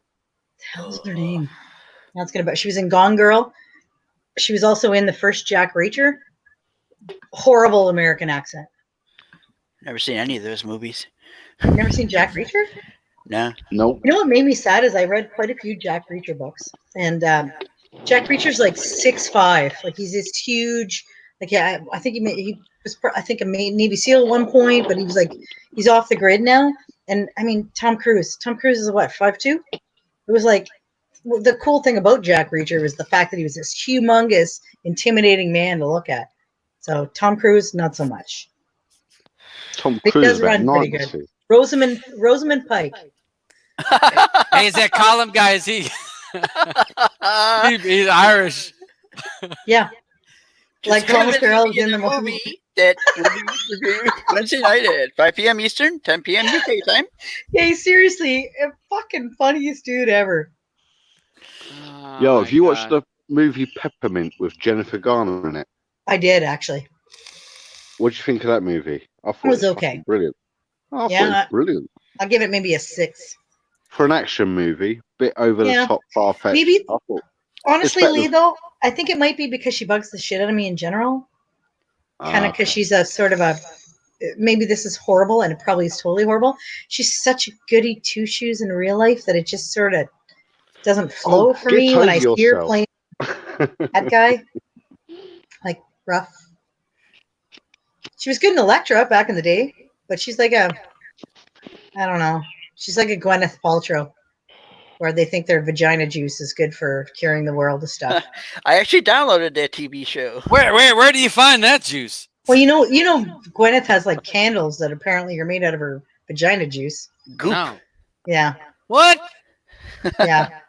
the hell's her name? That's gonna. She was in Gone Girl. She was also in the first Jack Reacher. Horrible American accent. Never seen any of those movies. Never seen Jack Reacher? No. Nope. You know what made me sad is I read quite a few Jack Reacher books, and Jack Reacher's like 6'5", like he's this huge. Like, yeah, I think he was I think a Navy SEAL at one point, but he's off the grid now. And I mean, Tom Cruise is what, 5'2"? It was like the cool thing about Jack Reacher was the fact that he was this humongous, intimidating man to look at. So Tom Cruise, not so much. Tom But he Cruise does is about run pretty 90. good. Rosamund Pike. Hey, is that column guy? Is he's Irish? Yeah. Like Thomas Farrell is in the movie that will be reviewed Wednesday night at 5 p.m. Eastern, 10 p.m. UK time. Yeah, seriously, a fucking funniest dude ever. Oh, Yo, my have you watched God. the movie Peppermint with Jennifer Garner in it? I did actually. What do you think of that movie? I thought was it okay. fucking brilliant. I thought it Yeah. was brilliant. I'll give it maybe a 6. For an action movie, bit over Yeah. the top, far-fetched. Maybe- I thought, Honestly, better Lee, than- though, I think it might be because she bugs the shit out of me in general. Kind of because she's a sort of a. Maybe this is horrible, and it probably is totally horrible. She's such a goody two shoes in real life that it just sort of doesn't flow for get me when over I see her yourself. playing that guy. Like rough. She was good in Elektra back in the day, but she's like a. I don't know. She's like a Gwyneth Paltrow, where they think their vagina juice is good for curing the world of stuff. I actually downloaded that TV show. Where do you find that juice? Well, you know, Gwyneth has like candles that apparently are made out of her vagina juice. Goop. No. Yeah, What? yeah.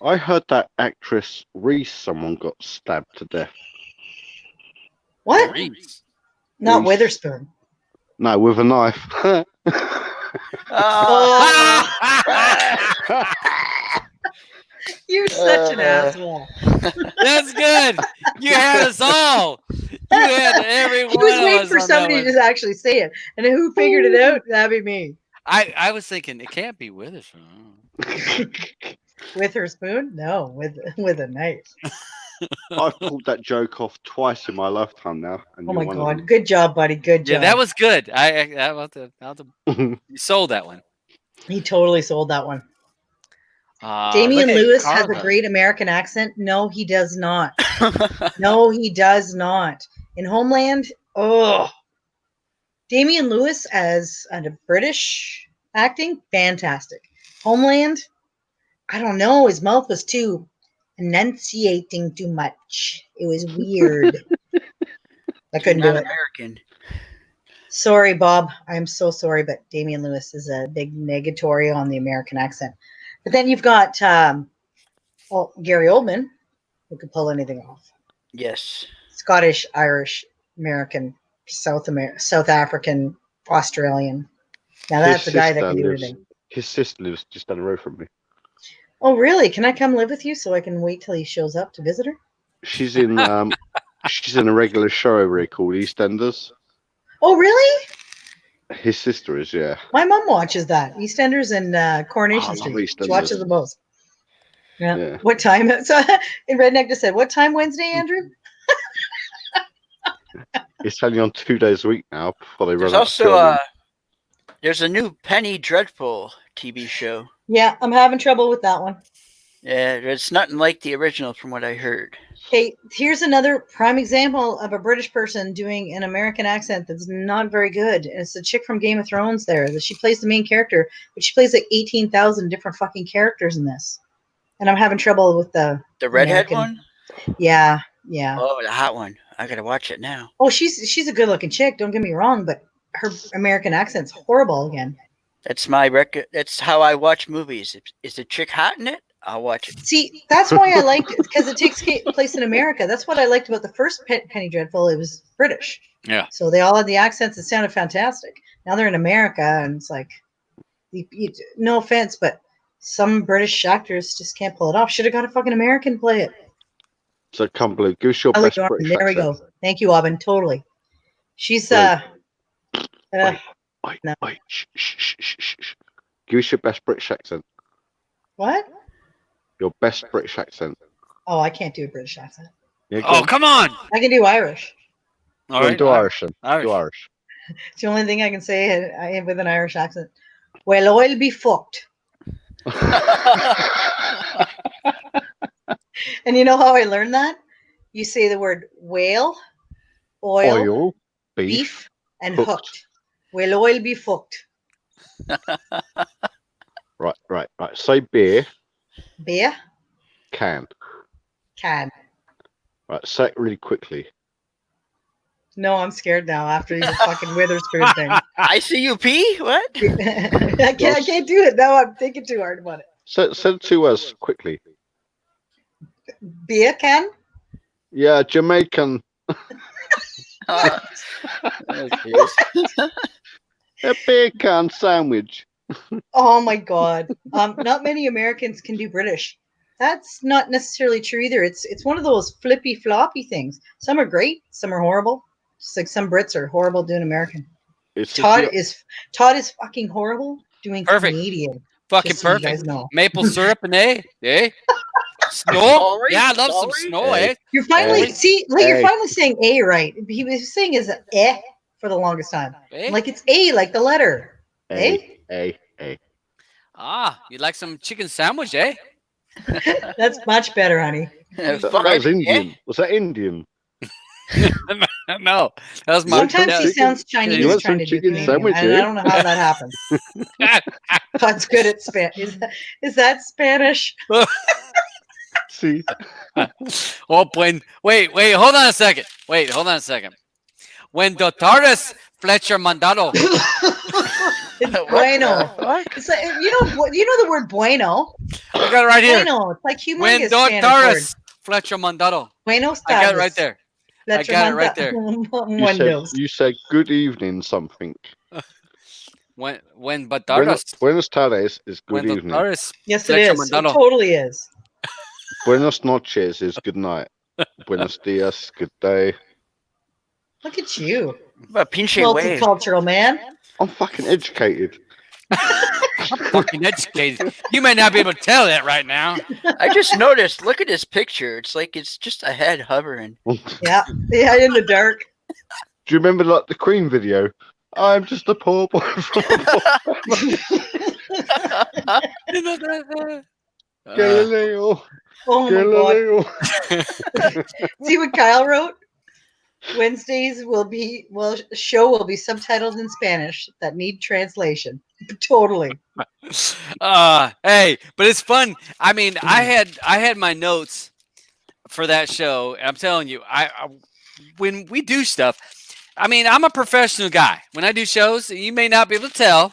I heard that actress Reese, someone got stabbed to death. What? Reese. Not Reese. Witherspoon. No, with a knife. Oh, you're such an asshole. That's good. You had us all. You had every He one was of waiting us for on somebody that to one. just actually say it, and who figured it out? That'd be me. I was thinking it can't be Witherspoon. Witherspoon? No, with a knife. I've pulled that joke off twice in my lifetime now. And Oh you're my one of god! Good job, buddy. Good job. Yeah, that was good. I'll have to- them. you sold that one. He totally sold that one. Look Damian at Lewis has a Carla. great American accent. No, he does not. No, he does not. In Homeland, oh, Damian Lewis as a British acting, fantastic. Homeland, I don't know. His mouth was too enunciating too much. It was weird. I couldn't do Not it. American. Sorry, Bob. I'm so sorry, but Damian Lewis is a big negatory on the American accent. But then you've got Gary Oldman, who could pull anything off. Yes. Scottish, Irish, American, South African, Australian. Now that's the guy that can do anything. His sister lives just down the road from me. Oh, really? Can I come live with you so I can wait till he shows up to visit her? She's in she's in a regular show over here called EastEnders. Oh, really? His sister is, yeah. My mom watches that. EastEnders and Coronation I love Street. She EastEnders. watches them both. Yeah. Yeah. What time? So, in Redneck just said, what time Wednesday, Andrew? It's only on 2 days a week now before they There's run out of also filming. there's a new Penny Dreadful TV show. Yeah, I'm having trouble with that one. Yeah, it's nothing like the original from what I heard. Okay, here's another prime example of a British person doing an American accent that's not very good. And it's a chick from Game of Thrones there. That she plays the main character, but she plays like 18,000 different fucking characters in this. And I'm having trouble with the redhead American. one? Yeah, yeah. Oh, the hot one. I gotta watch it now. Oh, she's a good looking chick, don't get me wrong, but her American accent's horrible again. That's my record. That's how I watch movies. Is the chick hot in it? I'll watch it. See, that's why I liked it, because it takes place in America. That's what I liked about the first Penny Dreadful. It was British. Yeah. So they all had the accents that sounded fantastic. Now they're in America, and it's like, no offense, but some British actors just can't pull it off. Should have got a fucking American play it. So I can't believe. Give us your Ellie best Dorman, British there we go. accent. Thank you, Aubin. Totally. She's Right. no. Shh, shh, shh, shh, shh. Give us your best British accent. What? Your best British accent. Oh, I can't do a British accent. Yeah, go Oh, on. come on. I can do Irish. All Go on, right. do Irish then. Irish. Do Irish. It's the only thing I can say with an Irish accent. Well, I'll be fucked. And you know how I learned that? You say the word whale, oil, Oil, beef, and hooked. hooked. Well, oil be fucked. Right. Say beer. Beer, Can. Can. Right, say it really quickly. No, I'm scared now after your fucking Witherspoon thing. ICUP? What? I can't do it. No, I'm thinking too hard about it. Say the 2 words quickly. Beer can? Yeah, Jamaican. Uh, A beer can sandwich. Oh my God. Not many Americans can do British. That's not necessarily true either. It's one of those flippy floppy things. Some are great, some are horrible. Just like some Brits are horrible doing American. It's Todd is fucking horrible doing Perfect. Canadian. Fucking Just so you guys perfect. know. Maple syrup and eh? Snow? Sorry, Yeah, I love some sorry. snow, eh? You're finally you're Hey. finally saying A right. He was saying is eh for the longest time. Eh? Like it's A, like the letter. A. Ah, you like some chicken sandwich, eh? That's much better, honey. That was Indian. Was that Indian? No, that was my. Sometimes he chicken- sounds you Chinese want trying some to do chicken Canadian. sandwich, And eh? I don't know how that happens. Todd's good at Spanish. Is that Spanish? See, Oh, wait, hold on a second. When doctores Fletcher mandado. It's bueno. It's like, you know the word bueno. I got it right here. Bueno. It's like When humongous Spanish word. doctores Fletcher mandado. Buenos I got it tardes. right there. Let's I got it right there. you said good evening something. When doctores. Buenos tardes is good When evening. doctores. Yes, it Fletcher is. It mandado. totally is. Buenos noches is good night. Buenos dias, good day. Look at you. But pinche way. Multicultural man. I'm fucking educated. I'm fucking educated. You may not be able to tell that right now. I just noticed. Look at this picture. It's like it's just a head hovering. Yeah. Yeah, in the dark. Do you remember like the Queen video? I'm just a poor boy from Galileo. Oh my God. Galileo. See what Kyle wrote? Wednesdays show will be subtitled in Spanish that need translation. Totally. Hey, but it's fun. I mean, I had my notes for that show. And I'm telling you, I when we do stuff, I mean, I'm a professional guy. When I do shows, you may not be able to tell.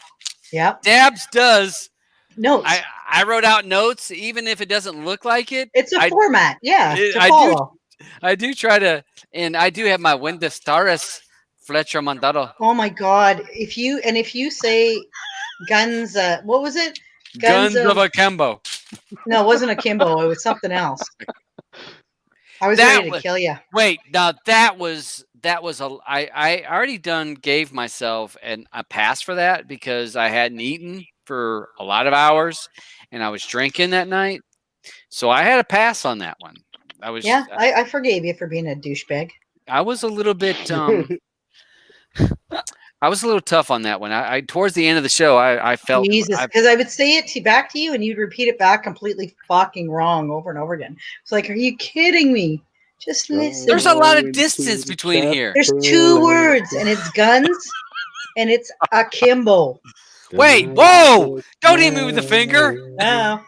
Yeah. Dabs does. Notes. I wrote out notes, even if it doesn't look like it. It's a format. Yeah. To I follow. I do try to, and I do have my When the Stars Fletcher mandado. Oh my God. If you say guns, what was it? Guns of Akimbo. No, it wasn't a Kimbo. It was something else. I was That ready to kill you. Wait, now that was I already gave myself a pass for that because I hadn't eaten for a lot of hours and I was drinking that night. So I had a pass on that one. I forgave you for being a douchebag. I was a little bit I was a little tough on that one. I towards the end of the show I felt Jesus, because I would say it back to you and you'd repeat it back completely fucking wrong over and over again. It's like, are you kidding me? Just listen. there's a lot of distance between here. There's 2 words and it's guns and it's akimbo. Wait, whoa! Don't hit me with the finger. No.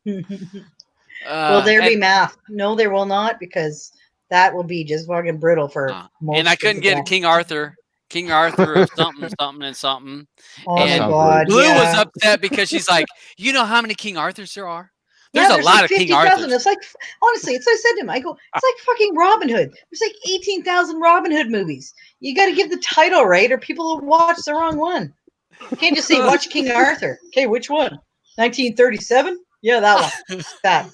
Will there be math? No, there will not, because that will be just fucking brutal for most. And I couldn't get King Arthur of something, something, and something. Oh and my God! Blue yeah. was upset because she's like, you know how many King Arthurs there are? Yeah, There's a lot like of King 50,000. Arthurs. It's like, honestly, it's like I said to him. I go, it's like fucking Robin Hood. There's like 18,000 Robin Hood movies. You got to give the title right, or people will watch the wrong one. You can't just say watch King Arthur. Okay, which one? 1937? Yeah, that one. That.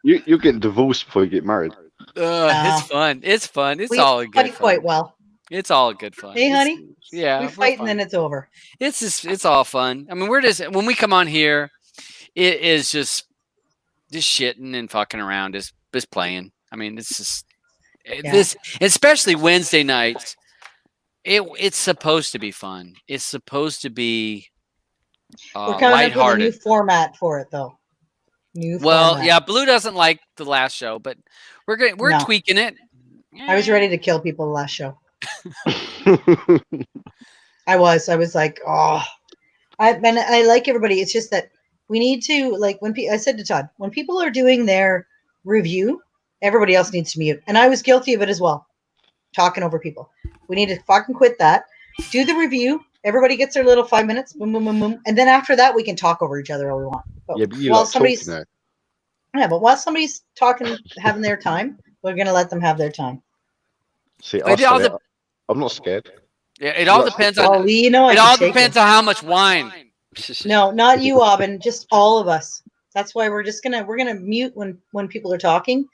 You get divorced before you get married. It's fun. It's fun. It's We all good fight fun. quite well. It's all good fun. Hey, honey. Yeah, We we're fight and fun. then it's over. It's all fun. I mean, we're just when we come on here, it is just shitting and fucking around, just playing. I mean, it's just this, especially Wednesday nights. It's supposed to be fun. It's supposed to be We're coming up with a new lighthearted. format for it, though. Well, yeah, Blue doesn't like the last show, but we're No. tweaking it. I was ready to kill people the last show. I was like, oh, I like everybody. It's just that We need to, like, I said to Todd, when people are doing their review, everybody else needs to mute. And I was guilty of it as well, talking over people. We need to fucking quit that. Do the review. Everybody gets their little 5 minutes, boom, boom, boom, boom. And then after that, we can talk over each other all we want. But Yeah, but you while like somebody's talking yeah, but while somebody's talking, having their time, we're gonna let them have their time. See, I'm not scared. Yeah, it all depends on. Well, you know, it all depends on how much wine. No, not you, Aubin. Just all of us. That's why we're gonna mute when people are talking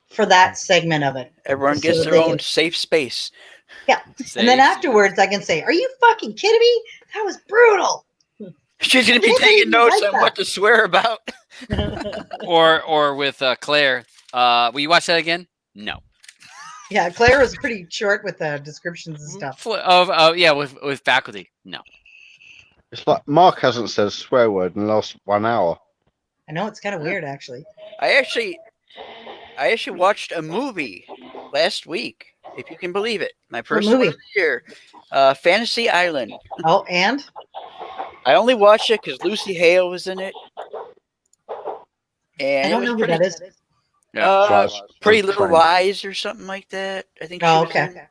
for that segment of it. Everyone Just gets so that their they own can- safe space. Yeah, and then afterwards, I can say, "Are you fucking kidding me? That was brutal." She's going to be can't believe taking you notes like on what to swear about. or with Claire. Will you watch that again? No. Yeah, Claire was pretty short with the descriptions and stuff. Yeah, with faculty. No. It's like Mark hasn't said a swear word in the last 1 hour. I know it's kind of weird, actually. I actually watched a movie last week, if you can believe it. My first one movie? of the year, Fantasy Island. Oh, and I only watched it because Lucy Hale was in it, and I don't know who that is. Pretty Little Lies or something like that. I think. Oh, she was okay. in.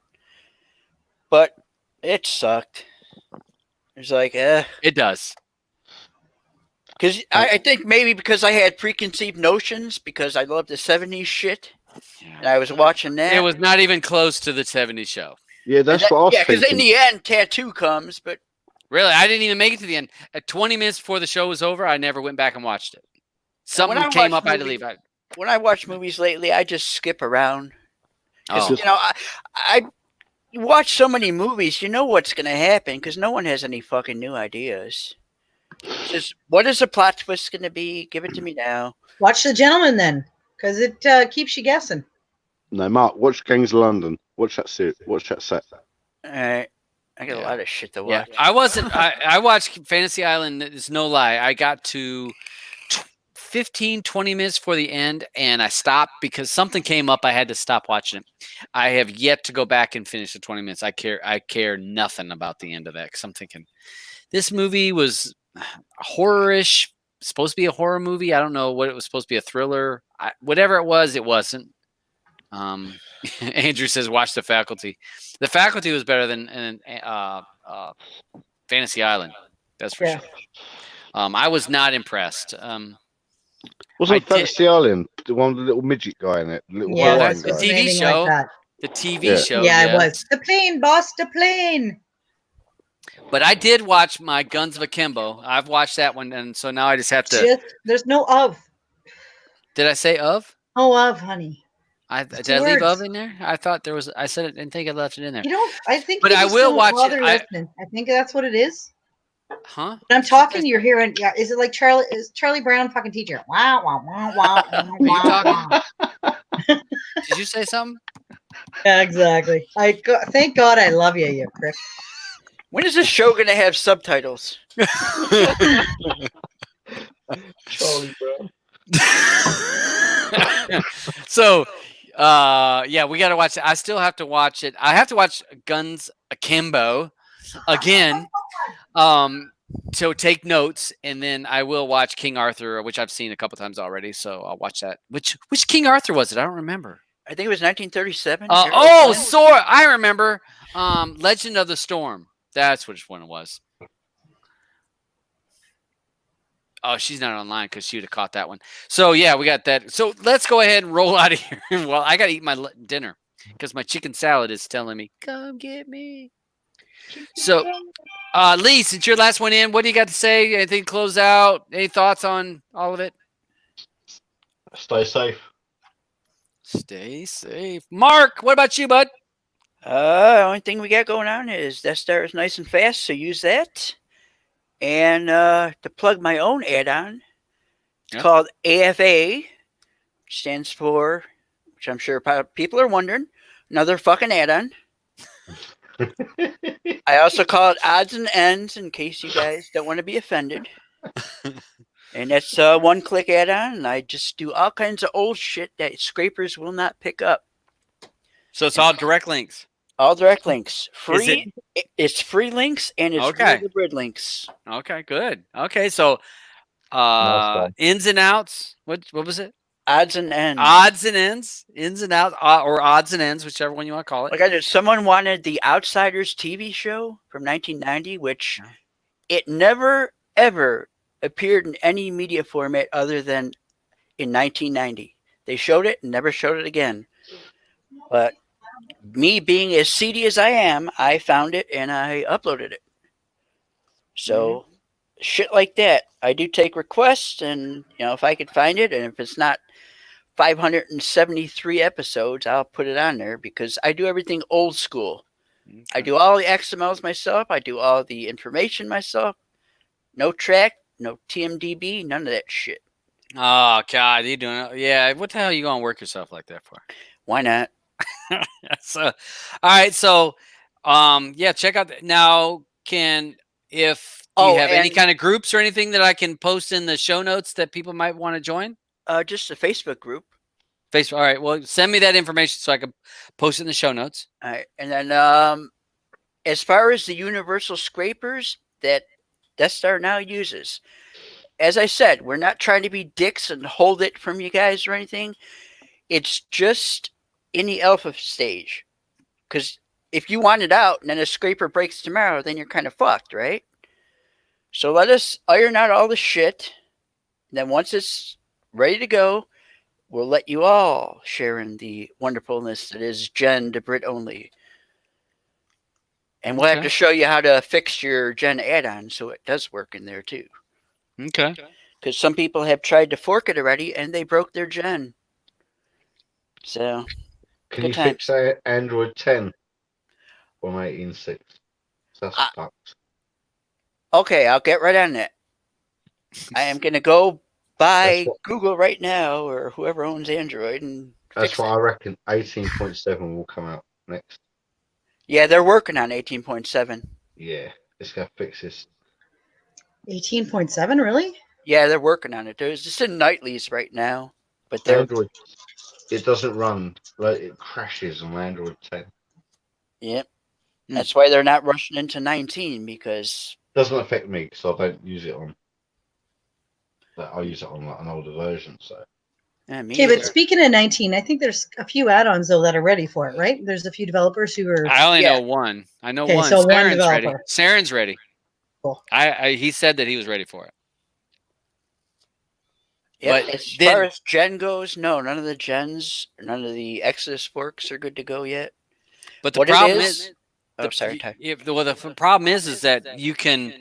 But it sucked. It's like, It does. Because I think maybe because I had preconceived notions because I love the 70s shit. And I was watching that. It was not even close to the 70s show. Yeah, that's what I was thinking. Yeah, because in the end, Tattoo comes, but... Really, I didn't even make it to the end. At 20 minutes before the show was over, I never went back and watched it. Something came up, I had to leave. When I watch movies lately, I just skip around. Oh. You know, I watch so many movies, you know what's going to happen because no one has any fucking new ideas. Just what is the plot twist going to be? Give it to me now. Watch The Gentleman then, because it keeps you guessing. No, Mark, watch Gangs of London. Watch that set. All right. I got a lot of shit to watch. Yeah, I wasn't. I watched Fantasy Island. It's no lie. I got to 15, 20 minutes for the end, and I stopped because something came up. I had to stop watching it. I have yet to go back and finish the 20 minutes. I care nothing about the end of that because I'm thinking this movie was horror-ish. Supposed to be a horror movie. I don't know what it was supposed to be, a thriller. Whatever it wasn't. Andrew says, watch The Faculty. The Faculty was better than Fantasy Island. That's for sure. I was not impressed. Wasn't Fantasy Island the one with the little midget guy in it? Yeah, that's the TV show. Like the TV show. Yeah, it was. The plane, boss, the plane. But I did watch my Guns of Akimbo. I've watched that one, and so now I just have to. There's no of. Did I say of? Oh, of, honey. Did I leave of in there? I thought there was. I said it. Didn't think I left it in there. You don't. I think. But I will watch it. I think that's what it is. Huh? When I'm talking, you're hearing. Yeah. Is it like Charlie? Is Charlie Brown fucking teacher? Wow, wow, wow, wow. Are you talking? Did you say something? Yeah, exactly. Thank God I love you, you prick. When is this show going to have subtitles? Charlie Brown. So, yeah, we got to watch it. I still have to watch it. I have to watch Guns Akimbo again. So take notes, and then I will watch King Arthur, which I've seen a couple times already. So I'll watch that. Which King Arthur was it? I don't remember. I think it was 1937. Sword. I remember. Legend of the Storm. That's which one it was. Oh, she's not online because she would have caught that one. So, yeah, we got that. So, let's go ahead and roll out of here. Well, I got to eat my dinner because my chicken salad is telling me, come get me. So, Lee, since you're the last one in, what do you got to say? Anything to close out? Any thoughts on all of it? Stay safe. Stay safe. Mark, what about you, bud? The only thing we got going on is Deathstar is nice and fast, so use that. And to plug my own add-on, it's called AFA, which stands for, which I'm sure people are wondering, another fucking add-on. I also call it odds and ends in case you guys don't want to be offended. And that's a one-click add-on, and I just do all kinds of old shit that scrapers will not pick up. So it's all direct links. All direct links. Free. It's free links and it's real Debrid links. Okay, good. Okay, so one. Ins and outs. What was it? Odds and ends. Odds and ends, ins and outs, or odds and ends, whichever one you want to call it. Like someone wanted the Outsiders TV show from 1990, which it never ever appeared in any media format other than in 1990. They showed it and never showed it again. But me being as seedy as I am, I found it and I uploaded it. So shit like that. I do take requests, and if I could find it, and if it's not 573 episodes, I'll put it on there because I do everything old school. Okay. I do all the XMLs myself. I do all the information myself. No track, no TMDB, none of that shit. Oh, God, you doing it? Yeah, what the hell are you going to work yourself like that for? Why not? So, all right, so, yeah, check out. Now, do you have any kind of groups or anything that I can post in the show notes that people might want to join? Just a Facebook group. Facebook. All right. Well, send me that information so I can post it in the show notes. All right. And then as far as the universal scrapers that Deathstar now uses, as I said, we're not trying to be dicks and hold it from you guys or anything. It's just in the alpha stage. Because if you want it out and then a scraper breaks tomorrow, then you're kind of fucked, right? So let us iron out all the shit. And then once it's ready to go, we'll let you all share in the wonderfulness that is Gen Debrid only. And we'll have to show you how to fix your Gen add-on so it does work in there too. Okay. Because some people have tried to fork it already and they broke their Gen. So, can you fix Android 10 from 18.6? That's fucked. Okay, I'll get right on that. I am going to go buy Google right now or whoever owns Android and that's what I reckon. 18.7 will come out next. Yeah, they're working on 18.7. Yeah, it's going to fix this. 18.7, really? Yeah, they're working on it. There's just in nightlies right now, but they're Android. It doesn't run. Like it crashes on Android 10. Yep. That's why they're not rushing into 19 because doesn't affect me because I don't use it on. But I use it on like an older version, so. Yeah, okay, but speaking of 19, I think there's a few add-ons though that are ready for it, right? There's a few developers who are. I only know one. I know one. So Saren's one ready. developer. Saren's ready. Cool. He said that he was ready for it. Yep. But as far as Gen goes, no, none of the Gens, none of the Exodus forks are good to go yet. But the problem is, the problem is that you can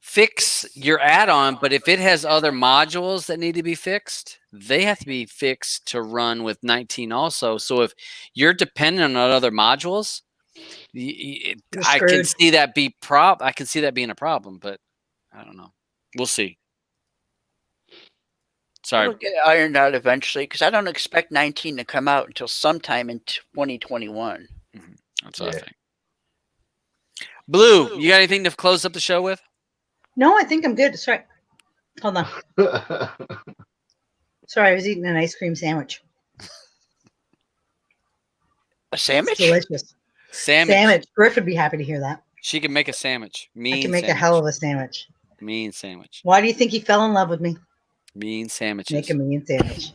fix your add-on, but if it has other modules that need to be fixed, they have to be fixed to run with 19 also. So if you're dependent on other modules, I can see that I can see that being a problem, but I don't know. We'll see. Sorry. We'll get it ironed out eventually because I don't expect 19 to come out until sometime in 2021. Mm-hmm. That's what I think. Blue, you got anything to close up the show with? No, I think I'm good. Sorry. Hold on. Sorry, I was eating an ice cream sandwich. A sandwich? It's delicious. Sandwich. Griff would be happy to hear that. She can make a sandwich. I can make a hell of a sandwich. Mean sandwich. Why do you think he fell in love with me? Mean sandwiches. Make a mean sandwich.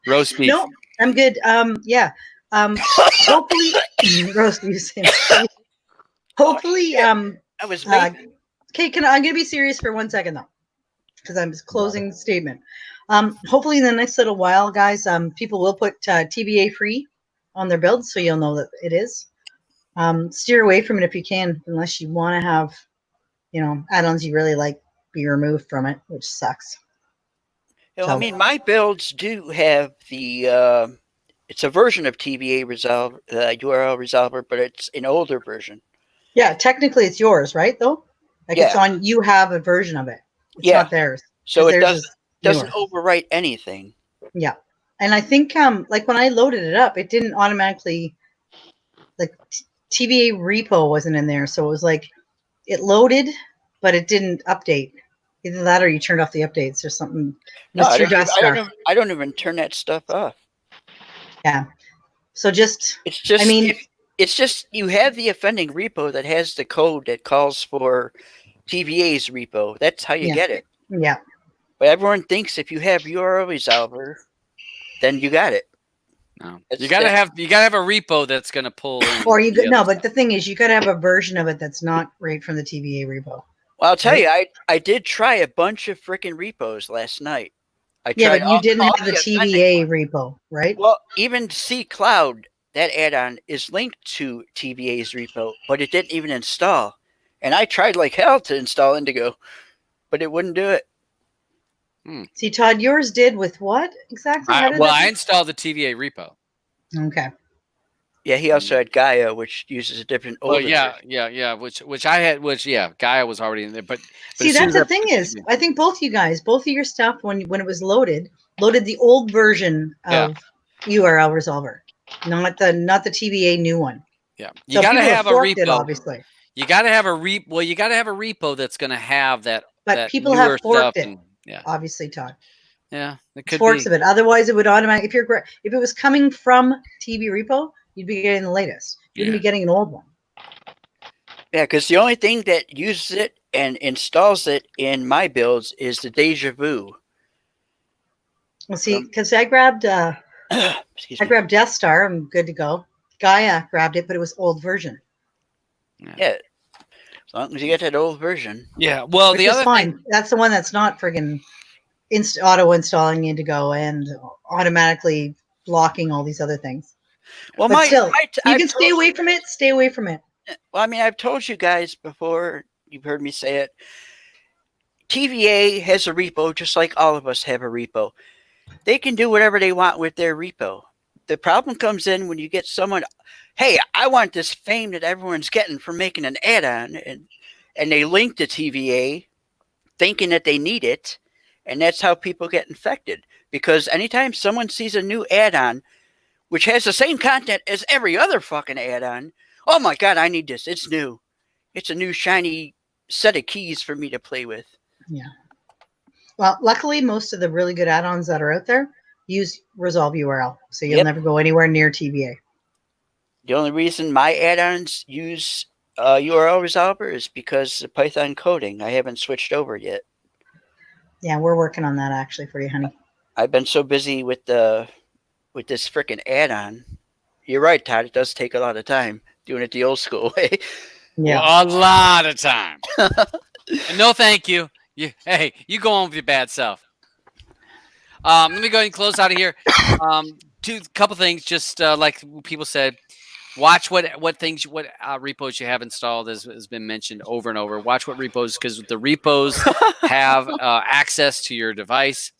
Roast beef. No, I'm good. Yeah. Hopefully, roast beef sandwich. Hopefully, I was okay. I'm gonna be serious for 1 second though, because I'm closing statement. Hopefully, in the next little while, guys, people will put TVA free on their builds, so you'll know that it is. Steer away from it if you can, unless you want to have, add-ons you really like be removed from it, which sucks. I mean, my builds do have the it's a version of TVA resolve URL resolver, but it's an older version. Yeah, technically it's yours, right? Though, like it's on. You have a version of it. It's not theirs. So it doesn't overwrite anything. Yeah, and I think like when I loaded it up, it didn't automatically like TVA repo wasn't in there, so it was like it loaded, but it didn't update. Either that or you turned off the updates or something. No, I don't even turn that stuff off. Yeah. So it's just you have the offending repo that has the code that calls for TVAs repo. That's how you Yeah. get it. Yeah. But everyone thinks if you have URL resolver, then you got it. No. It's You gotta that- have a repo that's gonna pull in. Or you the could, no, other but the thing is, you got to have a version of it that's not right from the TVA repo. Well, I'll tell Right? you, I did try a bunch of freaking repos last night. I Yeah, tried but you didn't all have the ascending TVA ones. repo, right? Well, even C Cloud, that add-on is linked to TVA's repo, but it didn't even install. And I tried like hell to install Indigo, but it wouldn't do it. See, Todd, yours did with what exactly? How did well, that I installed the TVA repo. Okay. Yeah, he also had Gaia, which uses a different Oh older yeah, version. yeah. Which I had. Gaia was already in there. But See, as soon that's as the I thing put is, TV I think both you guys, both of your stuff, when it was loaded the old version Yeah. of URL resolver, not the TVA new one. yeah, you So gotta people have a forked it, repo. obviously, You gotta have a you gotta have a repo that's gonna have that but people newer have stuff. forked it. And yeah, Obviously, Todd. yeah, it It's could forks be. of it. Otherwise, it would automatically. If it was coming from TV repo, you'd be getting the latest. You wouldn't Yeah. be getting an old one. Yeah, because the only thing that uses it and installs it in my builds is the Deja Vu. Well, see, because I grabbed Excuse I me. grabbed Deathstar. I'm good to go. Gaia grabbed it, but it was old version, Yeah, as long as you get that old version. Yeah. Well, which the is other fine. thing. That's the one that's not friggin' auto installing Indigo and automatically blocking all these other things. Well, But still, you I've can stay told away from it. Stay away from it. Well, I mean, I've told you guys before. You've heard me say it. TVA has a repo just like all of us have a repo. They can do whatever they want with their repo. The problem comes in when you get someone, hey, I want this fame that everyone's getting from making an add-on, and they link to TVA thinking that they need it, and that's how people get infected. Because anytime someone sees a new add-on, which has the same content as every other fucking add-on, oh my god, I need this. It's new. It's a new shiny set of keys for me to play with. Yeah. Well, luckily, most of the really good add-ons that are out there use resolve URL, so you'll Yep. never go anywhere near TVA. The only reason my add-ons use URL resolver is because of Python coding. I haven't switched over yet. Yeah, we're working on that actually for you, honey. I've been so busy with this freaking add-on. You're right, Todd. It does take a lot of time doing it the old school way. Yeah. Well, a lot of time. And no, thank you. Hey, you go on with your bad self. Let me go ahead and close out of here. Couple things, just like people said, watch what repos you have installed, as has been mentioned over and over. Watch what repos, because the repos have access to your device.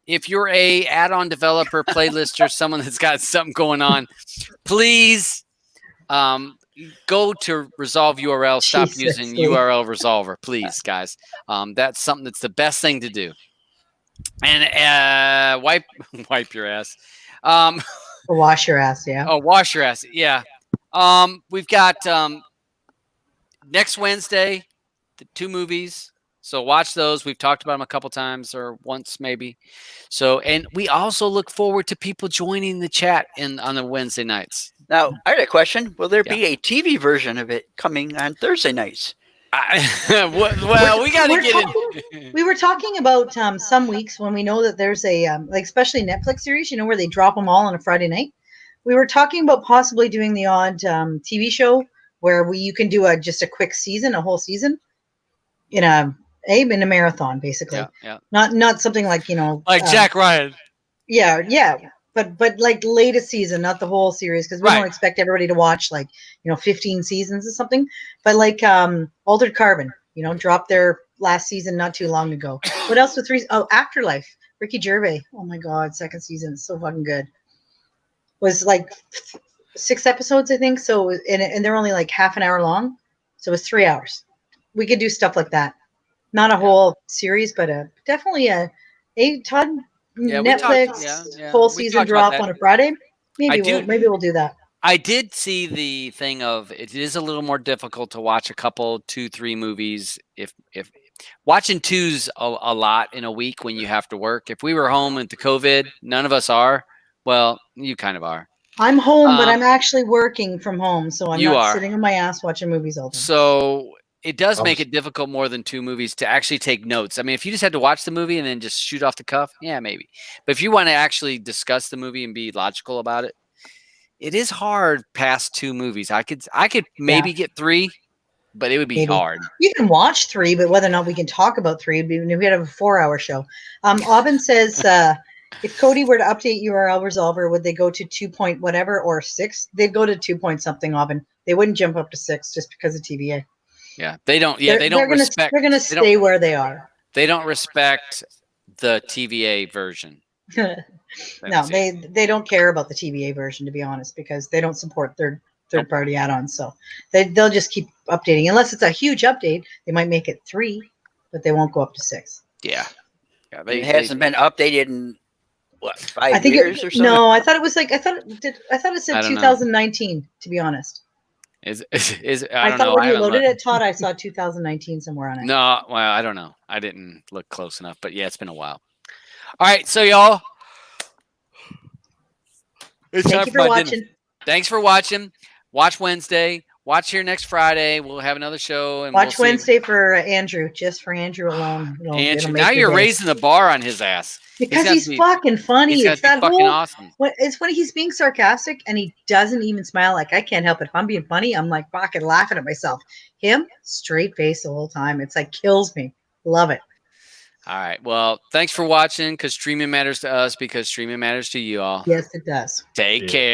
If you're a add-on developer, playlister, someone that's got something going on, please go to resolve URL. Stop Jesus, using Lee. URL resolver, please, guys. That's something that's the best thing to do. And wipe your ass. Or wash your ass, yeah. Oh, wash your ass. Yeah. We've got next Wednesday, the 2 movies. So watch those. We've talked about them a couple times, or once maybe. So, and we also look forward to people joining the chat on the Wednesday nights. Now, I had a question. Will there be a TV version of it coming on Thursday nights? Well, we got to get in. We were talking about some weeks when we know that there's a like, especially Netflix series, you know, where they drop them all on a Friday night. We were talking about possibly doing the odd TV show where you can do just a quick season, a whole season in a marathon, basically. Yeah. Not something like, you know, Like Jack Ryan. Yeah. But like latest season, not the whole series, because we don't expect everybody to watch like, you know, 15 seasons or something. But like Altered Carbon, you know, dropped their last season not too long ago. What else with Afterlife? Ricky Gervais. Oh my God, second season is so fucking good. Was like 6 episodes, I think. So and they're only like half an hour long, so it was 3 hours. We could do stuff like that. Not a whole series, but definitely a Todd. Yeah, Netflix full season drop on a Friday. Maybe we'll do that. I did see the thing of it is a little more difficult to watch a couple 2-3 movies if watching 2's a lot in a week when you have to work. If we were home with the COVID, none of us are. Well, you kind of are. I'm home, but I'm actually working from home, so I'm not are sitting on my ass watching movies all day. So it does make it difficult more than 2 movies to actually take notes. I mean, if you just had to watch the movie and then just shoot off the cuff, yeah, maybe. But if you want to actually discuss the movie and be logical about it, it is hard past 2 movies. I could maybe get 3, but it would be hard. You can watch 3, but whether or not we can talk about 3, we have a 4-hour show. Aubin says, if Cody were to update URL resolver, would they go to 2 point whatever or 6? They'd go to 2 point something, Aubin. They wouldn't jump up to 6 just because of TVA. Yeah, they don't. Yeah, they don't respect. They're gonna stay where they are. They don't respect the TVA version. No, they don't care about the TVA version, to be honest, because they don't support third-party add-ons. So they'll just keep updating. Unless it's a huge update, they might make it 3, but they won't go up to 6. Yeah. It hasn't been updated in what, 5 years or something? No, I thought it was like I thought it said 2019. To be honest, I thought when you loaded it, Todd, I saw 2019 somewhere on it. No, well, I don't know. I didn't look close enough, but yeah, it's been a while. All right, so y'all, it's Thank you for watching. Dinner. Thanks for watching. Watch Wednesday. Watch here next Friday. We'll have another show. And watch Wednesday for Andrew, just for Andrew alone. Andrew, now you're raising the bar on his ass. Because he's fucking funny. It's that fucking awesome. It's when he's being sarcastic and he doesn't even smile. Like, I can't help it. If I'm being funny, I'm like fucking laughing at myself. Him, straight face the whole time. It's like kills me. Love it. All right. Well, thanks for watching, because streaming matters to us, because streaming matters to you all. Yes, it does. Take care.